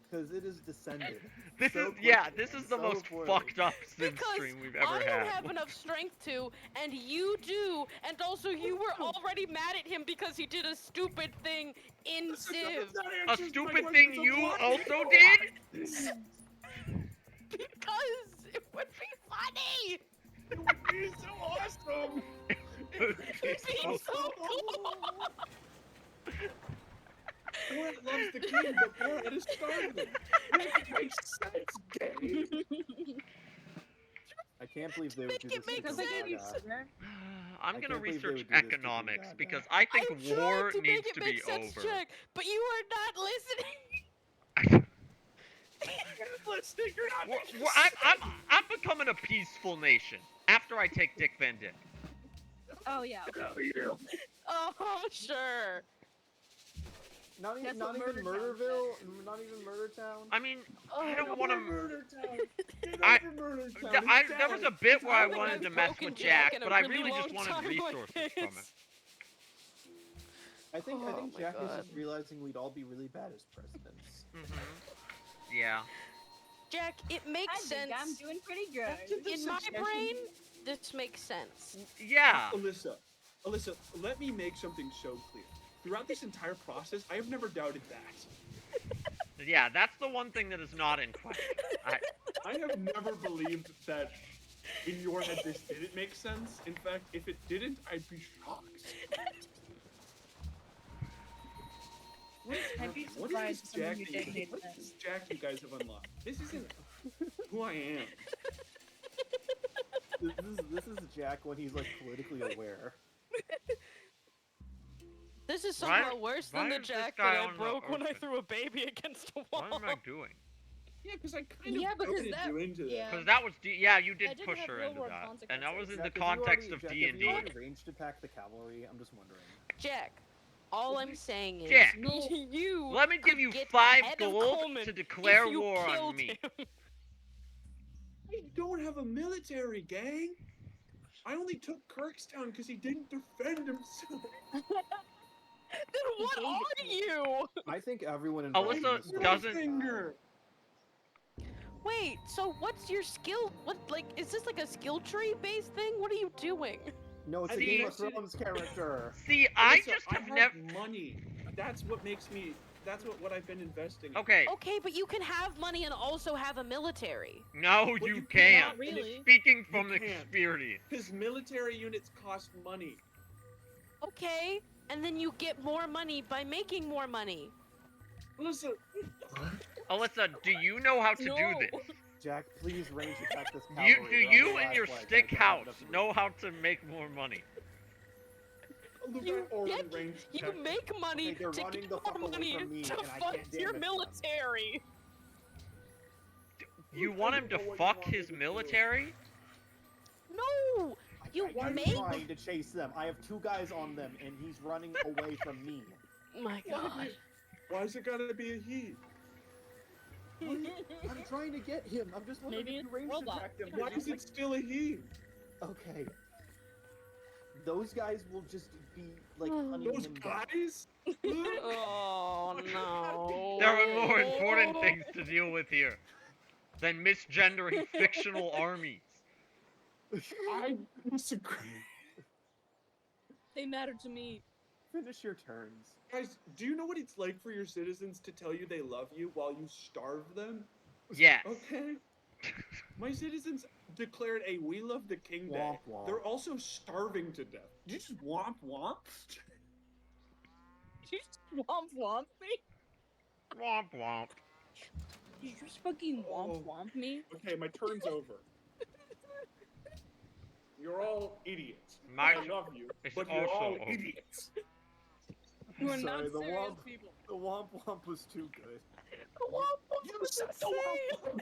Because it is descended. This So is, yeah, quickly, this is the so most poorly. fucked up Sim Because stream we've ever I don't had. have enough strength to, and you do, and also you were already mad at him because he did a stupid thing in Civ. A stupid thing you also did? Because it would be funny. It would be so awesome. It would be so cool. Borat loves the king, but Borat is starving. It makes sense, gay. I can't believe they would do Make it this. make to Because I gave you Gaga. sugar. I'm I gonna can't believe they research would do this to economics Gaga. because I think I'm war trying to needs make it to make be sense, over. Jack, but you are not listening. Listen, you're not making I'm becoming a peaceful nation after I take Dick Van Dyke. Oh yeah. sense. Oh, sure. Not even, That's not what even Murder Town Murderville, not even Murder Town. I mean, Oh, I don't want to. Murder Town. Get I- over Murder Town. There was a bit where I think wanted I've to mess broken with Jack, in a but I really really just long wanted time like resources from it. this. I think Oh my Jack is God. just realizing we'd all be really bad as presidents. Yeah. Jack, it I makes think sense. I'm doing pretty good. In my brain, this makes sense. Yeah. Alyssa, let me make something so clear. Throughout this entire process, I have never doubted that. Yeah, that's the one thing that is not in question. I have never believed that in your head this didn't make sense. In fact, if it didn't, I'd be shocked. I'd be What surprised is if some this of you Jack? didn't hate What this. is this Jack you guys have unlocked? This isn't who I am. This is Jack when he's like politically aware. This is Why- somehow worse why than the is this Jack guy that I on the broke when I ocean? threw a baby against a What wall. am I doing? Yeah, because I kind of Yeah, because voted that- you into that. yeah. Because that was yeah, you I did didn't push have her real into world that, and that was in consequences. the Jack, have you context already- of Jack, D and have you D. already ranged attack the cavalry? I'm just wondering. Jack, all I'm saying is Jack, you Let me give could you get 5 ahead of gold Coleman to declare if you war on killed me. him. I don't have a military, gang. I only took Kirkstown because he didn't defend himself. Then what gave are it to you? I think everyone involved in Alyssa this war- doesn't- Finger. Wait, so what's your skill? What, like, is this like a skill tree based thing? What are you doing? No, it's a See- Game of Thrones character. See, I Alyssa, just have have never. money. That's what makes me. That's what I've been investing. in. Okay, Okay, but you can have money and also have a military. no, Well, you you can't. cannot really. Speaking from You can't. experience. His military units cost money. Okay, and then you get more money by making more money. Listen, Alyssa, do you know how to No. do this? Jack, please range attack this Do cavalry. you They're on you the and last your flag. stick I don't house have enough know how to make more money? look, You I already get- ranged You attack. make money Okay, they're to running get the fuck more away money from me, to and I fund can't your damage them. military. You want him to know what you fuck want me his to do. military? No, you I'm make. trying to chase them. I have 2 guys on them, and he's running away from me. My God. Why's it gotta be a he? I'm trying to get him. I'm just wondering Maybe if you it's ranged robot. attack him. Why is it still a he? Okay. Those guys will just be like hunting Those him down. guys? Oh no. There are more important things to deal with here than misgendering fictional armies. I disagree. They matter to me. Finish your turns. Guys, do you know what it's like for your citizens to tell you they love you while you starve them? Yes. Okay. My citizens declared a "We Love the King" day. Womp womp. They're also starving to death. Did you just womp womp? You just womp me? Womp womp. You just fucking Oh. womp me? Okay, my turn's over. You're all idiots. My I love you, it's but you're also all over. idiots. You are Sorry, not the serious womp- people. The womp womp was too good. You said the womp womp.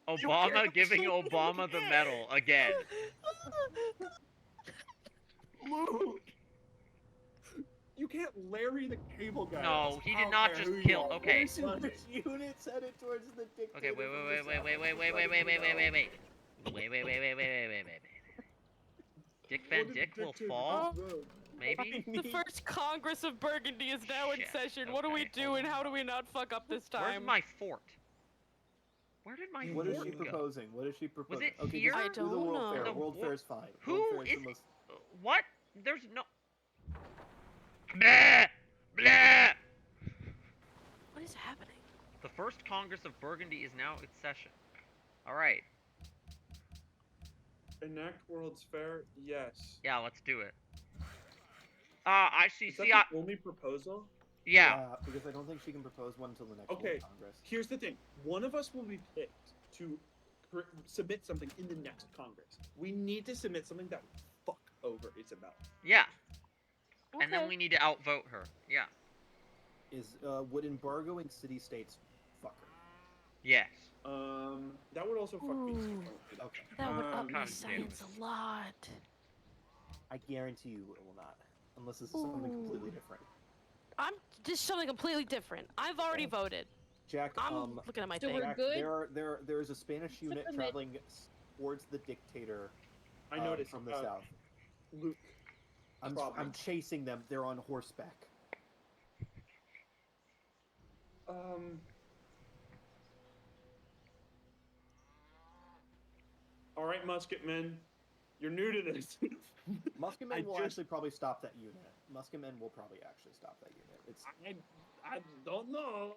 Obama can't giving shoot Obama the me. medal again. Luke! You can't Larry the Cable Guy. No, us. he I did don't not care just who you kill. are. Okay. Which units headed towards the dictator? Okay, wait, from wait, the wait, south? wait, wait, wait, wait, wait, wait, wait, wait, wait, wait. Wait, wait, wait, wait, wait, wait, wait, wait. Dick What Van did Dyck the will dictator fall? deserve? Maybe? The first Congress of Burgundy is now in Shit, session. What do we okay, do hold and on. how do we not fuck up this time? Where's my fort? Where did my What is fort she go? proposing? What is she proposing? it okay, here? just I do the don't World Fair. know. World The Fair is fine. Who World Fair is... the most... What? There's no... Blah! Blah! What is happening? The first Congress of Burgundy is now in session. Alright. Enact World's Fair? Yes. Yeah, let's do it. I see, Is that see, the only proposal? yeah. because I don't think she can propose one until the next Okay. World Congress. Here's the thing. One of us will be picked to submit something in the next Congress. We need to submit something that will fuck over Isabella. Yeah. And then Okay. we need to outvote her. Yeah. Would embargoing city-states fuck her? Yes. That would also fuck me. Ooh. Okay. That would up God my damn science it. a lot. I guarantee you it will not. Unless this is something completely Ooh. different. I'm just something completely different. I've already Okay. voted. Jack, I'm looking at my So thing. we're Jack, good? there is a Spanish unit Submit. traveling towards the dictator I noticed. from the south. Luke. I'm problem. chasing them. They're on horseback. All right, musketmen. You're new to this. Musketmen I will just- actually probably stop that unit. Musketmen will probably actually stop that unit. It's I don't know.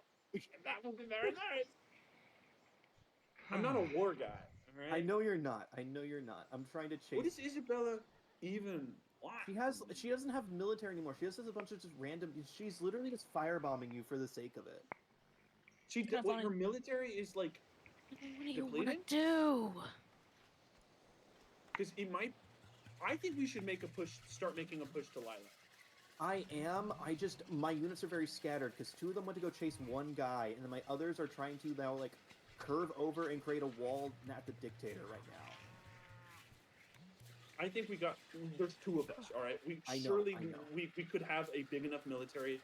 That would be very nice. I'm not a war guy. All right? I know you're not. I know you're not. I'm trying to chase. What is Isabella even want? She doesn't have military anymore. She just has a bunch of just random. She's literally just firebombing you for the sake of it. She kinda what, her funny. military is like What do you want to Depleting? do? because it might. I think we should make a push. Start making a push to Lilac. I am. My units are very scattered because two of them went to go chase one guy, and then my others are trying to now like curve over and create a wall at the dictator right now. I think we got. There's two of us. All right. We I know, surely I know. we could have a big enough military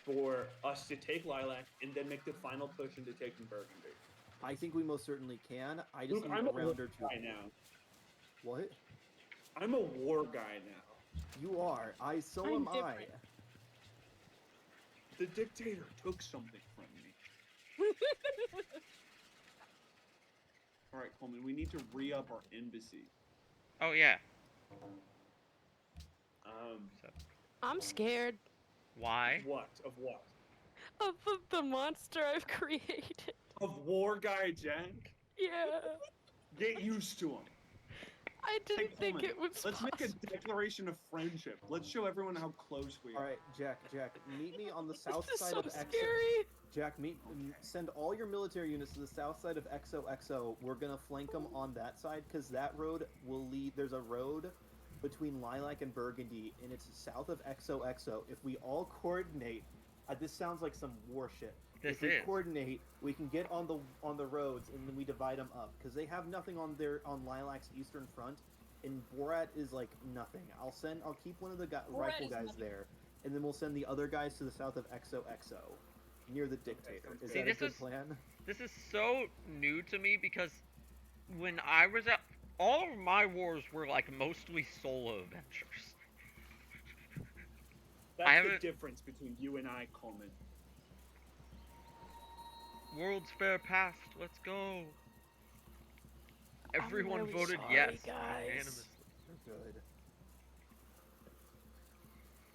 for us to take Lilac and then make the final push into taking Burgundy. I think we most certainly can. I just Look, need I'm a a war round or two. guy now. What? I'm a war guy now. You are. So I'm am I. different. The dictator took something from me. All right, Coleman. We need to re-up our embassy. Oh, yeah. I'm scared Why? What of what? of the monster I've created. Of war guy Jank. Yeah. Get used to him. I didn't think Coleman, it was Let's make a possible. declaration of friendship. Let's show everyone how close we All are. right, Jack. Meet me on the south This is side so of Exo. scary. Jack, send all your military units to the south side of XOXO. We're gonna flank them on that side because that road will lead. There's a road between Lilac and Burgundy, and it's south of XOXO. If we all coordinate, this sounds like some war shit. This if we is. coordinate, we can get on the roads, and then we divide them up because they have nothing on Lilac's eastern front, and Borat is like nothing. I'll keep one of the Borat rifle is guys nothing. there, and then we'll send the other guys to the south of XOXO. near the dictator. Is See, that a this good is- plan? This is so new to me because when I was at all of my wars were like mostly solo adventures. That's the haven't- difference between you and I, Coleman. World's Fair passed. Let's go. Everyone really voted sorry, yes guys. unanimously. You're good.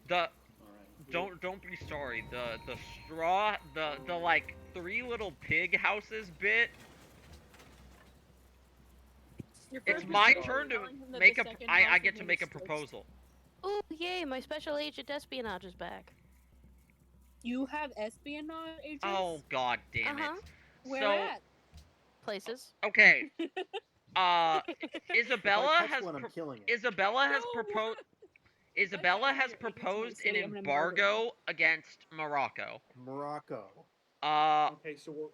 The All right. don't be sorry. The straw the like 3 little pig houses bit. Your It's first my was turn to telling him that make the a. second I house get was to named make a Stokes. proposal. Ooh, yay! My special agent espionage is back. You have espionage agents? Oh god damn Uh-huh. it. Where So at? Places. okay. If Isabella I catch has one, I'm pro- killing it. Isabella has No! proposed. I Isabella catch has one of your agents in my proposed an city, I'm gonna murder embargo against Morocco. Morocco. Okay, so we're,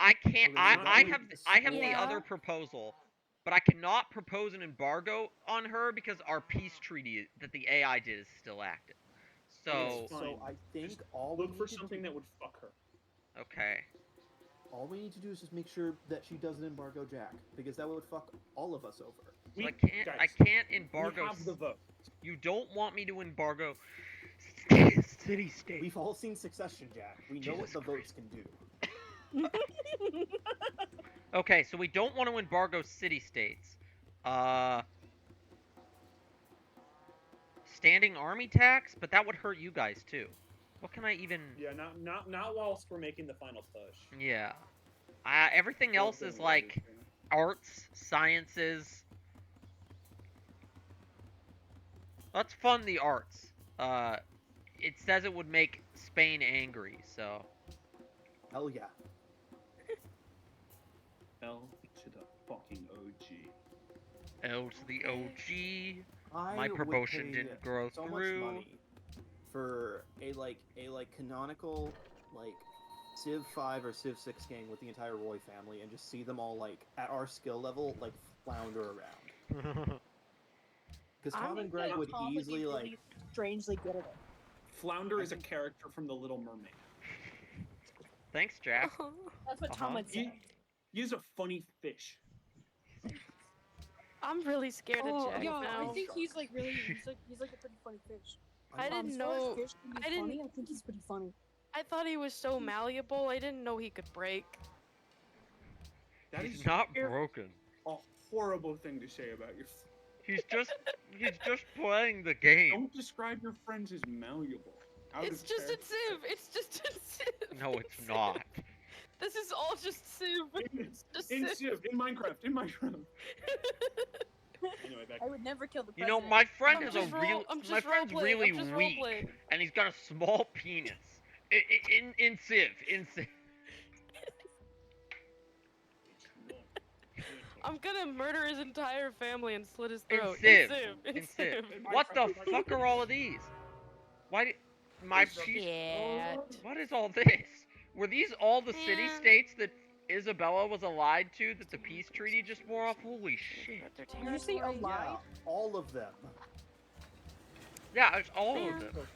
I can't. Oh, there's I not have. really I have the Yeah. other proposal, but I cannot propose an embargo on her because our peace treaty that the AI did is still active. So It's fine. So I think Just all we look for need to something do, that would fuck her. okay. all we need to do is just make sure that she doesn't embargo Jack, because that would fuck all of us over. So I can't. I guys, can't embargo. We have the vote. You don't want me to embargo city states. We've all seen Succession, Jack. We know what Jesus the votes can do. Okay, so we don't want to embargo city states. Standing army tax, but that would hurt you guys too. What can I even? Yeah, not whilst we're making the final push. Yeah. Everything else is like arts, sciences. Let's fund the arts. It says it would make Spain angry, so. Hell yeah. L to the fucking OG. L to the OG. I My would promotion pay didn't grow so through. much money for a canonical Civ 5 or Civ 6 gang with the entire Roy family and just see them all like at our skill level like flounder around. Because Tom and Greg would Tom be easily like really strangely good at it. Flounder is a character from The Little Mermaid. Thanks, Jack. That's what Tom Uh-huh. would say. He's a funny fish. I'm really scared of Jack yeah, now. I think he's like really, he's like a pretty funny fish. I As didn't far as know. fish can be I didn't- funny, I think he's pretty funny. I thought he was so malleable. I didn't know he could break. That He's is not broken. a horrible thing to say about your. He's just playing the game. Don't describe your friends as malleable. Out It's of just in character. Civ. It's just in Civ. No, it's not. This is all just Civ. It's just In Civ. Civ, in Minecraft, Anyway, back. I would never kill the You president. know, my friend I'm is a just real. I'm just My friend's roleplaying, really I'm just weak, roleplaying. and he's got a small penis. In Civ, in Civ. I'm gonna murder his entire family and slit his In throat. Civ. In In Civ. Civ. What the fuck are all of these? Why did my peace? Yeah. What is all this? Were these all the city Man. states that Isabella was allied to that the peace treaty just wore off? Holy shit. Their Did you say territory. alive? yeah, all of them. Yeah, it's all Man. of them.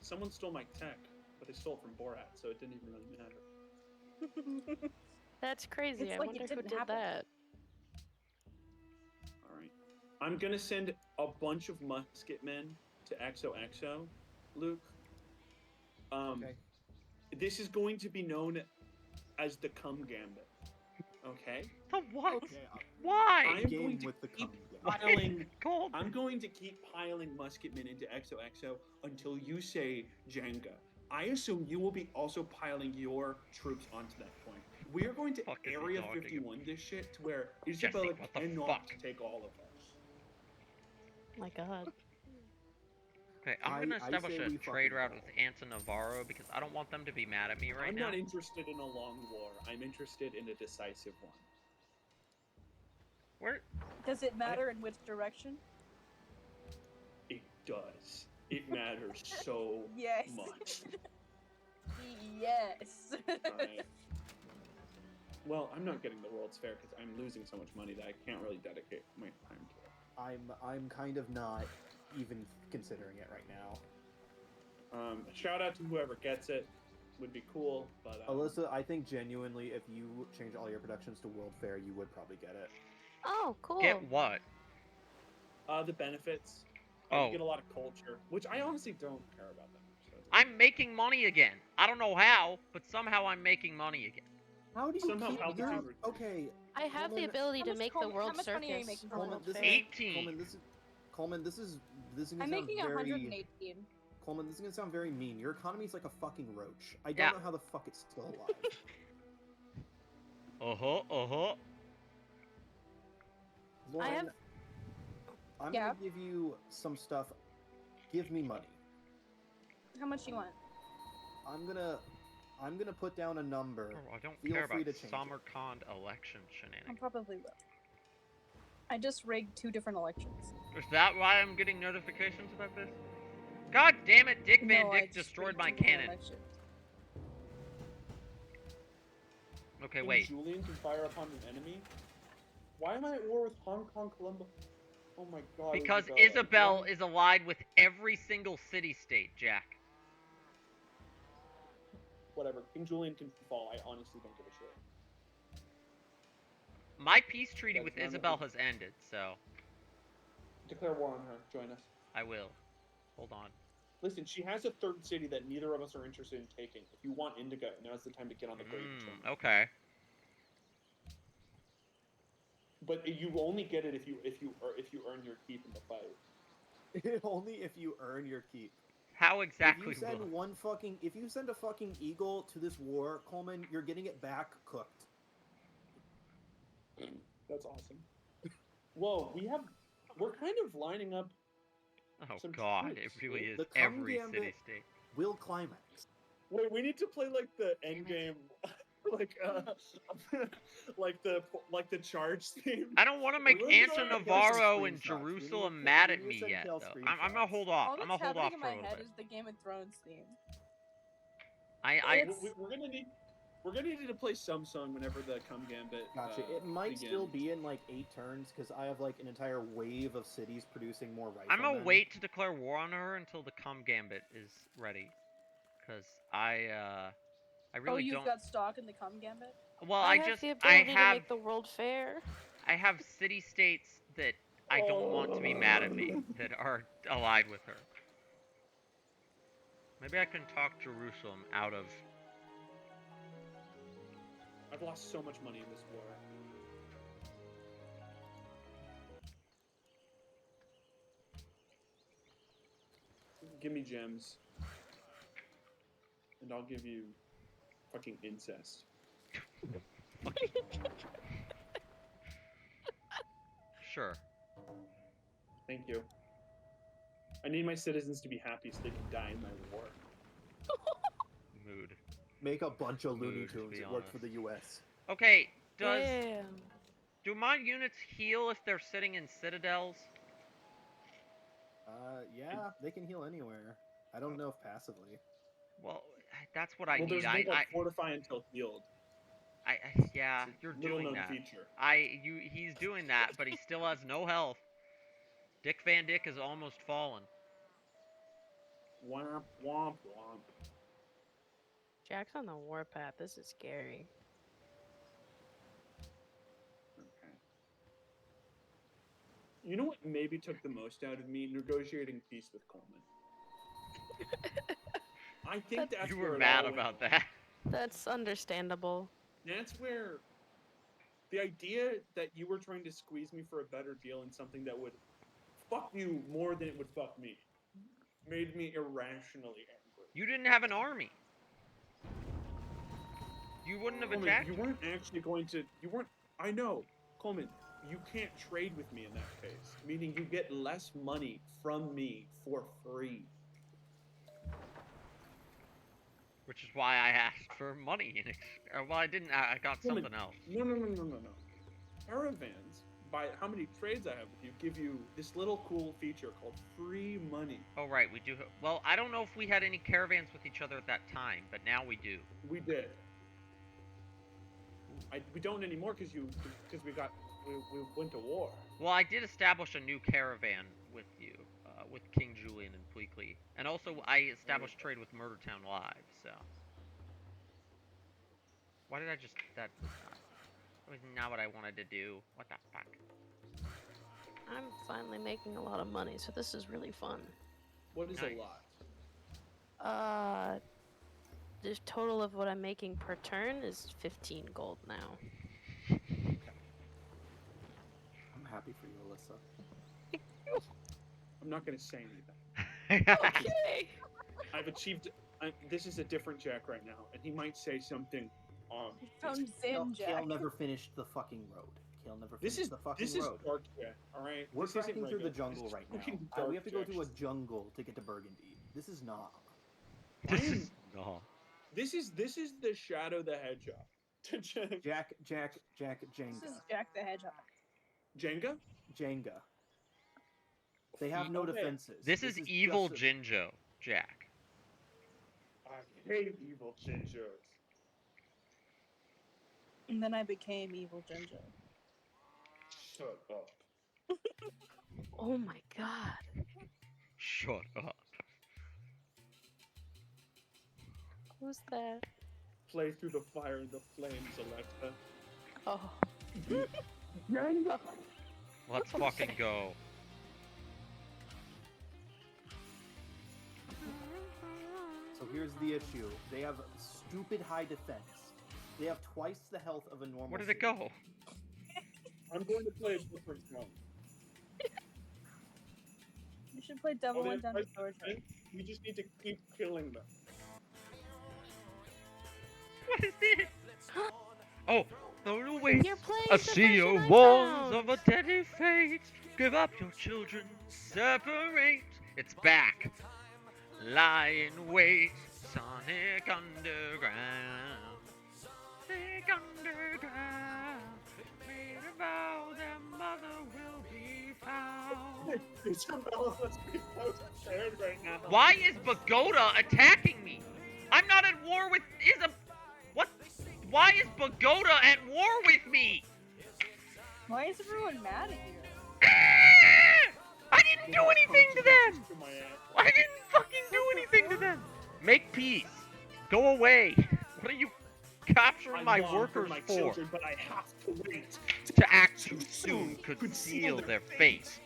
Someone stole my tech, but they stole it from Borat, so it didn't even really matter. That's crazy. It's I like wonder it who didn't did happen. that. All right, I'm gonna send a bunch of musket men to XOXO, Luke. Okay. This is going to be known as the Cum Gambit. Okay. The what? Okay, Why? I'm game going to with the keep cum piling. Cold. I'm going to keep piling musketmen into XOXO until you say Jenga. I assume you will be also piling your troops onto that point. We are going to Fuck is he Area talking 51 this shit to where Jesse, Isabella what the cannot fuck? take all of us. My God. Okay, I'm gonna I establish say a we trade fucking route go. with Anson Navarro because I don't want them to be mad at me right I'm now. not interested in a long war. I'm interested in a decisive one. Where? Does it matter in which direction? It does. It matters so Yes. much. Yes. Alright. Well, I'm not getting the World's Fair because I'm losing so much money that I can't really dedicate my time to it. I'm kind of not even considering it right now. Shout out to whoever gets it. would be cool, but Alyssa, I think genuinely, if you change all your productions to World Fair, you would probably get it. Oh, cool. Get what? the benefits. Oh. You get a lot of culture, which I honestly don't care about that much. So I'm making money again. I don't know how, but somehow I'm making money again. How do you Somehow keep Palpatine your... returned. Okay, I have the Coleman- ability How to much make the Coleman- world how much money are you circus making a from world World this is fair. 18. Coleman, this is gonna I'm sound making very... 118. Coleman, this is gonna sound very mean. Your economy's like a fucking roach. I don't Yeah. know how the fuck it's still alive. Uh-huh. Lauren, have- I'm Yeah? gonna give you some stuff. Give me money. How much you want? I'm gonna put down a number. Oh, I don't Feel care free about to change it. Samarkand election I shenanigans. probably will. I just rigged 2 different elections. Is that why I'm getting notifications about this? God damn it, Dick Van No, I Dyke just destroyed rigged my 2 different cannon. elections. Okay, King wait. Julian can fire upon an enemy. Why am I at war with Hong Kong, Columbus? Oh my god. Because Isabella. Isabel Why- is allied with every single city-state, Jack. Whatever. King Julian can fall. I honestly don't give a shit. My peace treaty That's with none of Isabel it. has ended, so Declare war on her. Join us. I will. Hold on. Listen, she has a third city that neither of us are interested in taking. If you want Indica, now's the time to get on the great train. Okay. But you only get it if you earn your keep in the fight. Only if you earn your keep. How If exactly you send will? if you send a fucking eagle to this war, Coleman, you're getting it back cooked. That's awesome. Whoa, we're kind of lining up. Oh some god, troops. it really is The every Cum Gambit- city-state. Will climax. Wait, we need to play like the end game, like like the charge theme. I don't want to make We're Anton gonna get Navarro some and screenshots. We need Jerusalem to- mad we at need to me send yet, Kel though. I'm gonna screenshots. hold off. All I'm that's gonna hold off happening in for a my little head bit. is the Game of Thrones theme. I We're gonna need to play some song whenever the Cum Gambit. Gotcha. It might still begins. be in like 8 turns because I have like an entire wave of cities producing more I'm gonna riflemen. wait to declare war on her until the Cum Gambit is ready, cause I really You've don't. got stock in the Cum Gambit? Well, I I have just the I ability to have make the world fair. I have city-states that I don't want to be mad at me that are allied with her. Maybe I can talk Jerusalem out of. I've lost so much money in this war. Give me gems, and I'll give you fucking incest. Sure. Thank you. I need my citizens to be happy so they can die in my war. Mood. Make a bunch of Looney Mood, to Tunes. be It worked for honest. the U.S. Okay. Damn. Do my units heal if they're sitting in citadels? Yeah, they can heal anywhere. I don't know if passively. Well, that's what I Well, need. there's no like fortify until healed. Yeah, It's a you're little doing known that. feature. He's doing that, but he still has no health. Dick Van Dyke has almost fallen. Womp womp womp. Jack's on the warpath. This is scary. Okay. You know what maybe took the most out of me? Negotiating peace with Coleman. I think that's You where were it mad all went about wrong. that. That's understandable. That's where the idea that you were trying to squeeze me for a better deal in something that would fuck you more than it would fuck me made me irrationally angry. You didn't have an army. You wouldn't have Coleman, attacked. you weren't actually going to. You weren't. I know, Coleman. You can't trade with me in that case, meaning you get less money from me for free. Which is why I asked for money. Well, I didn't. I got Coleman, something else. No. Caravans, by how many trades I have with you, give you this little cool feature called free money. Oh right, we do. Well, I don't know if we had any caravans with each other at that time, but now we do. We did. We don't anymore because we went to war. Well, I did establish a new caravan with you, with King Julian and Pleakley, and also I established trade with Murdertown Live. So Why did I just that was not what I wanted to do. What the fuck? I'm finally making a lot of money, so this is really fun. What is Nice. a lot? The total of what I'm making per turn is 15 gold now. I'm happy for you, Alyssa. I'm not gonna say anything. Okay. I've achieved. This is a different Jack right now, and he might say something. From Kale, Zin Kale Jack. never finished the fucking road. Kale never This finished is the fucking this is road. dark Jack. All right. We're This isn't trekking through the regular. jungle This is right now. fucking We dark have to go Jack. to a jungle to get to Burgundy. This is not. This is no. This is the Shadow the Hedgehog. Jack, Jenga. This is Jack the Hedgehog. Jenga. Jenga. They have no Okay. defenses. This is just evil a- Jinjo, Jack. I hate evil Jinjos. And then I became Evil Jinjo. Shut up. Oh my god. Shut up. Who's that? Play through the fire and the flames, Alexa. Oh. Jenga. Let's fucking go. So here's the issue. They have stupid high defense. They have twice the health of a normal. Where did it city. go? I'm going to play a different one. You should play Devil Oh, Went Down to there's Poetry. twice the- We just need to keep killing them. What is this? Oh, no, wait. You're playing A the sea version of I walls found. of a deadly fate. Give up your children, separate. It's back. Lie in wait. Sonic Underground. Sonic Underground. Made a vow their mother will be found. Isabella, let's be so scared right now. Why is Bagoda attacking me? I'm not at war with What? Why is Bagoda at war with me? Why is everyone mad at you? I didn't do anything to them. To my ass. I didn't fucking do anything to them. Make peace. Go away. What are you capturing my I long workers my for? children, but I have to wait. To act too soon could seal their fate.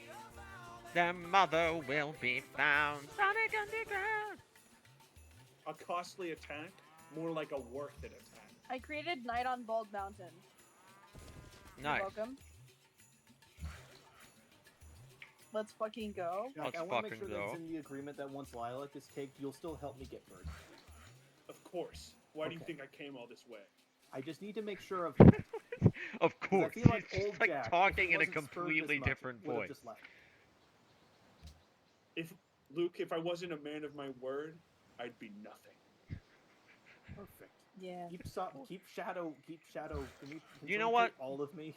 Their mother will be found. Sonic Underground. A costly attack, more like a worth it attack. I created Night on Bald Mountain. Nice. You're welcome. Let's fucking go. Jack, Let's I want to make fucking sure that go. it's in the agreement that once Lilac is caked, you'll still help me get Burgundy. Of course. Why do you Okay. think I came all this way? I just need to make sure of. Of course. feel like He's old just like Jack, if talking he in a wasn't spurred this completely much, different would've voice. just left. If Luke, if I wasn't a man of my word, I'd be nothing. Perfect. Yeah. Keep shadow. Can You know someone what? take all of me?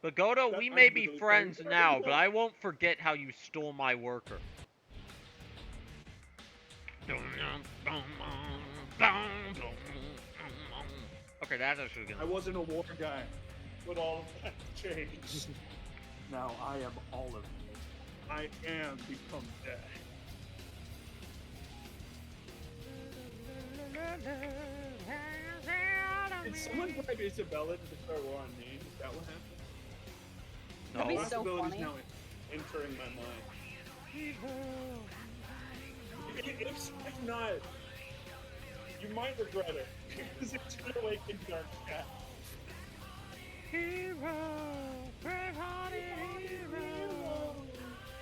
Bagoda, That we might may be be really friends funny. now, but I won't forget how you stole my worker. Okay, that's actually I gonna. wasn't a war guy. But all of that changed. Now I am all of you. I am become death. Did someone bribe Isabella to declare war on me? Is that what happened? That'd be No. so Possibilities funny. now entering my mind. If not, you might regret it. Because it's gonna awaken dark cat. Hero, brave-hearted hero.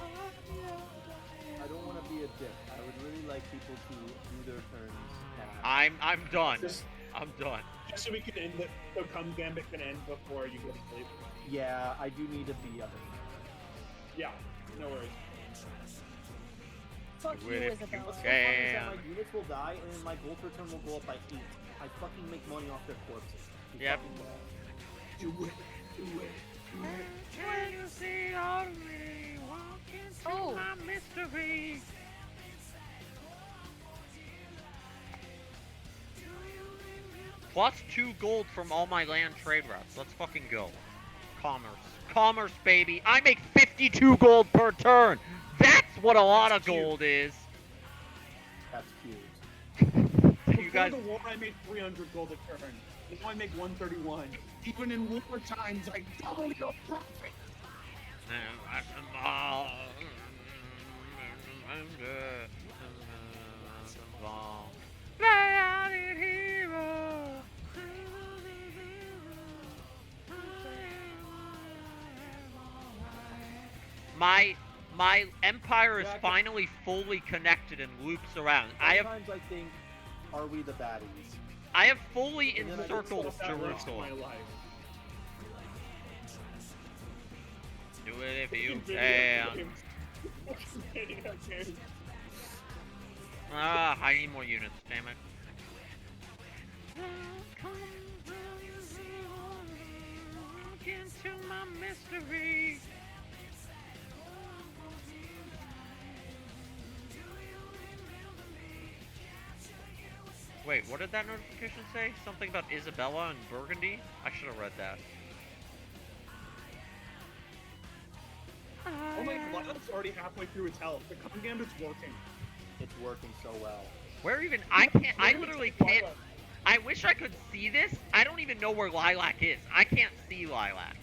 I don't want to be a dick. I would really like people to do their turns. Now. I'm done. Just, I'm done. just so we can end it, so come Gambit can end before you go to sleep. Yeah, I do need to be other. Yeah, no worries. Fuck you, Wait, if you Isabella. What's so fun is that Damn. my units will die and then my gold return will go up by 8. I fucking make money off their corpses. You Yep. fucking will. Do it, do it, do it. Can you see all of me? Walking through Oh. my mystery. Plus 2 gold from all my land trade routes. Let's fucking go. Commerce. Commerce, baby. I make 52 gold per turn. That's what a lot of That's cute. gold is. That's cute. You Before guys. the war, I made 300 gold a turn. Now I make 131. Even in war times, I double your profit. My empire is Jack- finally fully connected and loops around. Sometimes I think, are we the baddies? I have fully And then I encircled That rest of my Jerusalem. life. Do it if you Video can. games. Video games. Ah, I need more units, damn it. Look into my mystery. Wait, what did that notification say? Something about Isabella and Burgundy? I should have read that. Oh my god, it's already halfway through its health. The Cum Gambit's working. It's working so well. Where even? I can't. I Maybe literally it's can't. Lilac. I wish I could see this. I don't even know where Lilac is. I can't see Lilac.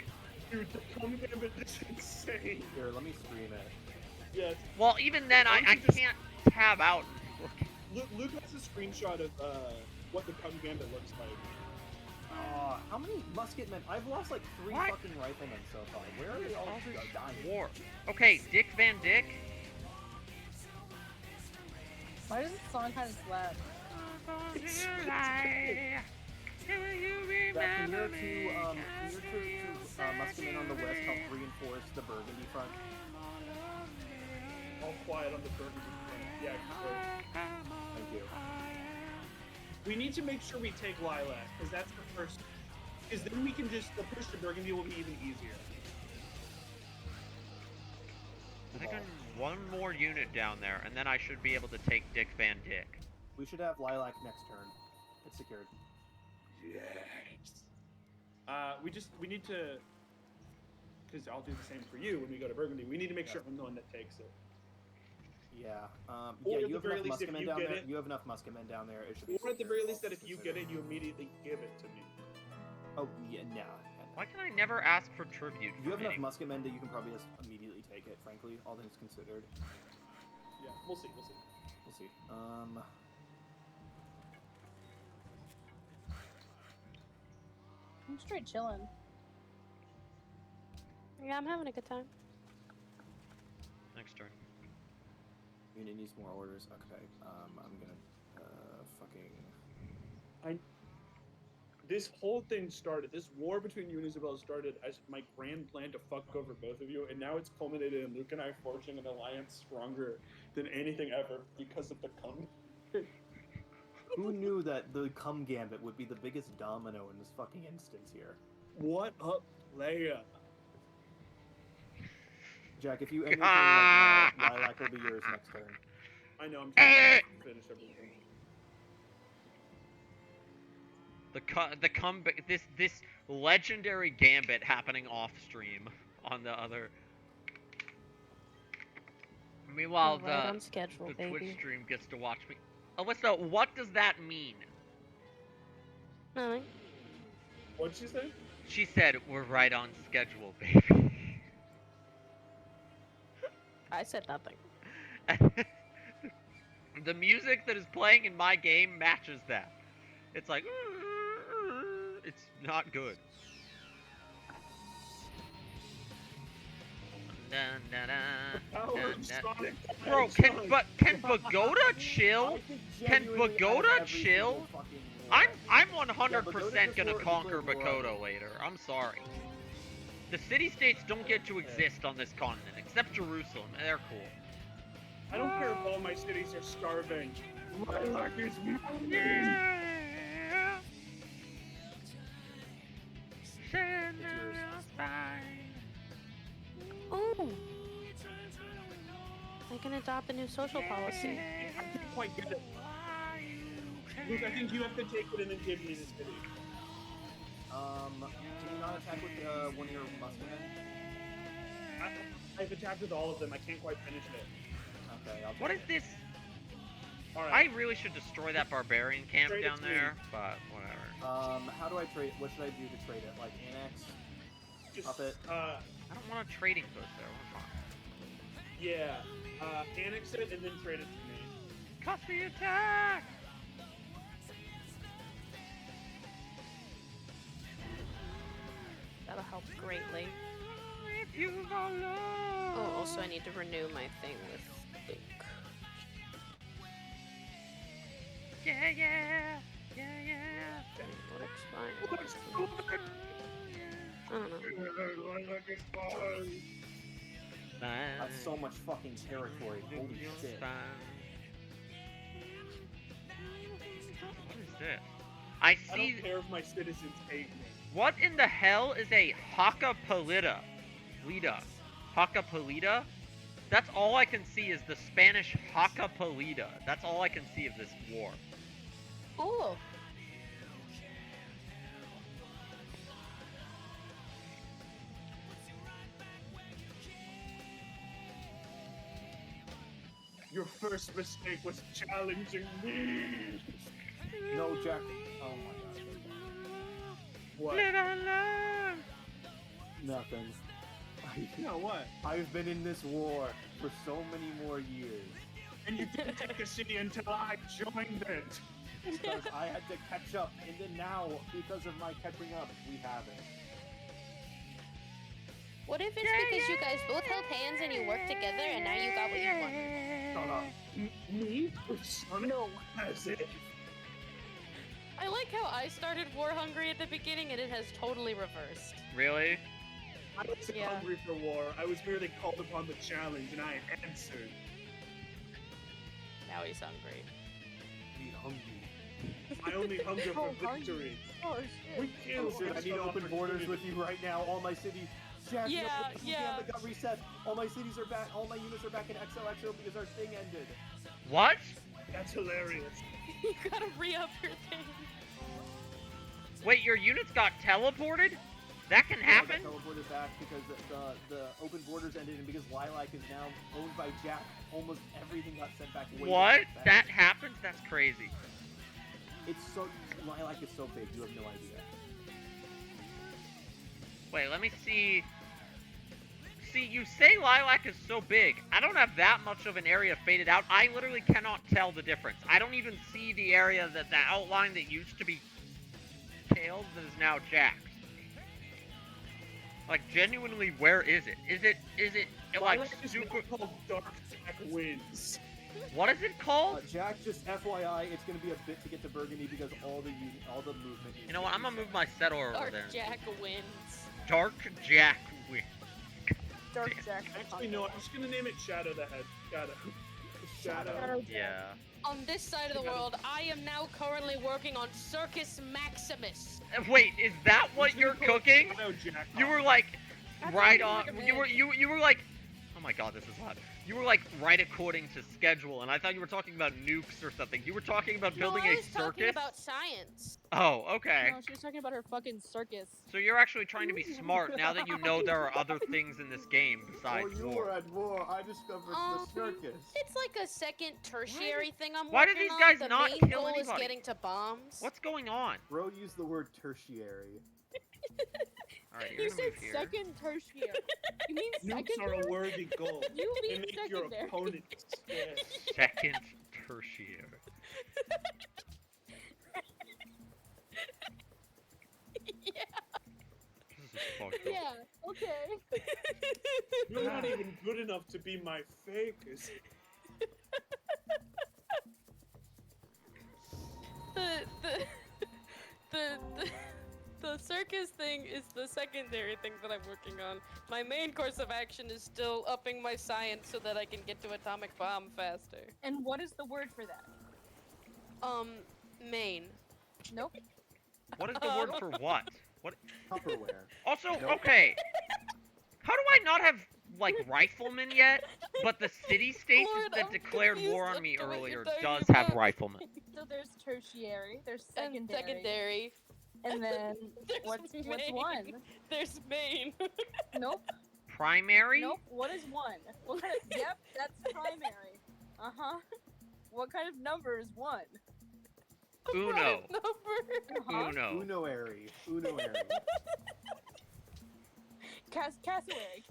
Dude, the Cum Gambit is insane. Here, let me stream it. Yes. Well, even then, Why don't I you just- can't tab out and look. Luke has a screenshot of what the Cum Gambit looks like. How many musketmen? I've lost like 3 What? fucking riflemen so far. Where are they all dying? War. Okay, Dick Van Dyke. Why does it sound kind of slap? Jack, can your two musketmen on the west help reinforce the Burgundy front? All quiet on the Burgundy front. Yeah, great. Thank you. We need to make sure we take Lilac, because that's the first. Because then we can just, the push to Burgundy will be even easier. I think I'm one more unit down there, and then I should be able to take Dick Van Dyke. We should have Lilac next turn. It's secured. Yes. We need to, because I'll do the same for you when we go to Burgundy. We need to make sure I'm the one that takes it. Yeah. Or Yeah, at you the have very enough least, if musketmen you down get there. it- You have enough musketmen down there. It should be Or at the secured. very least, All that if you things get it, considered. you immediately give it to me. Oh yeah, no. Why can I never ask for tribute? You have from enough any- musketmen that you can probably just immediately take it. Frankly, all things considered. Yeah, we'll see. We'll see. We'll see. I'm straight chilling. Yeah, I'm having a good time. Next turn. Unit needs more orders. Okay. I'm gonna fucking. This whole thing started. This war between you and Isabel started as my grand plan to fuck over both of you, and now it's culminated in Luke and I forging an alliance stronger than anything ever because of the Cum. Who knew that the Cum Gambit would be the biggest domino in this fucking instance here? What up, Leia? Jack, if you end your turn right now, Lilac will be yours next turn. I know I'm trying to finish everything. This legendary gambit happening off stream on the other. Meanwhile, We're right on schedule, the baby. Twitch stream gets to watch me. Alyssa, what does that mean? Nothing. What'd she say? She said we're right on schedule, baby. I said nothing. The music that is playing in my game matches that. It's like it's not good. Dun, dun, dun, Power dun, of dun. Sonic Bro, Hedgehog. can Pagoda chill? Can Pagoda chill? I'm 100% gonna conquer Bakoda later. I'm sorry. The city-states don't get to exist on this continent, except Jerusalem. They're cool. I don't care if all my cities are starving. Lilac is moving. Yeah. Oh! I can adopt a new social policy. I can't quite get it. Luke, I think you have to take it and then give me the city. Can you not attack with one of your musketmen? I've attacked with all of them. I can't quite finish it. Okay, I'll What is this? All I right. really should destroy that barbarian camp Trade it down to me. there, but whatever. How do I trade? What should I do to trade it? Like annex? Just Puppet. I don't want a trading post there. I want to yeah. Annex it and then trade it to me. farm. Cost me attack! That'll help greatly. If you follow. Oh, also I need to renew my thing with Luke. Yeah, yeah, yeah, yeah. Looks fine. I don't know. That's so much fucking territory. Holy shit. What is this? I I see. don't care if my citizens hate me. What in the hell is a Hacapolita? Hacapolita? That's all I can see is the Spanish Hacapolita. That's all I can see of this war. Oh, Your first mistake was challenging me. No, Jack. Oh my god. What? Live and learn. Nothing. No, what? I've been in this war for so many more years. And you didn't take a city until I joined it. Because I had to catch up, and then now, because of my catching up, we have it. what if it's because you guys both held hands and you worked together and now you got what you wanted? Shut up. Me? Sonic? No. As if. I like how I started war hungry at the beginning and it has totally reversed. Really? I wasn't Yeah. hungry for war. I was merely called upon the challenge, and I answered. Now he's hungry. Need hungry. My only hunger for Oh, hungry. victory. Oh shit. We Oh killed shit, I need open borders with you right now. All my cities. Jack, Yeah, the yeah. that got reset. All my cities are back. All my units are back in XOXO because our thing ended. What? That's hilarious. You gotta re-up your thing. Wait, your units got teleported? That can happen? I got teleported back because the open borders ended, and because Lilac is now owned by Jack, almost everything got sent back. way What? back. That happens? That's crazy. It's so Lilac is so big, you have no idea. Wait, let me see. See, you say Lilac is so big. I don't have that much of an area faded out. I literally cannot tell the difference. I don't even see the area that the outline that used to be Tails that is now Jack's. Like, genuinely, where is it? Is it like Lilac is super? called Dark Jack Wins. What is it called? Jack, just FYI, it's gonna be a bit to get to Burgundy because all the movement. You know what? I'm gonna move my settler over Dark there. Jack wins. Dark Jack wins. Dark Damn. Jack. Actually, no, I'm just gonna name it Shadow the Head. Shadow. Shadow. Yeah. On this side of the world, I am now currently working on Circus Maximus. Wait, is that what you're cooking? Shadow Jack. You were like That's right what on. you You were like. Oh my god, this is loud. You were like right according to schedule, and I thought you were talking about nukes or something. You were talking about building no, I a was talking circus. about science. Oh, okay. No, she was talking about her fucking circus. So you're actually trying to be smart now that you know there are other things in this game besides you war. were at war. I discovered the circus. It's like a second tertiary thing I'm why do working these on. guys The not main kill goal is anybody? getting to bombs. What's going on? Bro used the word tertiary. Alright, You you're said gonna move here. second tertiary. You mean Nukes are a secondary? worthy goal. You They mean make your secondary. opponent scared. Second tertiary. Yeah. This is fucked up. Yeah. Okay. You're not even good enough to be my fakers. the the circus thing is the secondary thing that I'm working on. My main course of action is still upping my science so that I can get to atomic bomb faster. And what is the word for that? Main. Nope. What is the word for what? What? Tupperware. Also, Nope. okay. How do I not have like riflemen yet? But the city-states Lord, that I'm declared confused war on as me to what you're earlier talking does have about. riflemen. So there's tertiary, there's And secondary, secondary. and then There's what's main. one? There's main. Nope. Primary? Nope. What is one? Well, yep, that's primary. Uh huh. What kind of number is one? Uno. Number. Uno. Uno-airy. Uno-airy. Cassowary.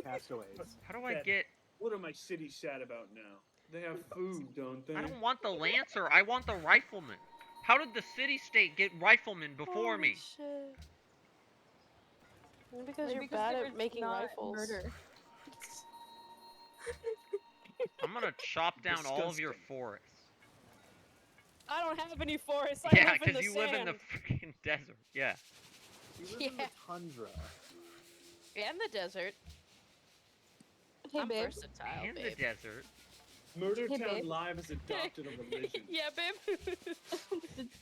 Castaways. How do I That- get? What are my cities sad about now? They have food, don't they? I don't want the lancer. I want the rifleman. How did the city-state get riflemen before me? Shit. Maybe because Maybe you're because bad they at were making not rifles. Murder. I'm gonna chop down all of your Disgusting. forests. I don't have any forests. I Yeah, live in the because you live in the sand. freaking desert. Yeah. She lives in the Yeah. tundra. And the desert. Hey, I'm babe. versatile, And the babe. desert. Murder Hey, Town babe. Live has adopted a religion. Yeah, babe.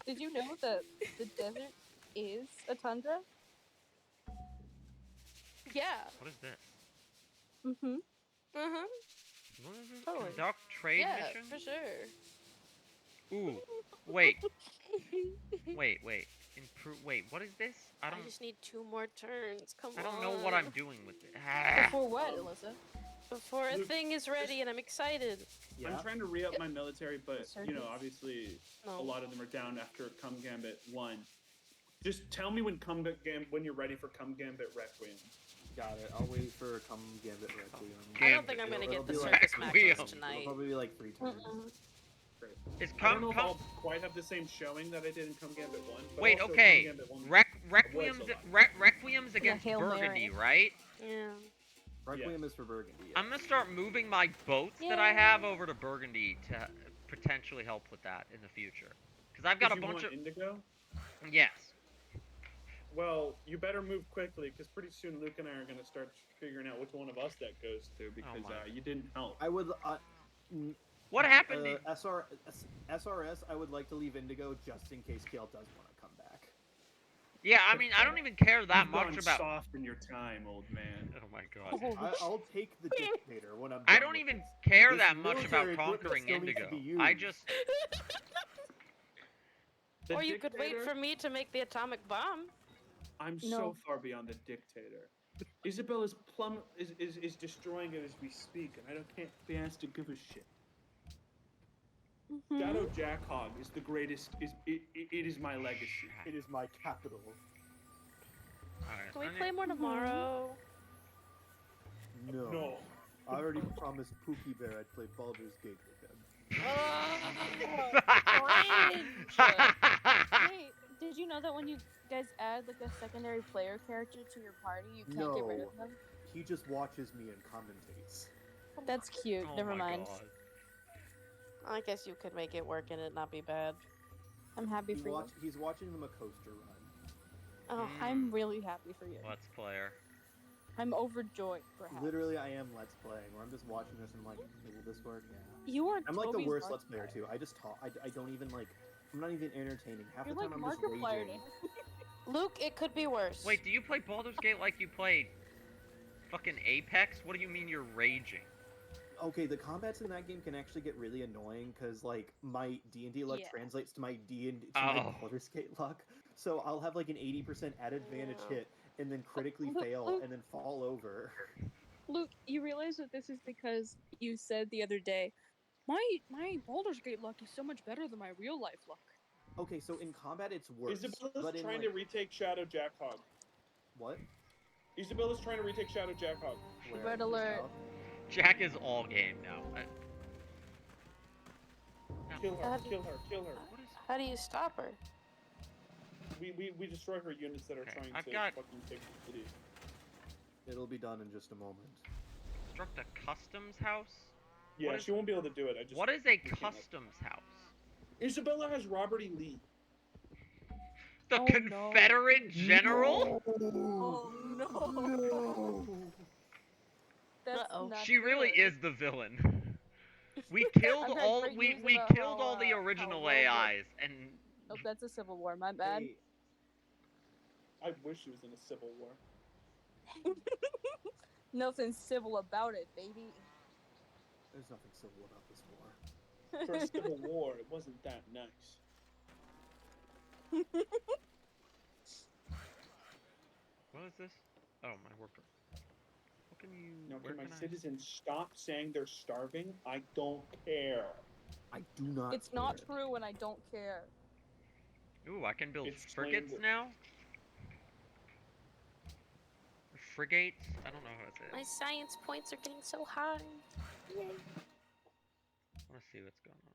Did you know that the desert is a tundra? Yeah. What is this? Mm-hmm. Uh-huh. What is this? Totally. Conduct trade Yeah, mission? for sure. Ooh. Wait. Wait. Wait, what is this? I I don't just need 2 more turns. Come on. I don't know what I'm doing with it. Ah. Before what, Alyssa? Before a Luke, thing is ready and I'm excited. Yeah. I'm trying to re-up my military, but you know, Circus. obviously, No. a lot of them are down after Come Gambit 1. Just tell me when when you're ready for Come Gambit Requiem. Got it. I'll wait for Come Gambit Requiem. I don't think I'm gonna It'll get the be like circus Requiem. matches It'll tonight. probably be like 3 turns. Is I don't know come if I'll come quite have the same showing that I did in Come Gambit 1. But Wait, also okay. Come Gambit 1 Requiem's avoids a Requiem's against Hail Burgundy, Mary. right? Yeah. Requiem is for Burgundy. Yeah. I'm gonna start moving my boats that I have over to Burgundy to potentially help with that in the future. Cause I've got a you bunch want of Indigo? yes. Well, you better move quickly, because pretty soon Luke and I are going to start figuring out which one of us that goes to, because my. you didn't help. I would. What happened? to- SRS, I would like to leave Indigo just in case Kale does want to come back. Yeah, I mean, I don't even care that You've much gone about. soft in your time, old man. Oh my god. I'll take the dictator when I'm. I done don't with even this. care This that much about military equipment conquering still needs to Indigo. be I used. just The Or you could wait dictator- for me to make the atomic bomb. I'm No. so far beyond the dictator. Isabella's plum is destroying it as we speak, and I can't be asked to give a shit. Mm-hmm. Shadow Jackhog is the greatest. It is my legacy. It is my capital. Alright, Can we I need- play more tomorrow? No. No. I already promised Pookie Bear I'd play Baldur's Gate with him. Wait, did you know that when you guys add like a secondary player character to your party, you can't get rid No. of them? He just watches me and commentates. That's cute. Oh Never my mind. God. I guess you could make it work and it not be bad. I'm happy for you. He's watching the Makostra run. Oh, I'm really happy for you. Let's player. I'm overjoyed, perhaps. Literally, I am Let's Playing, where I'm just watching this and I'm like, will this work? Yeah. You are. I'm like the Toby's worst Let's Markiplier. Player too. I just talk. I don't even like. I'm not even entertaining. Half You're the like time I'm just Markiplier. raging. Luke, it could be worse. Wait, do you play Baldur's Gate like you played fucking Apex? What do you mean you're raging? Okay, the combats in that game can actually get really annoying because like my D&D luck Yeah. translates to my my Oh. Baldur's Gate luck. So I'll have like an 80% added advantage Yeah. hit and then critically Luke, fail Luke. and then fall over. Luke, you realize that this is because you said the other day, my Baldur's Gate luck is so much better than my real life luck. Okay, so in combat it's worse. Isabella's but in trying like, to retake Shadow Jackhog. what? Isabella's trying to retake Shadow Jackhog. Where? Red Just alert. how? Jack is all game now. Kill her, Uh, kill her, kill her. What is? How do you stop her? We destroy her units that are Okay, trying I've to got- fucking take the city. It'll be done in just a moment. Construct a customs house? Yeah, What is- she won't be able to do it. I just. What is a we can't let- customs house? Isabella has Robert E. Lee. The Oh, no. Confederate general? Oh no! That's Uh-oh. not She really good. is the villain. We killed I've heard all great we news we about killed how, all the how original well the- AIs and Oh, that's a civil war. My bad. Hey, I wish she was in a civil war. Nothing civil about it, baby. there's nothing civil about this war. For a civil war, it wasn't that nice. what is this? Oh, my worker. What can you? Now, where can my can I? citizens stop saying they're starving? I don't care. I do not. It's not care. true, and I don't care. Ooh, I can build It's frigates slain- now. Frigates? I don't know how to say My it. science points are getting so high. Yay. I want to see what's going on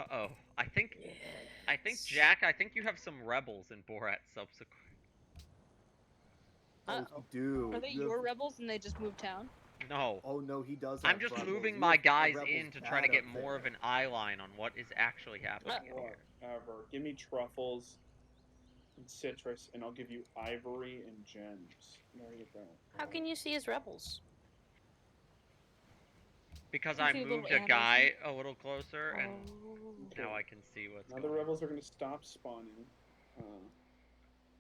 over there. Uh-oh. I think Jack, I think you have some rebels in Borat subsequent. Oh, dude. Are they your rebels and they just moved town? No. Oh no, he does. I'm have just rebels. moving You my have guys rebels in to try to bad get up more of there. an eye line on what is actually happening here. Whatever. Give me truffles and citrus, and I'll give you ivory and gems. There you go. How can you see his rebels? Because You I see a little moved a animation? guy a little closer, and Oh. now I can see what's Now going the on. rebels are going to stop spawning.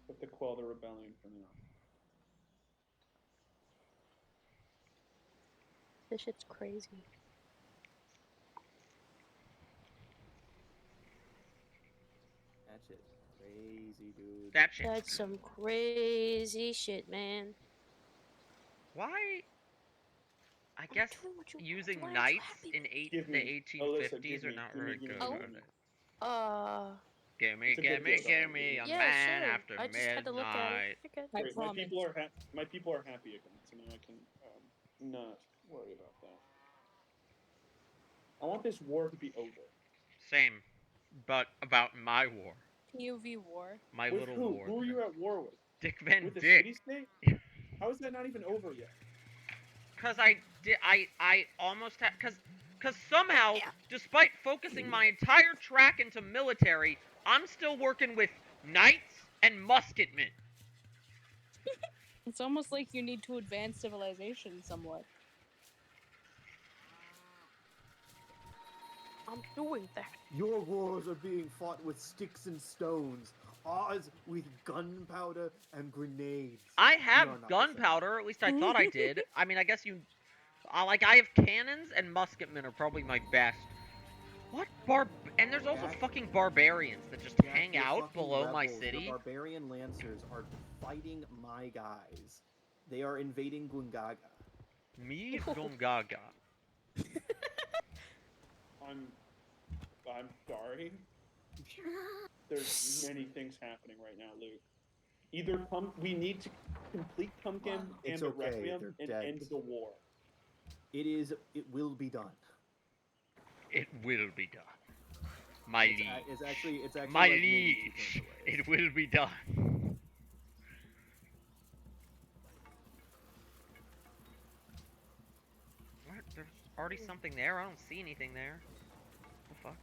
With the quell the rebellion for now. This shit's crazy. That shit's crazy, dude. That shit's That's some crazy shit, man. Why? I I'm guess doing what you want. using Why aren't you knights happy? in Give the me. Alyssa, 1850s give are me, not give me, very give me, good. give Are me. they? Gimme, It's a good gimme, deal, gimme, a Yeah, man sure. after I just had to look at midnight. it. You're good. I Great, promise. my people are happy again, so now I can not worry about that. I want this war to be over. Same, but about my war. POV war. My With little who? war. Who are you at war with? Dick Van With the Dick. city state? How is that not even over yet? Cause I almost had, cause somehow, despite focusing my entire track into military, I'm still working with knights and musketmen. It's almost like you need to advance civilization somewhat. I'm doing that. Your wars are being fought with sticks and stones. Ours with gunpowder and grenades. I We have are not the same. gunpowder, at least I thought I did. I mean, I guess you, like, I have cannons and musketmen are probably my best. What and there's also Jack- fucking barbarians that just Jack, hang your out fucking below my rebels, city. Your barbarian lancers are fighting my guys. They are invading Gungaga. Me, Gongaga. I'm sorry. There's many things happening right now, Luke. Either we need to complete Pumpkin It's Gambit okay, Requiem they're and dead. end the war. It will be done. It will be done. My liege. It's actually My like maybe 2 liege. turns away. It will be done. What? There's already something there? I don't see anything there. The fuck?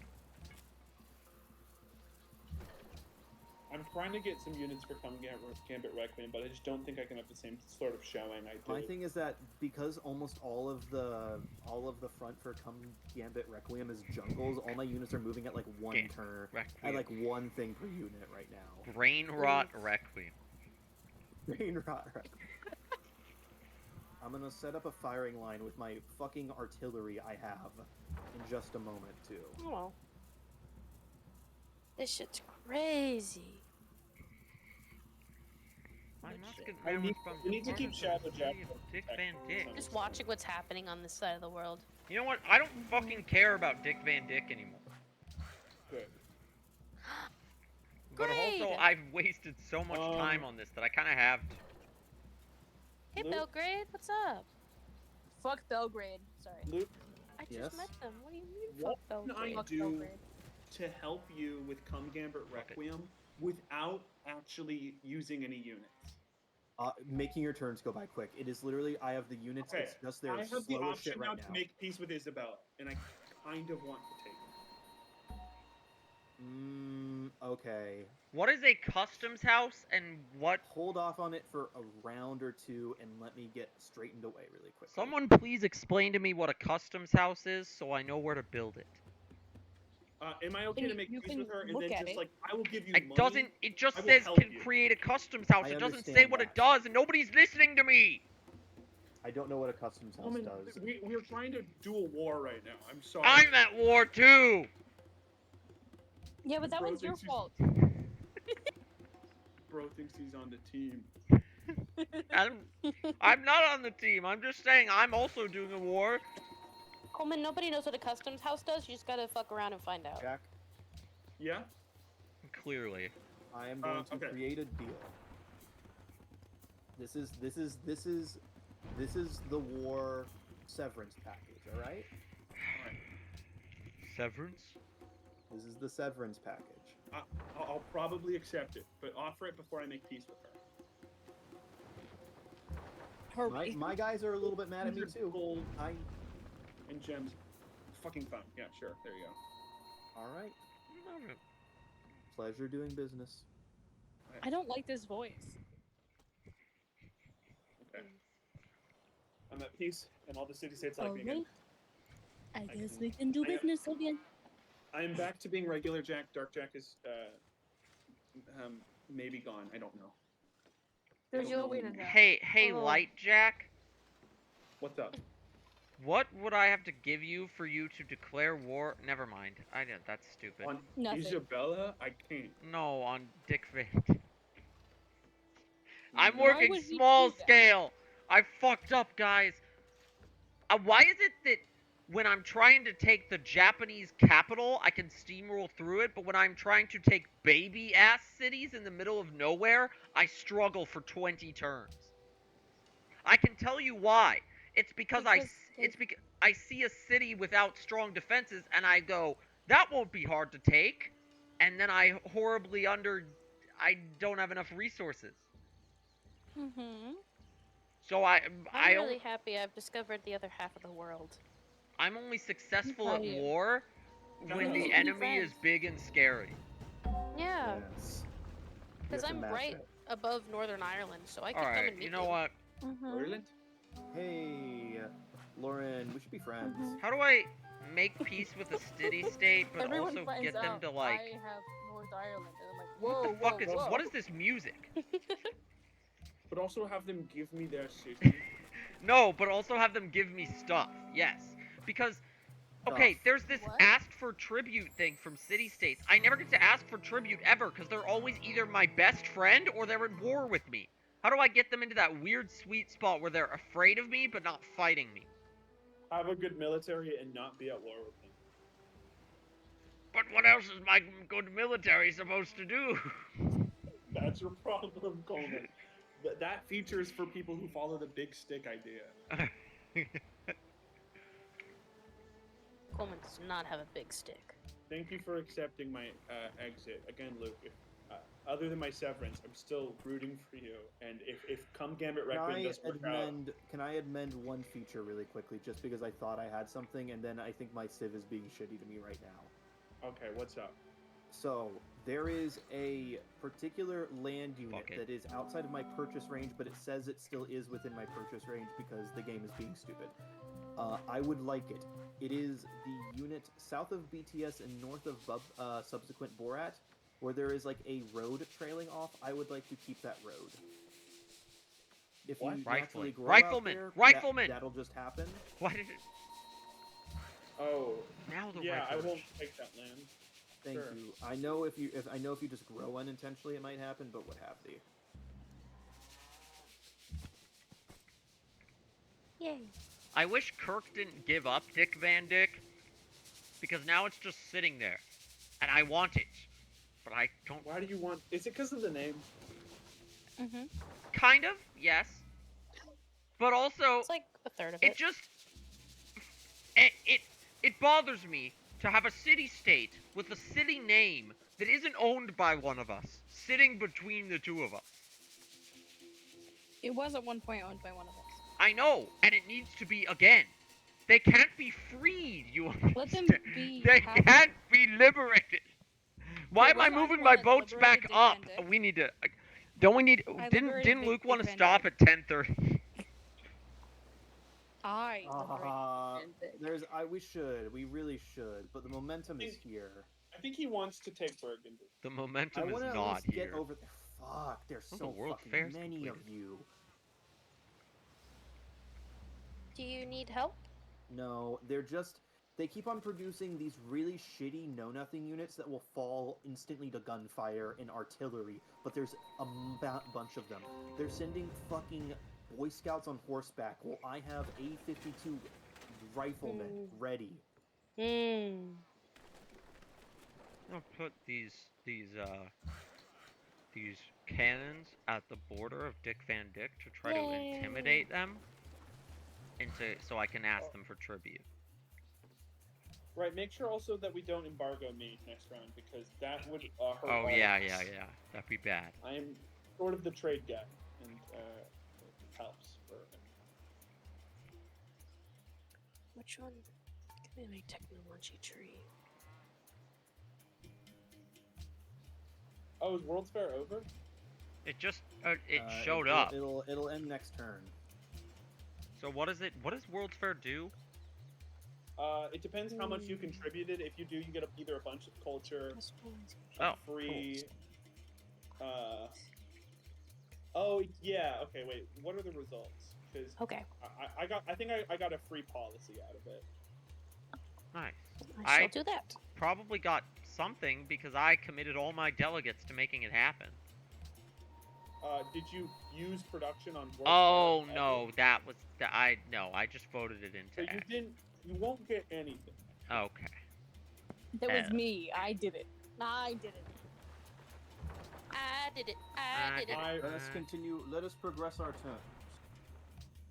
I'm trying to get some units for Gambit Requiem, but I just don't think I can have the same sort of showing I did. My thing is that because almost all of the front for Gambit Requiem is jungles, all my units are moving at like 1 Gambit turn. Requiem. At like 1 thing per unit right now. Brain rot requiem. Brain rot Requiem. I'm gonna set up a firing line with my fucking artillery I have in just a moment too. Oh well. This shit's crazy. My musket I man need- was from we need to keep Florida, Shadow the Jack city of for Dick protection. Van Dick. Just watching what's happening on this side of the world. You know what? I don't fucking care about Dick Van Dick anymore. Good. But also, Great. I've wasted so much time on this that I kind of have to. Hey Luke? Belgrade, what's up? Fuck Belgrade. Sorry. Luke, I just Yes? met them. What do you mean, what fuck can I Belgrade? Fuck do Belgrade. to help you with Gambit Requiem without actually using any units? Making your turns go by quick. It is literally I have the units. Okay, It's just they're I have the slow as shit option right now now. to make peace with Isabel, and I kind of want to take it. Okay. What is a customs house and what? Hold off on it for a round or 2 and let me get straightened away really quickly. Someone please explain to me what a customs house is so I know where to build it. Am I okay You- to make you peace can with her and look then at just it. like I will give you It money? doesn't. It just I will says help can you. create a customs house. I It doesn't say understand what it that. does, and nobody's listening to me. I don't know what a customs house Woman, does. we're trying to do a war right now. I'm sorry. I'm at war too. Yeah, but that Bro one's your thinks he's- fault. Bro thinks he's on the team. I'm not on the team. I'm just saying I'm also doing a war. Coleman, nobody knows what a customs house does. You just gotta fuck around and find out. Jack, Yeah. Clearly. I am going to okay. create a deal. This is the war severance package, all right? Severance? This is the severance package. I'll probably accept it, but offer it before I make peace with her. My guys are a little bit mad at me 100 too. gold I and gems. Fucking fun. Yeah, sure. There you go. all right. Alright. Pleasure doing business. I don't like this voice. Okay. I'm at peace, and all the city-states like me again. Alright. I guess can- we can do I, business again. I am back to being regular Jack. Dark Jack is maybe gone. I don't know. There's don't no know way to anymore. know. Hey, Oh. Light Jack. What's up? What would I have to give you for you to declare war? Never mind. I did. That's stupid. On Nothing. Isabella, I can't. No, on Dick Van. I'm No. Why working would he small do that? scale. I fucked up, guys. Why is it that when I'm trying to take the Japanese capital, I can steamroll through it, but when I'm trying to take baby-ass cities in the middle of nowhere, I struggle for 20 turns? I can tell you why. It's because I see a city without strong defenses, and I go, that won't be hard to take, and then I I don't have enough resources. Mm-hmm. So I'm really happy I've discovered the other half of the world. I'm only successful proud at of you. war when No. the Be enemy is friends. big and scary. Yeah, Yes. You because have to I'm match right it. above Northern Ireland, so I can come Alright, and meet you know what? Mm-hmm. Ireland? Hey, Lauren, we should be friends. Mhm. How do I make peace with a city-state, but Everyone also finds get them out to, like... I have North Ireland, and I'm like, whoa, What the fuck is... whoa. What is this music? But also have them give me their city. No, but also have them give me stuff. Yes. Because... Okay, Stuff. there's this What? asked for tribute thing from city-states. I never get to ask for tribute ever, because they're always either my best friend or they're at war with me. How do I get them into that weird sweet spot where they're afraid of me, but not fighting me? Have a good military and not be at war with them. But what else is my good military supposed to do? That's your problem, Coleman. That feature is for people who follow the big stick idea. Coleman does not have a big stick. Thank you for accepting my exit. Again, Luke, if, other than my severance, I'm still rooting for you. And if come Gambit Requiem doesn't work out... Can I amend one feature really quickly, just because I thought I had something, and then I think my Civ is being shitty to me right now. Okay, what's up? So, there is a particular land unit Fuck it. that is outside of my purchase range, but it says it still is within my purchase range because the game is being stupid. I would like it. It is the unit south of BTS and north of subsequent Borat, where there is like a road trailing off. I would like to keep that road. If What? you Rifleman. naturally grow Rifleman. out there, Rifleman. that'll just happen. Why did it... Oh, Now the yeah, I rifleman. won't take that land. Thank Sure. you. I know if you just grow unintentionally, it might happen, but what have thee? Yay. I wish Kirk didn't give up Dick Van Dyke, because now it's just sitting there, and I want it, but I don't. Why do you want... Is it because of the name? Mm-hmm. Kind of, yes, but also It's like a third of it it. just it bothers me to have a city-state with a city name that isn't owned by one of us, sitting between the two of us. It was at one point owned by one of us. I know, and it needs to be again. They can't be freed, you understand? Let them be They happy. can't be liberated. Why There am I was only moving one my that boats back liberated Dick up? Van Dyke. We need to. Don't we need? I Didn't liberated Luke Dick want to Van stop Dyke. at 10:30? I Uh, liberated Dick. we should. We really should. But the momentum is here. I think he wants to take Burgundy. The I momentum is want to at not least here. get over there. Fuck, there's Oh, the so World fucking Fair's many of completed. you. Do you need help? No, they keep on producing these really shitty know-nothing units that will fall instantly to gunfire and artillery, but there's a bunch of them. They're sending fucking Boy Scouts on horseback while I have A-52 riflemen ready. Hmm. I'll put these cannons at the border of Dick Van Dyke to try to Yay. intimidate them so I can ask them for tribute. Right. Make sure also that we don't embargo me next round because that would hurt. Oh all yeah, of us. yeah. That'd be bad. I am sort of the trade guy, and it helps. Which one? Give me my technology tree. Oh, is World's Fair over? It just it showed up. It'll end next turn. So what is it? What does World's Fair do? It depends how much you contributed. If you do, you get either a bunch of culture, Oh, free. Oh yeah. Okay. Wait. What are the results? Because Okay. I think I got a free policy out of it. Nice. I shall do that. Probably got something because I committed all my delegates to making it happen. Did you use production on? World's Oh Fair? no, that was I just voted it So into you X. didn't. You won't get anything. Okay. That was Yeah. me. I did it. I did it. I did it. I did it. Let us continue. Let us progress our turn.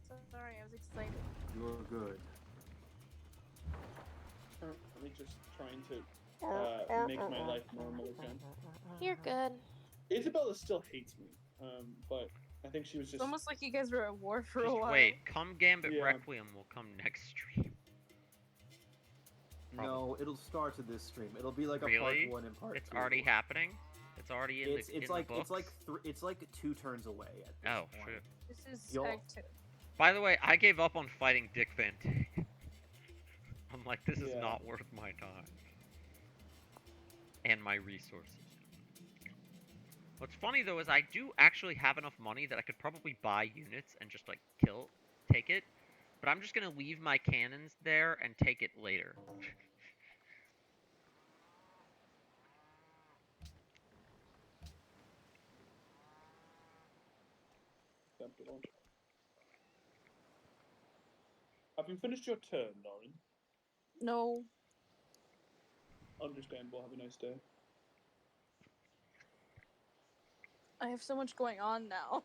So sorry, I was excited. You're good. Let me just trying to make my life normal again. You're good. Isabella still hates me, but I think she was It's just. almost like you guys were at war for a Just while. wait, come Gambit Yeah. Requiem will come next stream. No, it'll start to this stream. It'll be like a Really? part 1 and part 2. It's already happening. It's already in It's the like books. it's like 2 turns away at this Oh point. shit. This is Y'all- Act 2. By the way, I gave up on fighting Dick Van Dyke. I'm like, this is Yeah. not worth my time and my resources. What's funny though is I do actually have enough money that I could probably buy units and just like take it, but I'm just gonna leave my cannons there and take it later. Have you finished your turn, Lauren? No. Understandable. Have a nice day. I have so much going on now.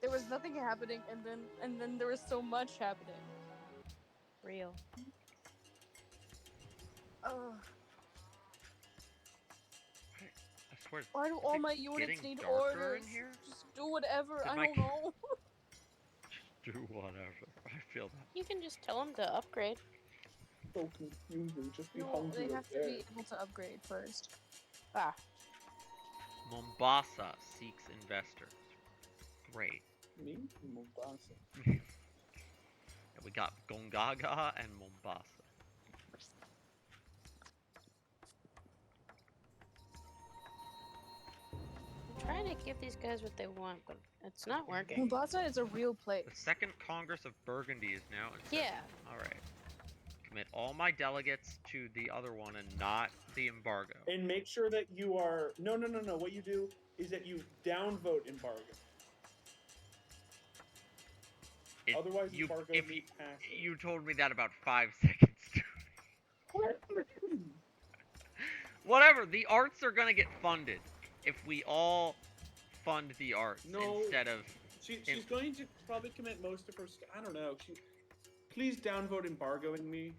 There was nothing happening, and then there was so much happening. Real. Ugh. I swear. Why do is all it my units getting need darker orders? in here? Just do whatever. Did I my don't know. Do whatever. I feel that. You can just tell them to upgrade. So confusing. Just be No, hungry. they have to okay? be able to upgrade first. Ah. Mombasa seeks investors. Great. Me? Mombasa. Yeah, we got Gongaga and Mombasa. I'm trying to give these guys what they want, but it's not working. Mombasa is a real place. The Second Congress of Burgundy is now in session. Yeah. Alright. Commit all my delegates to the other one and not the embargo. And make sure that you are. No. What you do is that you downvote embargo. Otherwise, embargo if be passive. you told me that about 5 seconds ago. Whatever, the arts are gonna get funded if we all fund the arts No. instead of. She's going to probably commit most of her. I don't know. Please downvote embargoing me.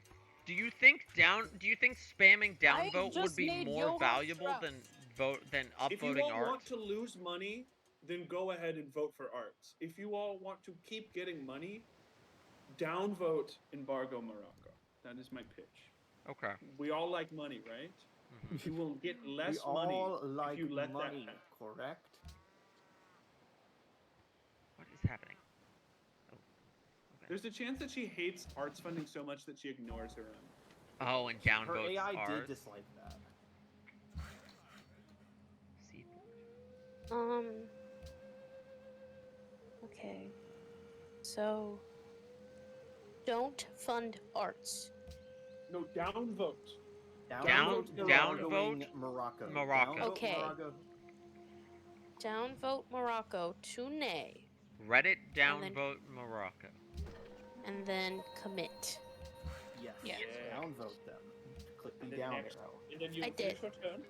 Do you think spamming I downvote would just be made more Johann valuable Strauss. than If you upvoting all want arts? to lose money, then go ahead and vote for arts. If you all want to keep getting money, downvote embargo Morocco. That is my pitch. Okay. We all like money, right? Mhm. You will get less we money all like if you let money, that happen. correct? What is happening? Oh. Okay. There's a chance that she hates arts funding so much that she ignores her own. Oh, and Her downvotes AI ours. did dislike that. See? Okay. So, don't fund arts. No, downvote. Downvote Morocco. Morocco. Downvote Okay. Morocco. Downvote Morocco to nay, Reddit And then- downvote Morocco. and then commit. Yes. Yeah. Downvote them. Click the And then down next- arrow. And then you I finish did. your turn.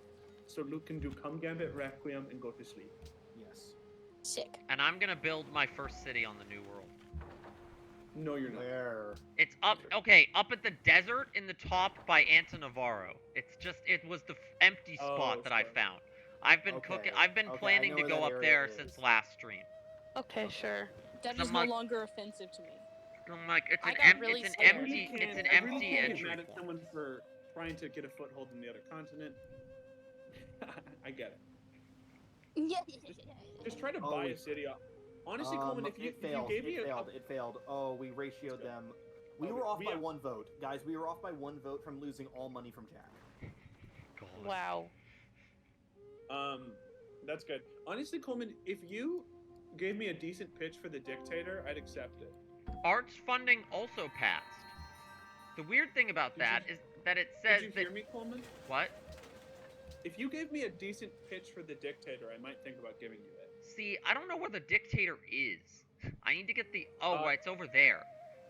So Luke can do Come Gambit, Requiem, and go to sleep. Yes. Sick. And I'm gonna build my first city on the New World. No, you're not. Where? It's up, okay, up at the desert in the top by Antanavaro. It's just, it was the empty spot Oh, that I sorry. found. I've been Okay, I've been okay, I planning know to where go that up area there is. since last stream. Okay, sure. That So is no much- longer offensive to me. I'm like, it's I an, got really it's an scared. empty, it's an I really empty can't get entry mad at point. someone for trying to get a foothold in the other continent. I get it. Yeah. Just try to Oh, buy we- a city up. Honestly, Coleman, if you it failed. gave me it a failed. It failed. Oh, we ratioed good. them. We Okay, were off we by have- 1 vote, guys. We were off by 1 vote from losing all money from Jack. God. Wow. That's good. Honestly, Coleman, if you gave me a decent pitch for the dictator, I'd accept it. Arts funding also passed. The weird thing about Did that you- is that it says Did you that hear me, Coleman? what? If you gave me a decent pitch for the dictator, I might think about giving you it. See, I don't know where the dictator is. I need to get the. Oh, Uh, right, it's over there.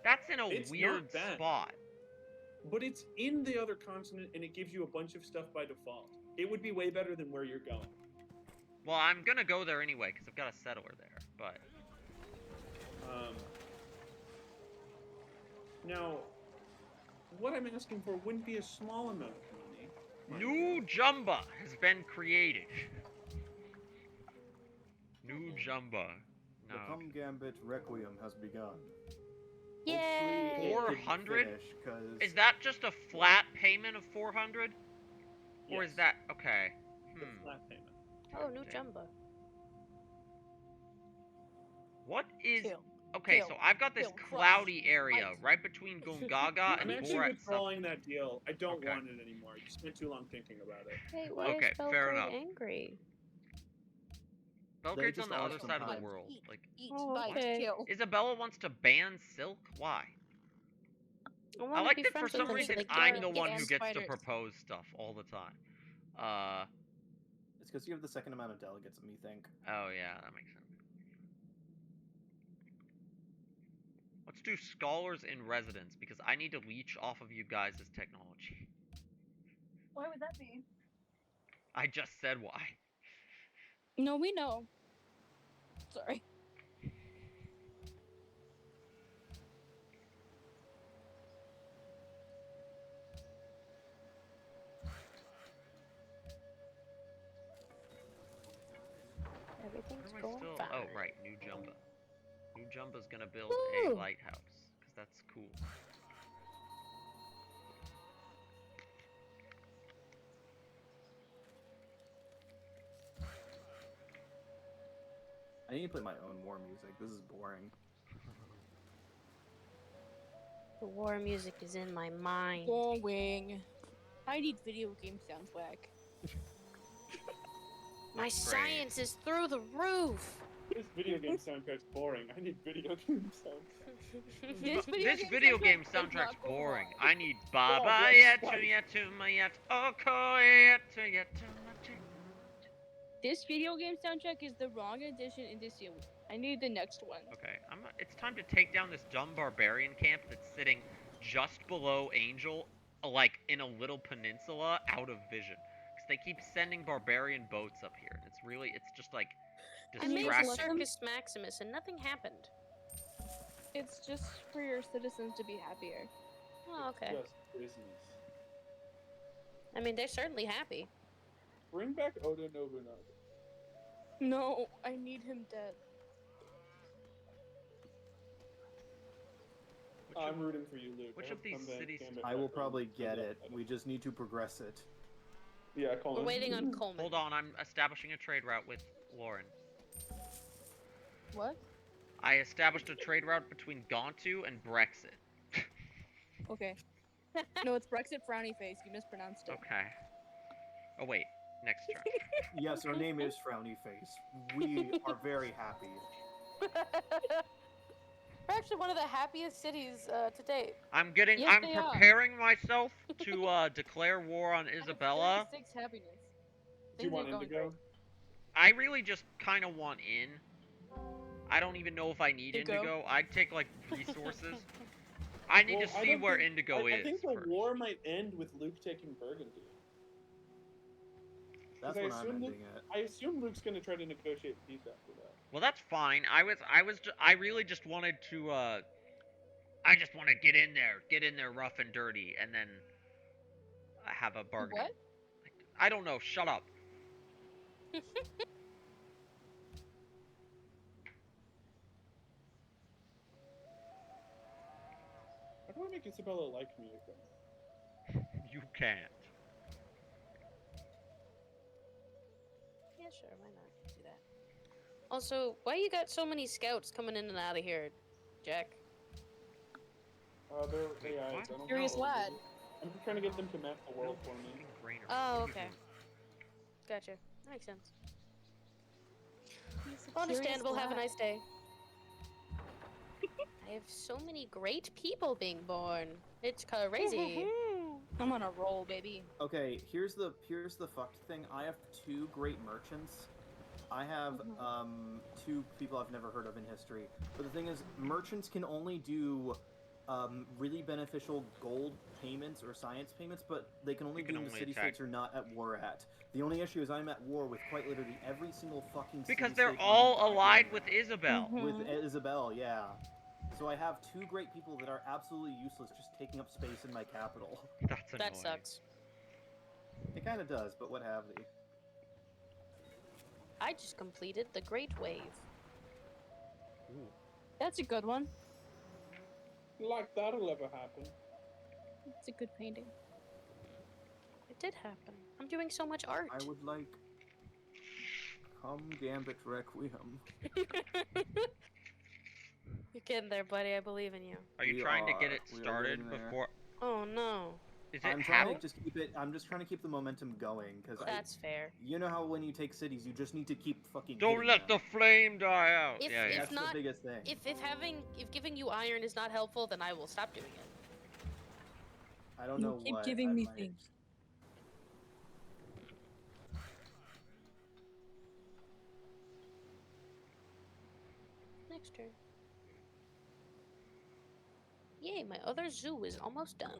That's in a it's not weird bad. spot. But it's in the other continent, and it gives you a bunch of stuff by default. It would be way better than where you're going. Well, I'm gonna go there anyway because I've got a settler there. But Now, what I'm asking for wouldn't be a small amount of money. mind New you. Jumba has been created. New Jumba. The No. Come Gambit Requiem has begun. Yay! 400? Cause Is that just a flat payment of 400? Or is Yes, that okay? the Hmm. flat payment. Oh, new Damn. jumbo. What is Kill. okay? kill, So I've got this kill, crush, cloudy area ice. right between Gungaga I'm and actually Borat. withdrawing that deal. I don't Okay. want it anymore. You spent too long thinking about it. Hey, why Okay, is fair Belgrade enough. angry? Belgrade's just on the are other side of the sometimes. world. Eat, Like eat, Oh, bite, okay. kill. Isabella wants to ban Silk. Why? I wanna like be that for friends with some them so reason they I'm get the it. one and who gets to spiders. propose stuff all the time. it's because you have the second amount of delegates, methinks. Oh yeah, that makes sense. Let's do scholars in residence because I need to leech off of you guys' technology. Why would that be? I just said why. No, we know. Sorry. Everything's Where am I going still? fine. Oh right, New Jumba. New Jumba's gonna build Ooh. a lighthouse because that's cool. I need to play my own war music. This is boring. The war music is in my mind. Boring. I need video game soundtrack. My science is through the roof. This video game soundtrack's boring. I need video game soundtrack. This This game video game soundtrack does soundtrack's not go boring. wrong. I need Baba yes, Yetu right. Yetu Mayet Oko Yetu Yetu Machi. This video game soundtrack is the wrong addition in this year. I need the next one. Okay, it's time to take down this dumb barbarian camp that's sitting just below Angel, like in a little peninsula out of vision. Because they keep sending barbarian boats up here. And it's just like I made distracting. Circus Maximus and nothing happened. It's just for your citizens to be happier. Oh, okay. Just business. I mean, they're certainly happy. Bring back Oda Nobunaga. No, I need him dead. I'm rooting for you, Luke. which I of hope these Come cities- Gambit I will Requiem probably comes get out it. better. We just need to progress it. Yeah, Colin. We're waiting on Coleman. Hold on, I'm establishing a trade route with Lauren. What? I established a trade route between Gontu and Brexit. Okay. No, it's Brexit frowny face. You mispronounced it. Okay. Oh wait, next turn. Yes, our name is Frowny Face. We are very happy. We're actually one of the happiest cities to date. I'm Yes, they are. preparing myself to declare war on Isabella. 36 happiness. Do you Things want are going Indigo? great. I really just kind of want in. I don't even know if I need Indigo? Indigo. I'd take like resources. I need Well, to I see don't where think- Indigo I is. think the first. war might end with Luke taking Burgundy. That's I what I'm assume Luke- ending it. I assume Luke's gonna try to negotiate peace after that. Well, that's fine. I really just wanted to, I just want to get in there rough and dirty, and then have a bargain. What? I don't know. Shut up. How do I make Isabella like me again? You can't. Yeah, sure, why not? Do that. Also, why you got so many scouts coming in and out of here, Jack? They're Wait, AIs. what? I don't Curious know. lad. I'm just trying to get them to map the world for me. Fucking brainer. Oh, What are you okay. doing? Gotcha. Makes sense. He's a curious Understandable. Have a lad. nice day. I have so many great people being born. It's crazy. I'm on a roll, baby. Okay, here's the fucked thing. I have 2 great merchants. I have Mhm. 2 people I've never heard of in history. But the thing is, merchants can only do really beneficial gold payments or science payments, but they can only You can do them to only city-states attack- you're not at war at. The only issue is I'm at war with quite literally every single fucking Because they're city-state on all the allied continent. with Isabel. Mhm. With Isabel, yeah. So I have 2 great people that are absolutely useless, just taking up space in my capital. That's annoying. That sucks. It kind of does, but what have they? I just completed the Great Wave. Ooh. That's a good one. Like that'll ever happen. It's a good painting. It did happen. I'm doing so much art. I would like Come Gambit Requiem. You're getting there, buddy. I believe in you. Are you We trying to get are- it we are started getting there. before? Oh no. Is it I'm trying half? to just keep it. I'm just trying to keep the momentum going because That's fair. you know how when you take cities, you just need to keep fucking. Don't hitting let them. the flame die out. If- yeah, if yeah. That's not- the biggest thing. If giving you iron is not helpful, then I will stop doing it. I don't know keep what. giving I me might- things. Next turn. Yay, my other zoo is almost done.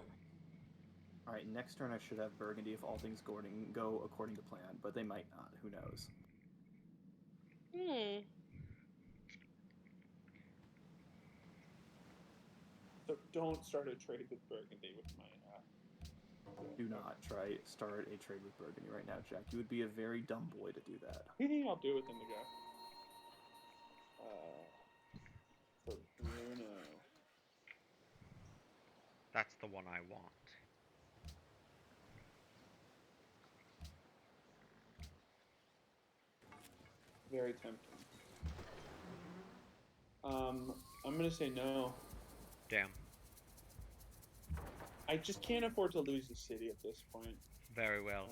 All right, next turn I should have Burgundy if all things go according to plan, but they might not. Who knows? Hmm. So don't start a trade with Burgundy with my. Do not start a trade with Burgundy right now, Jack. You would be a very dumb boy to do that. I'll do it, Indigo. For Bruno. That's the one I want. Very tempting. I'm gonna say no. Damn. I just can't afford to lose the city at this point. Very well.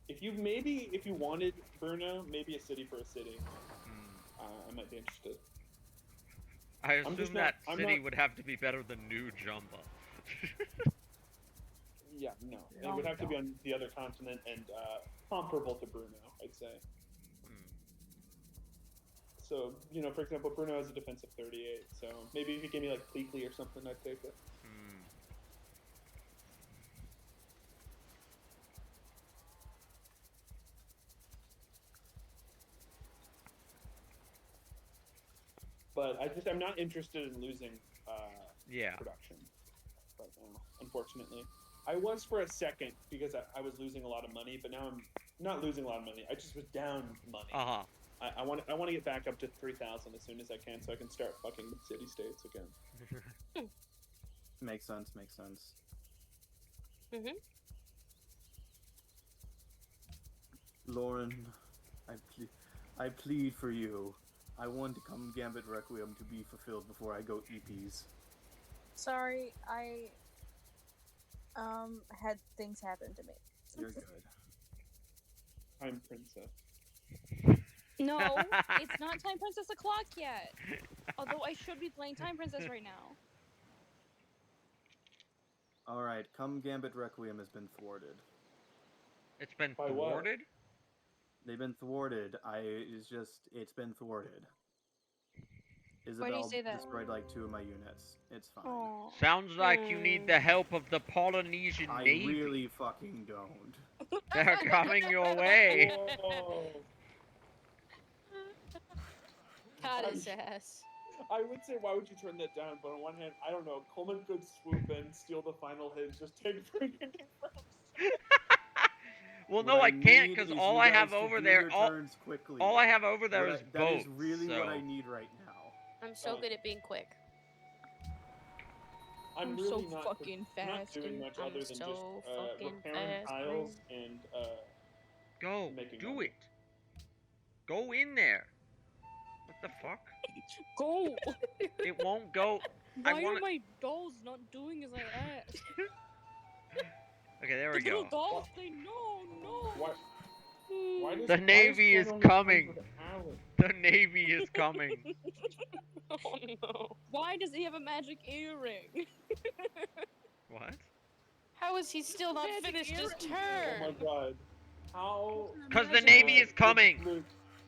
If you wanted Bruno, maybe a city for a city. Hmm. I might be interested. I I'm assume just that not- I'm city not- would have to be better than New Jumba. Yeah, no. It No, would have to be don't. on the other continent and comparable to Bruno, I'd say. Hmm. So, for example, Bruno has a defense of 38, so maybe if you gave me like Pleakley or something, I'd take it. Hmm. But I'm not interested in losing Yeah. production right now, unfortunately. I was for a second because I was losing a lot of money, but now I'm not losing a lot of money. I just was down money. Uh-huh. I want to get back up to 3,000 as soon as I can, so I can start fucking with city states again. Makes sense. Makes sense. Mhm. Lauren, I plead for you. I want to come Gambit Requiem to be fulfilled before I go EPs. Sorry, I had things happen to me. You're good. I'm princess. No, it's not Time Princess o'clock yet. Although I should be playing Time Princess right now. All right, come Gambit Requiem has been thwarted. It's been By what? thwarted? They've been thwarted. It's been thwarted. Isabel say that? destroyed like 2 of my units. It's fine. Aw. Sounds like you need the help of the Polynesian I Navy. really fucking don't. They're coming your way. Whoa. God is ass. I would say, why would you turn that down? But on one hand, I don't know. Coleman could swoop in, steal the final hit, just take Burgundy first. Well, What no, I can't need because is all you I guys have to over do there, your all turns quickly. I have over there What is that boats. is really so. what I need right now. I'm so good at being quick. I'm so really not, fucking I'm not fast, doing dude. much I'm other than so just fucking repairing fast, tiles and Go, making do money. it. Go in there. What the fuck? Go! It won't go. Why wanna- are my dolls not doing as I asked? Okay, there The we little go. dolls, they no. Why does, The Navy is Ken only friends coming. with Alan? The Navy is coming. Oh no. Why does he have a magic earring? What? How is he still not Magic finished his earrings. Oh my turn? god. How Because the Magic Navy earring. is coming. Luke,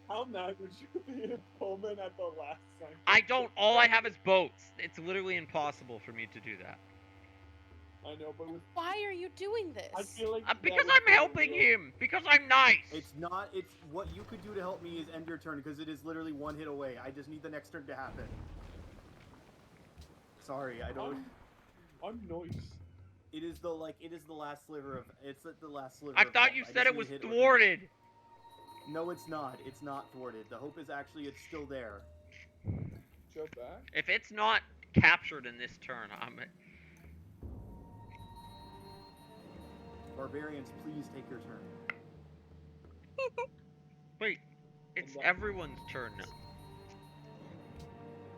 how mad would you be if Coleman at the last second? I don't. All I have is boats. It's literally impossible for me to do that. I know, but with, Why are you doing this? I feel like Because that would I'm be helping real. him. Because I'm nice. It's not. It's what you could do to help me is end your turn because it is literally 1 hit away. I just need the next turn to happen. Sorry, I don't. I'm nice. It is the last sliver of. It's the last sliver. I of thought hope. you I said just it need was to hit with thwarted. No, it's not. It's not thwarted. The hope is actually it's still there. Joe back. If it's not captured in this turn, I'm. Barbarians, please take your turn. Wait, it's that- everyone's turn now.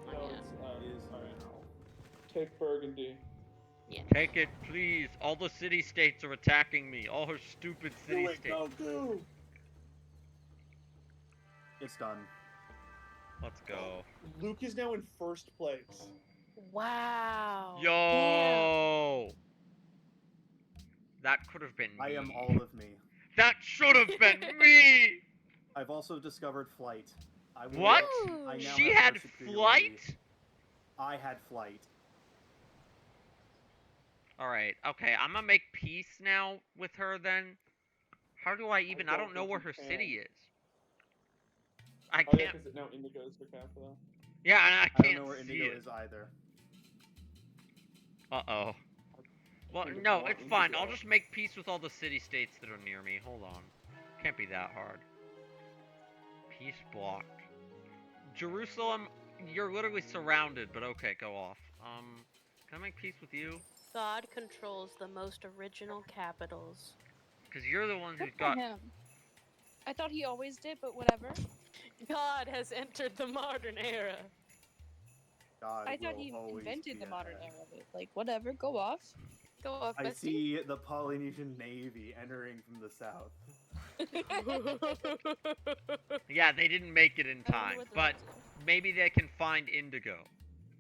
Oh, No, yeah. it's It is alright. now. Take Burgundy. Take it, please. All the city-states are attacking me. All her stupid Do it, city-states. Goku! It's done. Let's go. Luke is now in first place. Wow. Yo! That could have been me. I am all of me. That should have been me! I've also discovered flight. I will What? Ooh. I now She have had her superiority. flight? I had flight. Alright, okay, I'm gonna make peace now with her then. How do I even... I don't know think where you her can. city is. I Oh yeah, can't... because now Indigo is the capital. Yeah, and I I don't can't know where see Indigo it. is either. Uh-oh. Well, Think no, about it's fine. I'll Indigo. just make peace with all the city-states that are near me. Hold on. Can't be that hard. Peace blocked. Jerusalem, you're literally surrounded, but okay, go off. Can I make peace with you? God controls the most original capitals. Because you're the one who's Good for got... him. I thought he always did, but whatever. God has entered the modern era. God I thought will he always invented be the modern ahead. era of it. Like, whatever, go off. Go off, I Betsy. see the Polynesian Navy entering from the south. Yeah, they didn't make it in I wonder time, what they're but up to. maybe they can find Indigo.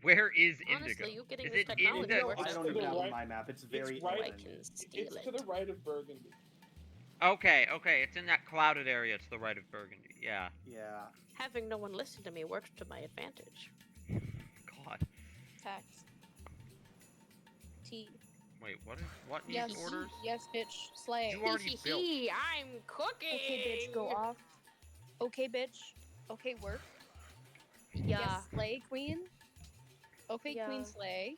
Where is Honestly, Indigo? you getting Is this it in technology the... works I out don't for even me. have right- my map. It's very right- I inland. can steal It's it. to the right of Burgundy. Okay, it's in that clouded area to the right of Burgundy. Yeah. Yeah. Having no one listen to me works to my advantage. God. Facts. T. Wait, what needs Yes. orders? Yes, bitch. Slay. You already built. I'm cooking. Okay, bitch, go off. Okay, bitch. Okay, work. Yeah. Yes, slay, queen. Okay, Yeah. queen, slay.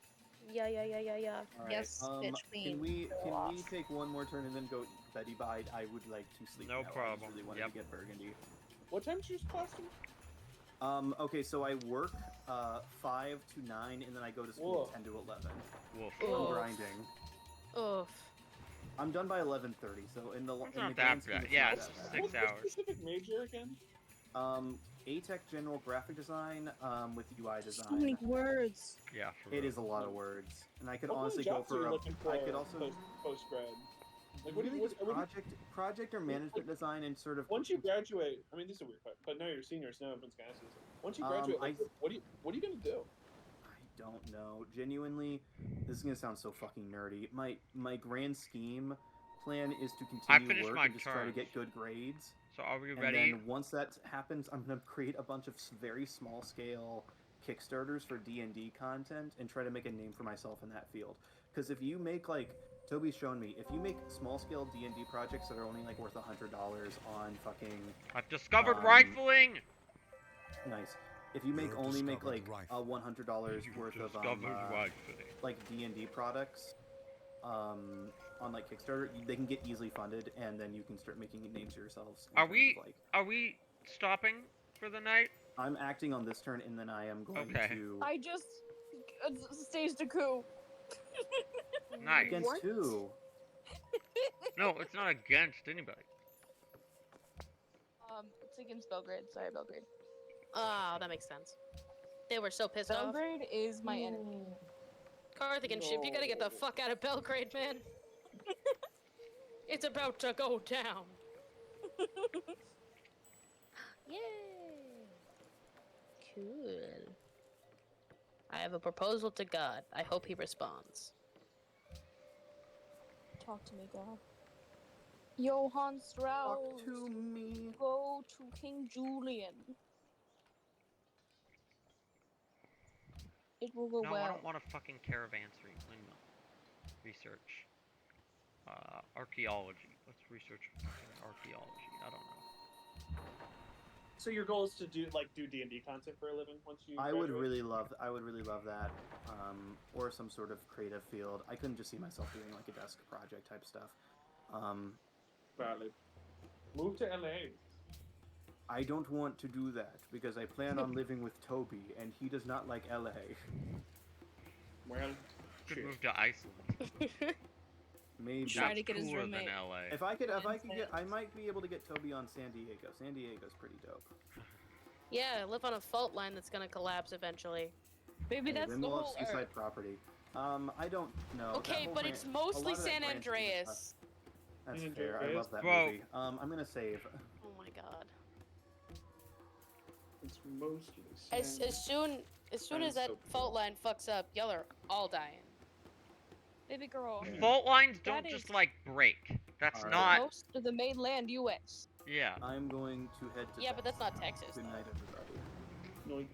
Yeah. All right. Yes, bitch, Can queen. we Go off. take one more turn and then go Betty Bide? I would like to sleep. No now. I problem. just really wanted Yep. to get Burgundy. What time's your class? Okay, so I work 5 to 9, and then I go to school Whoa. 10 to 11. Wolf. I'm Oof. grinding. Oof. I'm done by 11:30, so in the That's in not the that grand scheme, bad. it's Yeah, not it's that bad. 6 What's the hours. specific major again? ATech General Graphic Design with UI So many Design. words. Yeah, for It real. is a lot of words, and I could What kind of honestly go jobs are for you a. looking for I could also post grad. Like, what do really you, just what do you- project or management design and sort of. once you graduate, I mean, this is a weird part, but now you're seniors, now everyone's gonna ask you this. Once you graduate, like, what are you gonna do? I don't know. Genuinely, this is gonna sound so fucking nerdy. My grand scheme plan is to continue finished work my and just try to turns. get good grades. So are we And ready? then once that happens, I'm gonna create a bunch of very small scale Kickstarters for D&D content and try to make a name for myself in that field. Because if you make like Toby's shown me, if you make small scale D&D projects that are only like worth $100 on fucking I've discovered Um, rifling. nice, if you make You've only make discovered like rifle. $100 worth of Discovered rifling. like D&D products on like Kickstarter, they can get easily funded, and then you can start making names for yourselves. in Are terms we- of, like, Are we stopping for the night? I'm acting on this turn, and then I am going Okay. to I just staged a coup. Nice. against What? who? No, it's not against anybody. It's against Belgrade. Sorry, Belgrade. Oh, that makes sense. They were so pissed off. Belgrade is my enemy. Carthagen ship, you gotta get the fuck out of Belgrade, man. It's about to go down. Yay! Cool. I have a proposal to God. I hope he responds. Talk to me, God. Johann Strauss. Talk to me. Go to King Julian. It will go No, well. I don't want a fucking caravanserai windmill. Research. Archaeology. Let's research fucking archaeology. I don't know. So your goal is to do D&D content for a living once you. I would graduate? really love that, or some sort of creative field. I couldn't just see myself doing like a desk project type stuff. Valid. Move to LA. I don't want to do that because I plan on living with Toby, and he does not like LA. Well, Could shit. move to Iceland. Maybe Try That's to get his cooler roommate. than LA. if I could get, I might be able to get Toby on San Diego. San Diego's pretty dope. Yeah, live on a fault line that's gonna collapse eventually. Maybe Yeah, that's then the we'll have whole seaside Earth. property. I don't know. That Okay, whole but branch- it's a mostly lot of that San branch is Andreas. That's San fair. I Andreas. love that Bro. movie. I'm gonna save. Oh my god. It's mostly. As soon as that so fault line fucks up, y'all are all dying. Baby girl. Fault lines don't That just is- like break. That's Alright. not. Most of the mainland U.S. Yeah. I'm going to head to. Yeah, but bed. that's not Texas. Good though. night, everybody. No,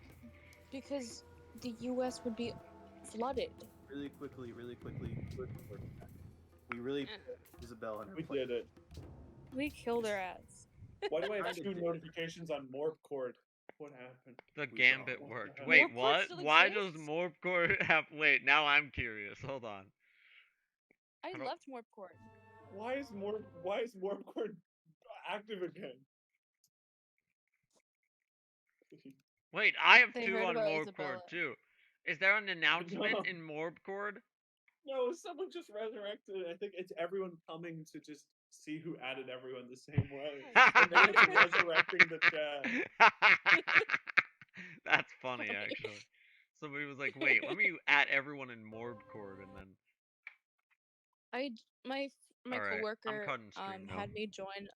Because the U.S. would be flooded. Really quickly. We really Eh. put Isabel in her we place. did it. We killed her ass. Why do I have Kinda 2 did. notifications on Morpcord? What happened? The We gambit don't. worked. Morpcord Wait, still what? Why does exists? Morpcore have? Wait, now I'm curious. Hold on. I don't- left Morpcord. Why is Morpcord active again? Wait, I have They 2 heard on about Morpcore Isabella. too. Is there an announcement No. in Morpcord? No, someone just resurrected. I think it's everyone coming to just see who added everyone the same way. And then it's resurrecting the chat. That's funny, actually. Somebody was like, "Wait, let me add everyone in Morbcord," and then My Alright, I'm coworker cutting stream now. had me join